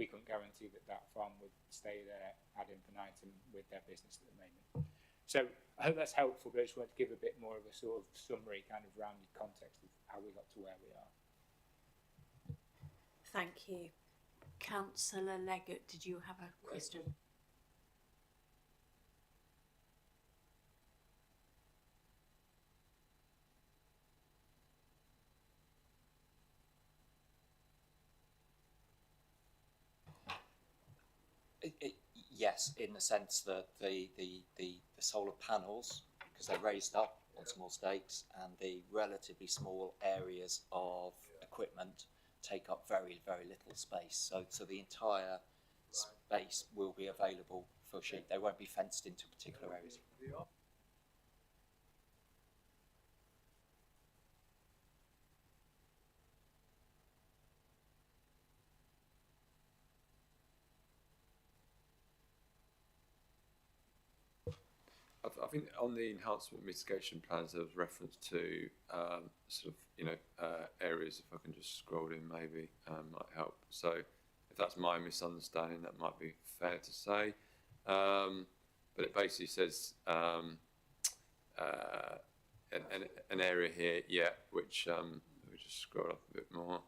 we couldn't guarantee that farm would stay there ad infinitum with their business at the moment. So I hope that's helpful, but I just wanted to give a bit more of a sort of summary, kind of rounded context of how we got to where we are. Thank you. Councillor Leggett, did you have a question? yes, in the sense that the solar panels, because they're raised up on small stakes, and the relatively small areas of equipment take up very, very little space. So the entire space will be available for sheep. They won't be fenced into particular areas. I think on the enhancement mitigation plans there was reference to sort of areas. If I can just scroll in, maybe might help. So if that's my misunderstanding, that might be fair to say. But it basically says an area here, yeah, which let me just scroll up a bit more.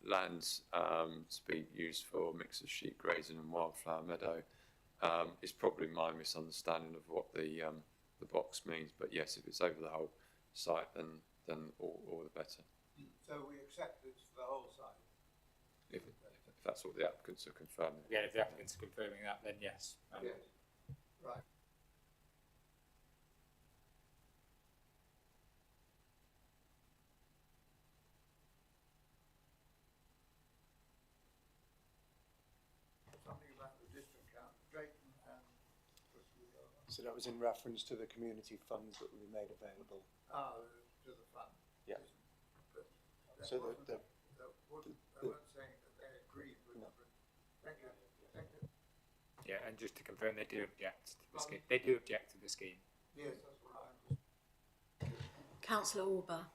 Lands to be used for a mix of sheep grazing and wildflower meadow is probably my misunderstanding of what the box means. But yes, if it's over the whole site, then all the better. So we accept it's for the whole site? If that's what the applicants are confirming. Yeah, if the applicants are confirming that, then yes. Yes. Right. Something about the district council, Drayton and... So that was in reference to the community funds that will be made available. Ah, to the fund. Yeah. But So they weren't saying that they agreed with the... Thank you. Thank you. Yeah, and just to confirm, they do object to the scheme. They do object to the scheme. Yes, that's what I understood. Councillor Orber.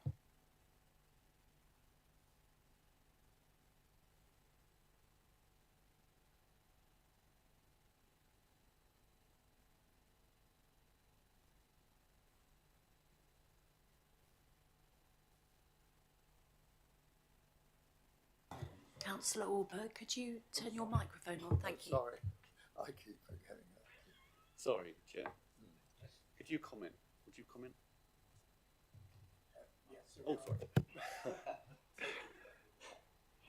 Councillor Orber, could you turn your microphone on? Thank you. Sorry, I keep forgetting that. Sorry, Chair. Could you comment? Would you comment? Yes. Oh, sorry.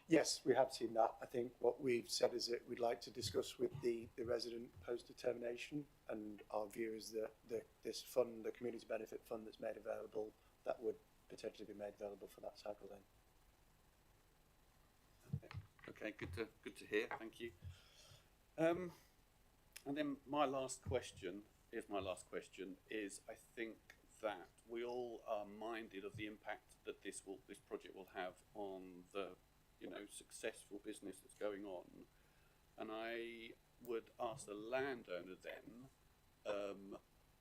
Yes, we have seen that. I think what we've said is that we'd like to discuss with the resident post-determination, and our view is that this fund, the community benefit fund that's made available, that would potentially be made available for that cycle lane. Okay, good to hear. Thank you. And then my last question is I think that we all are minded of the impact that this project will have on the successful business that's going on, and I would ask the landowner then,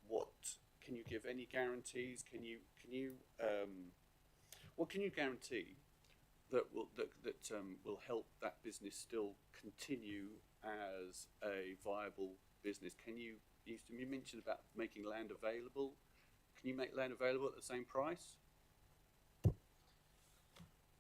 what can you give any guarantees? What can you guarantee that will help that business still continue as a viable business? You mentioned about making land available. Can you make land available at the same price?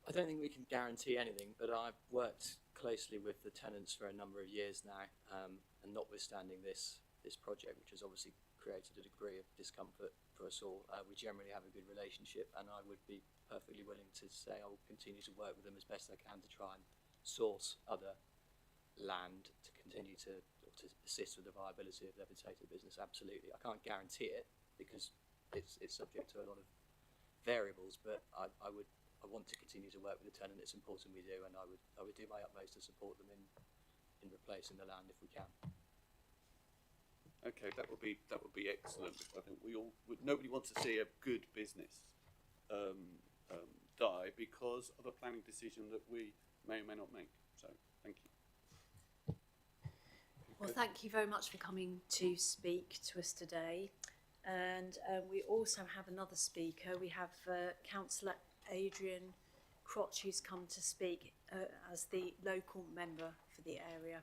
I don't think we can guarantee anything, but I've worked closely with the tenants for a number of years now, and notwithstanding this project, which has obviously created a degree of discomfort for us all, we generally have a good relationship, and I would be perfectly willing to say I will continue to work with them as best I can to try and source other land to continue to assist with the viability of their potato business. Absolutely, I can't guarantee it because it's subject to a lot of variables, but I want to continue to work with the tenant. It's important we do, and I would do my utmost to support them in replacing the land if we can. Okay, that would be excellent. I think nobody wants to see a good business die because of a planning decision that we may or may not make. So, thank you. Well, thank you very much for coming to speak to us today. And we also have another speaker. We have Councillor Adrian Crotch, who's come to speak as the local member for the area.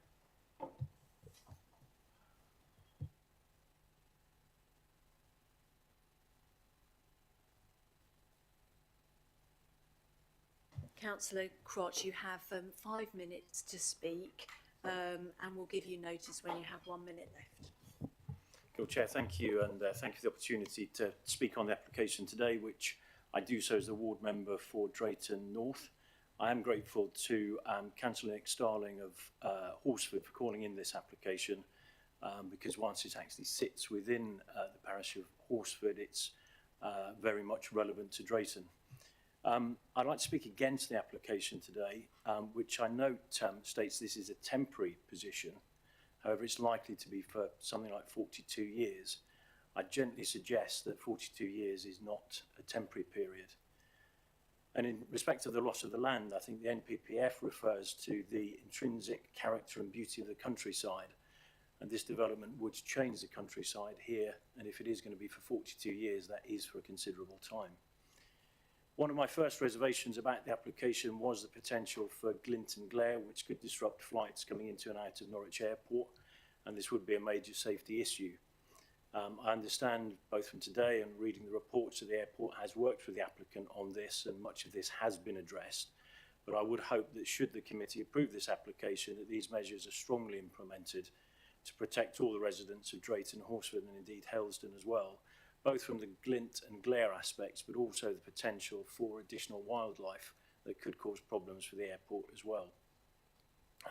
Councillor Crotch, you have 5 minutes to speak, and we'll give you notice when you have 1 minute left. Cool, Chair, thank you, and thank you for the opportunity to speak on the application today, which I do so as the ward member for Drayton North. I am grateful to Councillor Nick Starling of Horsford for calling in this application, because whilst it actually sits within the parish of Horsford, it's very much relevant to Drayton. I'd like to speak against the application today, which I note states this is a temporary position. However, it's likely to be for something like 42 years. I gently suggest that 42 years is not a temporary period. And in respect of the loss of the land, I think the NPPF refers to the intrinsic character and beauty of the countryside. And this development would change the countryside here. And if it is going to be for 42 years, that is for a considerable time. One of my first reservations about the application was the potential for glint and glare, which could disrupt flights coming into and out of Norwich Airport. And this would be a major safety issue. I understand both from today and reading the reports that the airport has worked with the applicant on this, and much of this has been addressed. But I would hope that should the committee approve this application, that these measures are strongly implemented to protect all the residents of Drayton, Horsford and indeed Helsden as well, both from the glint and glare aspects, but also the potential for additional wildlife that could cause problems for the airport as well.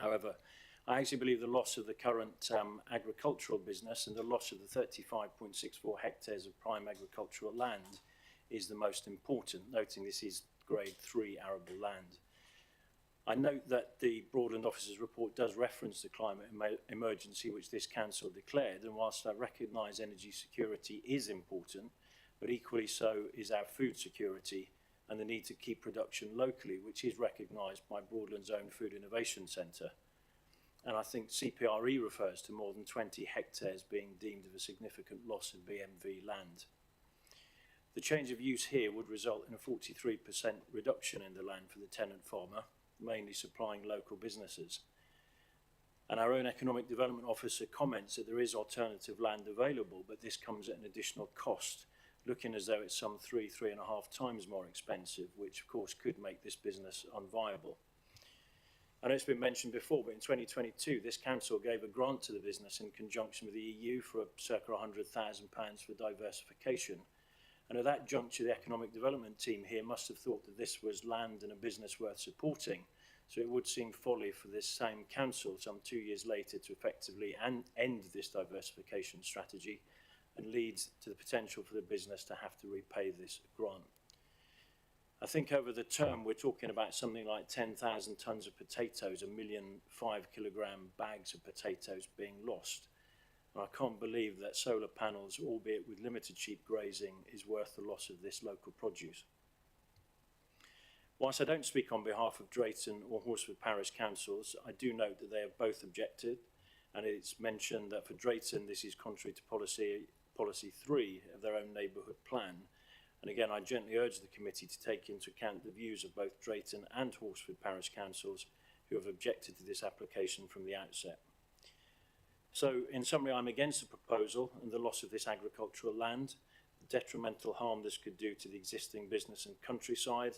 However, I actually believe the loss of the current agricultural business and the loss of the 35.64 hectares of prime agricultural land is the most important, noting this is grade 3 arable land. I note that the Broadland officer's report does reference the climate emergency which this council declared, and whilst I recognise energy security is important, but equally so is our food security and the need to keep production locally, which is recognised by Broadland's own Food Innovation Centre. And I think CPRE refers to more than 20 hectares being deemed of a significant loss of BMV land. The change of use here would result in a 43% reduction in the land for the tenant farmer, mainly supplying local businesses. And our own economic development officer comments that there is alternative land available, but this comes at an additional cost, looking as though it's some 3.5 times more expensive, which of course could make this business unviable. I know it's been mentioned before, but in 2022, this council gave a grant to the business in conjunction with the EU for circa £100,000 for diversification. And at that juncture, the economic development team here must have thought that this was land and a business worth supporting. So it would seem folly for this same council some 2 years later to effectively end this diversification strategy and leads to the potential for the business to have to repay this grant. I think over the term, we're talking about something like 10,000 tonnes of potatoes, 1 million 5-kilogram bags of potatoes being lost. And I can't believe that solar panels, albeit with limited sheep grazing, is worth the loss of this local produce. Whilst I don't speak on behalf of Drayton or Horsford Parish Councils, I do note that they have both objected, and it's mentioned that for Drayton this is contrary to policy 3 of their own neighbourhood plan. And again, I gently urge the committee to take into account the views of both Drayton and Horsford Parish Councils who have objected to this application from the outset. So, in summary, I'm against the proposal and the loss of this agricultural land, the detrimental harm this could do to the existing business and countryside,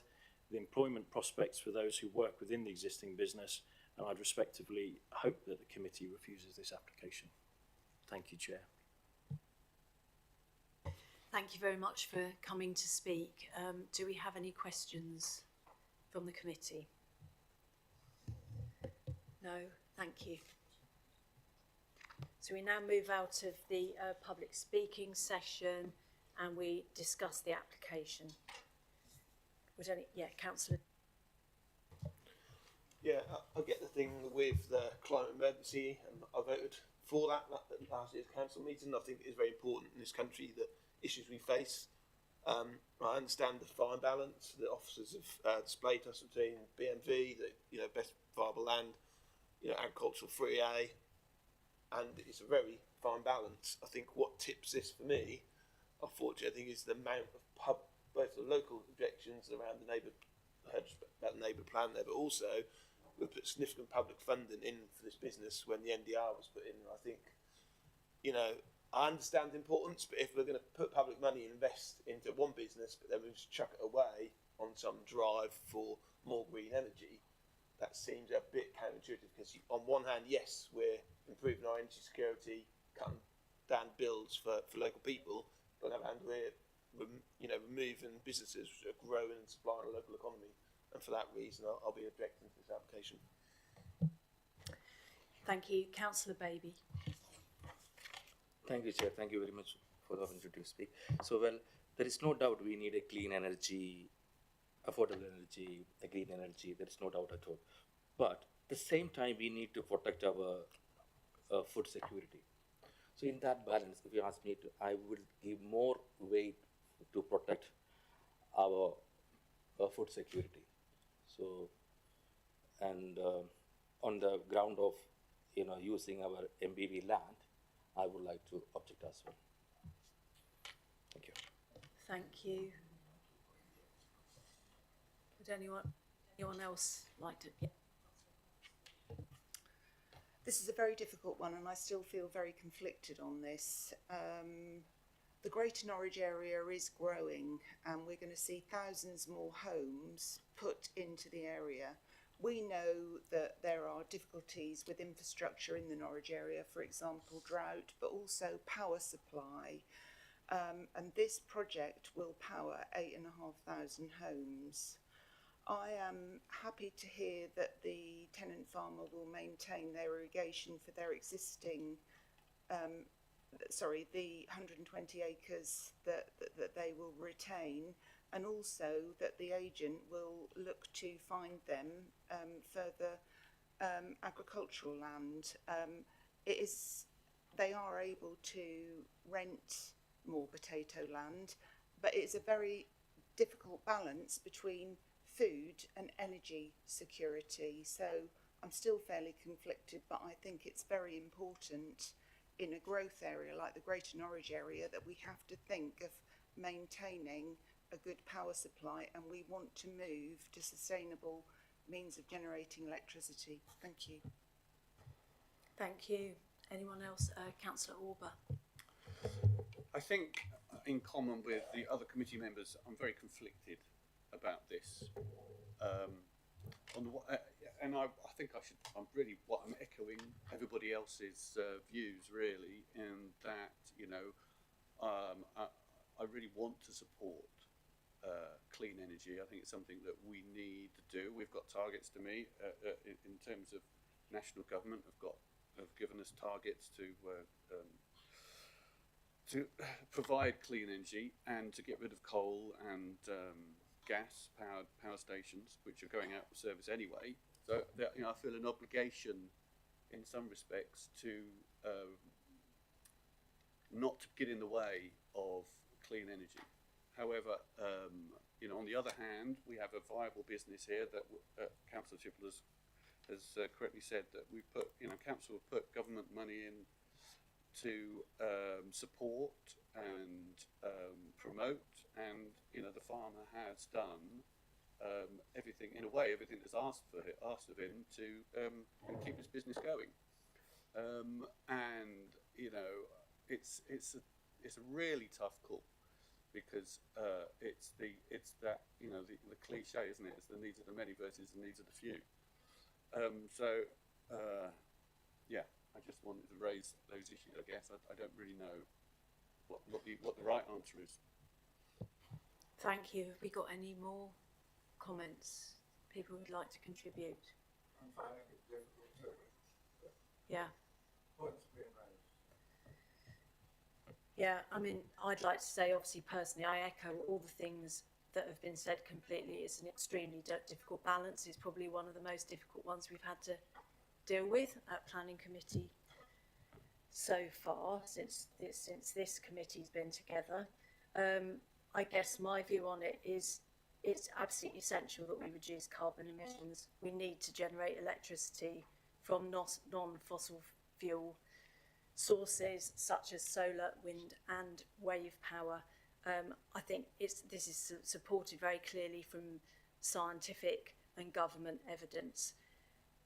the employment prospects for those who work within the existing business, and I'd respectively hope that the committee refuses this application. Thank you, Chair. Thank you very much for coming to speak. Do we have any questions from the committee? No, thank you. So we now move out of the public speaking session and we discuss the application. Councillor. Yeah, I get the thing with the climate emergency, and I voted for that at last year's council meeting. I think it is very important in this country that issues we face. I understand the fine balance that officers have displayed to us between BMV, the best viable land, agricultural 3A, and it's a very fine balance. I think what tips this for me, unfortunately, I think is the amount of both the local objections around the neighbour plan there, but also we put significant public funding in for this business when the NDR was put in. I think, I understand the importance, but if we're going to put public money and invest into one business, but then we just chuck it away on some drive for more green energy, that seems a bit counterintuitive, because on one hand, yes, we're improving our energy security, cutting down bills for local people, but on the other hand, we're removing businesses which are growing and supplying a local economy. and for that reason, I'll be objecting to this application. Thank you. Councillor Baby. Thank you, Chair. Thank you very much for the opportunity to speak. So, well, there is no doubt we need a clean energy, affordable energy, a clean energy. There is no doubt at all. But at the same time, we need to protect our food security. So, in that balance, if you ask me to, I would give more weight to protect our food security. So, and on the ground of using our MBB land, I would like to object as well. Thank you. Thank you. Would anyone else like to? Yeah. This is a very difficult one, and I still feel very conflicted on this. The Greater Norwich area is growing, and we're going to see thousands more homes put into the area. We know that there are difficulties with infrastructure in the Norwich area, for example, drought, but also power supply. And this project will power 8,500 homes. I am happy to hear that the tenant farmer will maintain their irrigation for their existing, the 120 acres that they will retain, and also that the agent will look to find them further agricultural land. They are able to rent more potato land, but it's a very difficult balance between food and energy security. So I'm still fairly conflicted, but I think it's very important in a growth area like the Greater Norwich area that we have to think of maintaining a good power supply, and we want to move to sustainable means of generating electricity. Thank you. Thank you. Anyone else? Councillor Orber. I think, in common with the other committee members, I'm very conflicted about this. And I think I'm echoing everybody else's views, really, in that, I really want to support clean energy. I think it's something that we need to do. We've got targets to meet in terms of national government. Have given us targets to provide clean energy and to get rid of coal and gas-powered power stations, which are going out of service anyway. So I feel an obligation, in some respects, to not to get in the way of clean energy. However, on the other hand, we have a viable business here that Councillor Chippell has correctly said that we put, Council have put government money in to support and promote, and the farmer has done everything that's asked of him to keep his business going. It's a really tough call, because it's that the cliche, isn't it? It's the needs of the many versus the needs of the few. I just wanted to raise those issues. I guess I don't really know what the right answer is. Thank you. Have we got any more comments? People would like to contribute. I'm finding it difficult too. Yeah. Points being raised. Yeah, I mean, I'd like to say, obviously, personally, I echo all the things that have been said completely. It's an extremely difficult balance. It's probably one of the most difficult ones we've had to deal with at Planning Committee so far, since this committee's been together. I guess my view on it is it's absolutely essential that we reduce carbon emissions. We need to generate electricity from non-fossil fuel sources such as solar, wind and wave power. I think this is supported very clearly from scientific and government evidence.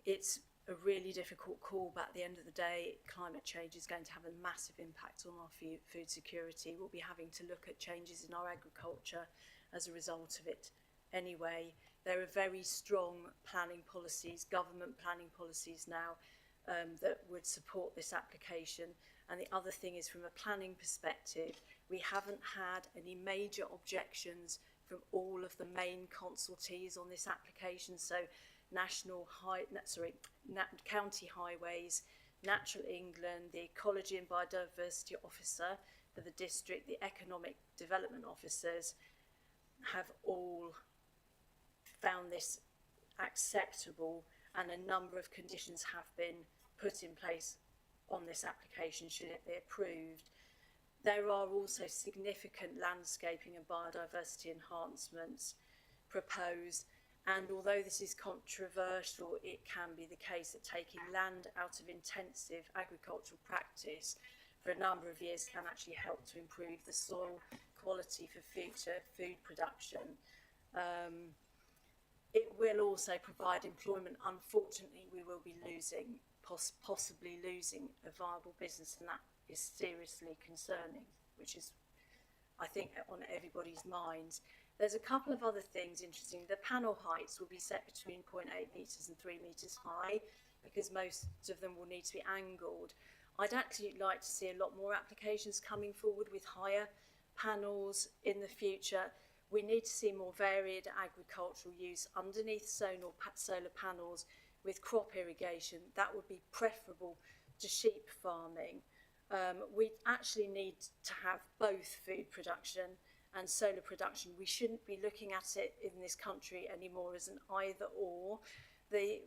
It's a really difficult call, but at the end of the day, climate change is going to have a massive impact on our food security. We'll be having to look at changes in our agriculture as a result of it anyway. There are very strong planning policies, government planning policies now, that would support this application. And the other thing is, from a planning perspective, we haven't had any major objections from all of the main consultees on this application. So county highways, Natural England, the Ecology and Biodiversity Officer for the district, the Economic Development Officers have all found this acceptable, and a number of conditions have been put in place on this application should it be approved. There are also significant landscaping and biodiversity enhancements proposed, and although this is controversial, it can be the case that taking land out of intensive agricultural practice for a number of years can actually help to improve the soil quality for future food production. It will also provide employment. Unfortunately, we will be possibly losing a viable business, and that is seriously concerning, which is, I think, on everybody's minds. There's a couple of other things interesting. The panel heights will be set between 0.8 metres and 3 metres high, because most of them will need to be angled. I'd actually like to see a lot more applications coming forward with higher panels in the future. We need to see more varied agricultural use underneath solar panels with crop irrigation. That would be preferable to sheep farming. We actually need to have both food production and solar production. We shouldn't be looking at it in this country anymore as an either or. The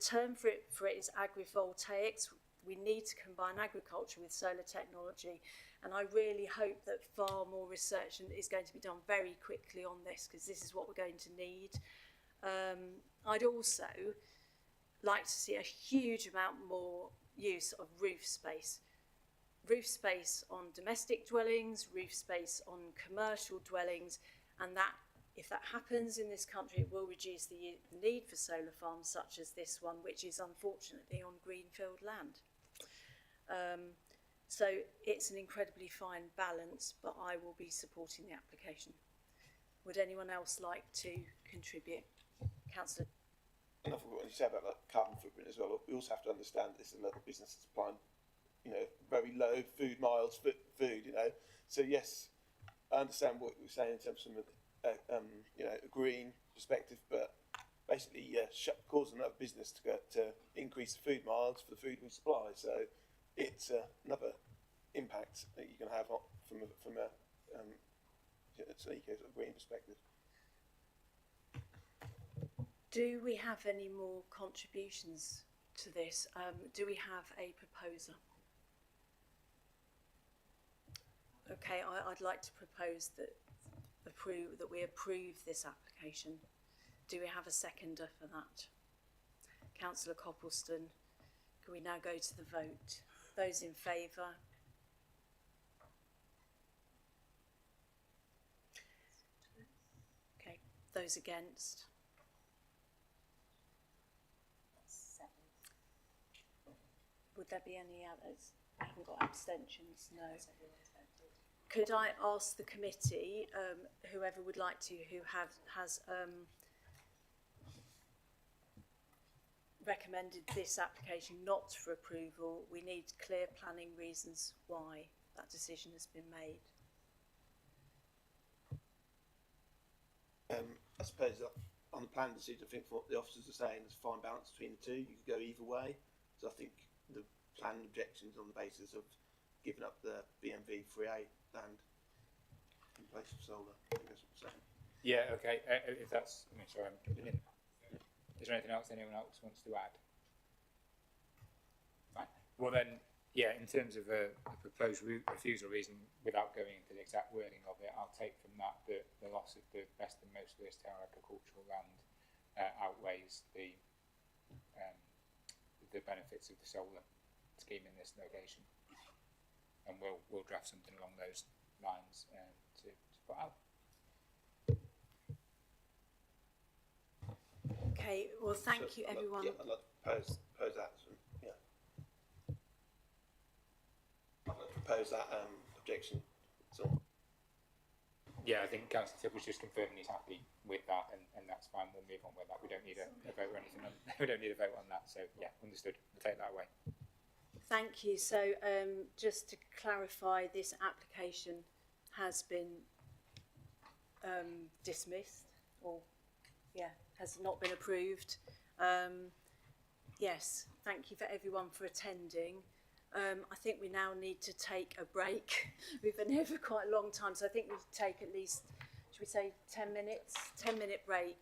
term for it is agrivoltaics. We need to combine agriculture with solar technology, and I really hope that far more research is going to be done very quickly on this, because this is what we're going to need. I'd also like to see a huge amount more use of roof space. Roof space on domestic dwellings, roof space on commercial dwellings, and that, if that happens in this country, it will reduce the need for solar farms such as this one, which is unfortunately on greenfield land. So it's an incredibly fine balance, but I will be supporting the application. Would anyone else like to contribute? Councillor. And I forgot what you said about that carbon footprint as well. We also have to understand that this is another business that's supplying, very low food miles food, So yes, I understand what you're saying in terms of a green perspective, but basically, causing another business to increase the food miles for the food we supply. So it's another impact that you can have from a green perspective. Do we have any more contributions to this? Do we have a proposer? Okay, I'd like to propose that we approve this application. Do we have a seconder for that? Councillor Copleston. Can we now go to the vote? Those in favour? Okay, those against? Would there be any others? I haven't got abstentions, no. Could I ask the committee, whoever would like to, who has recommended this application not for approval, we need clear planning reasons why that decision has been made. I suppose that on the planning decision, I think what the officers are saying is a fine balance between the two. You could go either way. So I think the planning objections on the basis of giving up the BMV 3A land in place of solar. I think that's what we're saying. Yeah, okay. If that's, sorry, I'm jumping in. Is there anything else anyone else wants to add? Fine. Well then, yeah, in terms of a proposed refusal reason, without going into the exact wording of it, I'll take from that the loss of the best and most versatile agricultural land outweighs the benefits of the solar scheme in this location, and we'll draft something along those lines to put out. Okay, well, thank you, everyone. I'd like to propose that. I'd like to propose that objection. So. Yeah, I think Councillor Tipp was just confirming he's happy with that, and that's fine. We'll move on with that. We don't need a vote or anything. We don't need a vote on that. So yeah, understood. We'll take that away. Thank you. So just to clarify, this application has been dismissed, or has not been approved. Yes, thank you for everyone for attending. I think we now need to take a break. We've been here for quite a long time, so I think we should take at least, should we say 10 minutes? 10-minute break,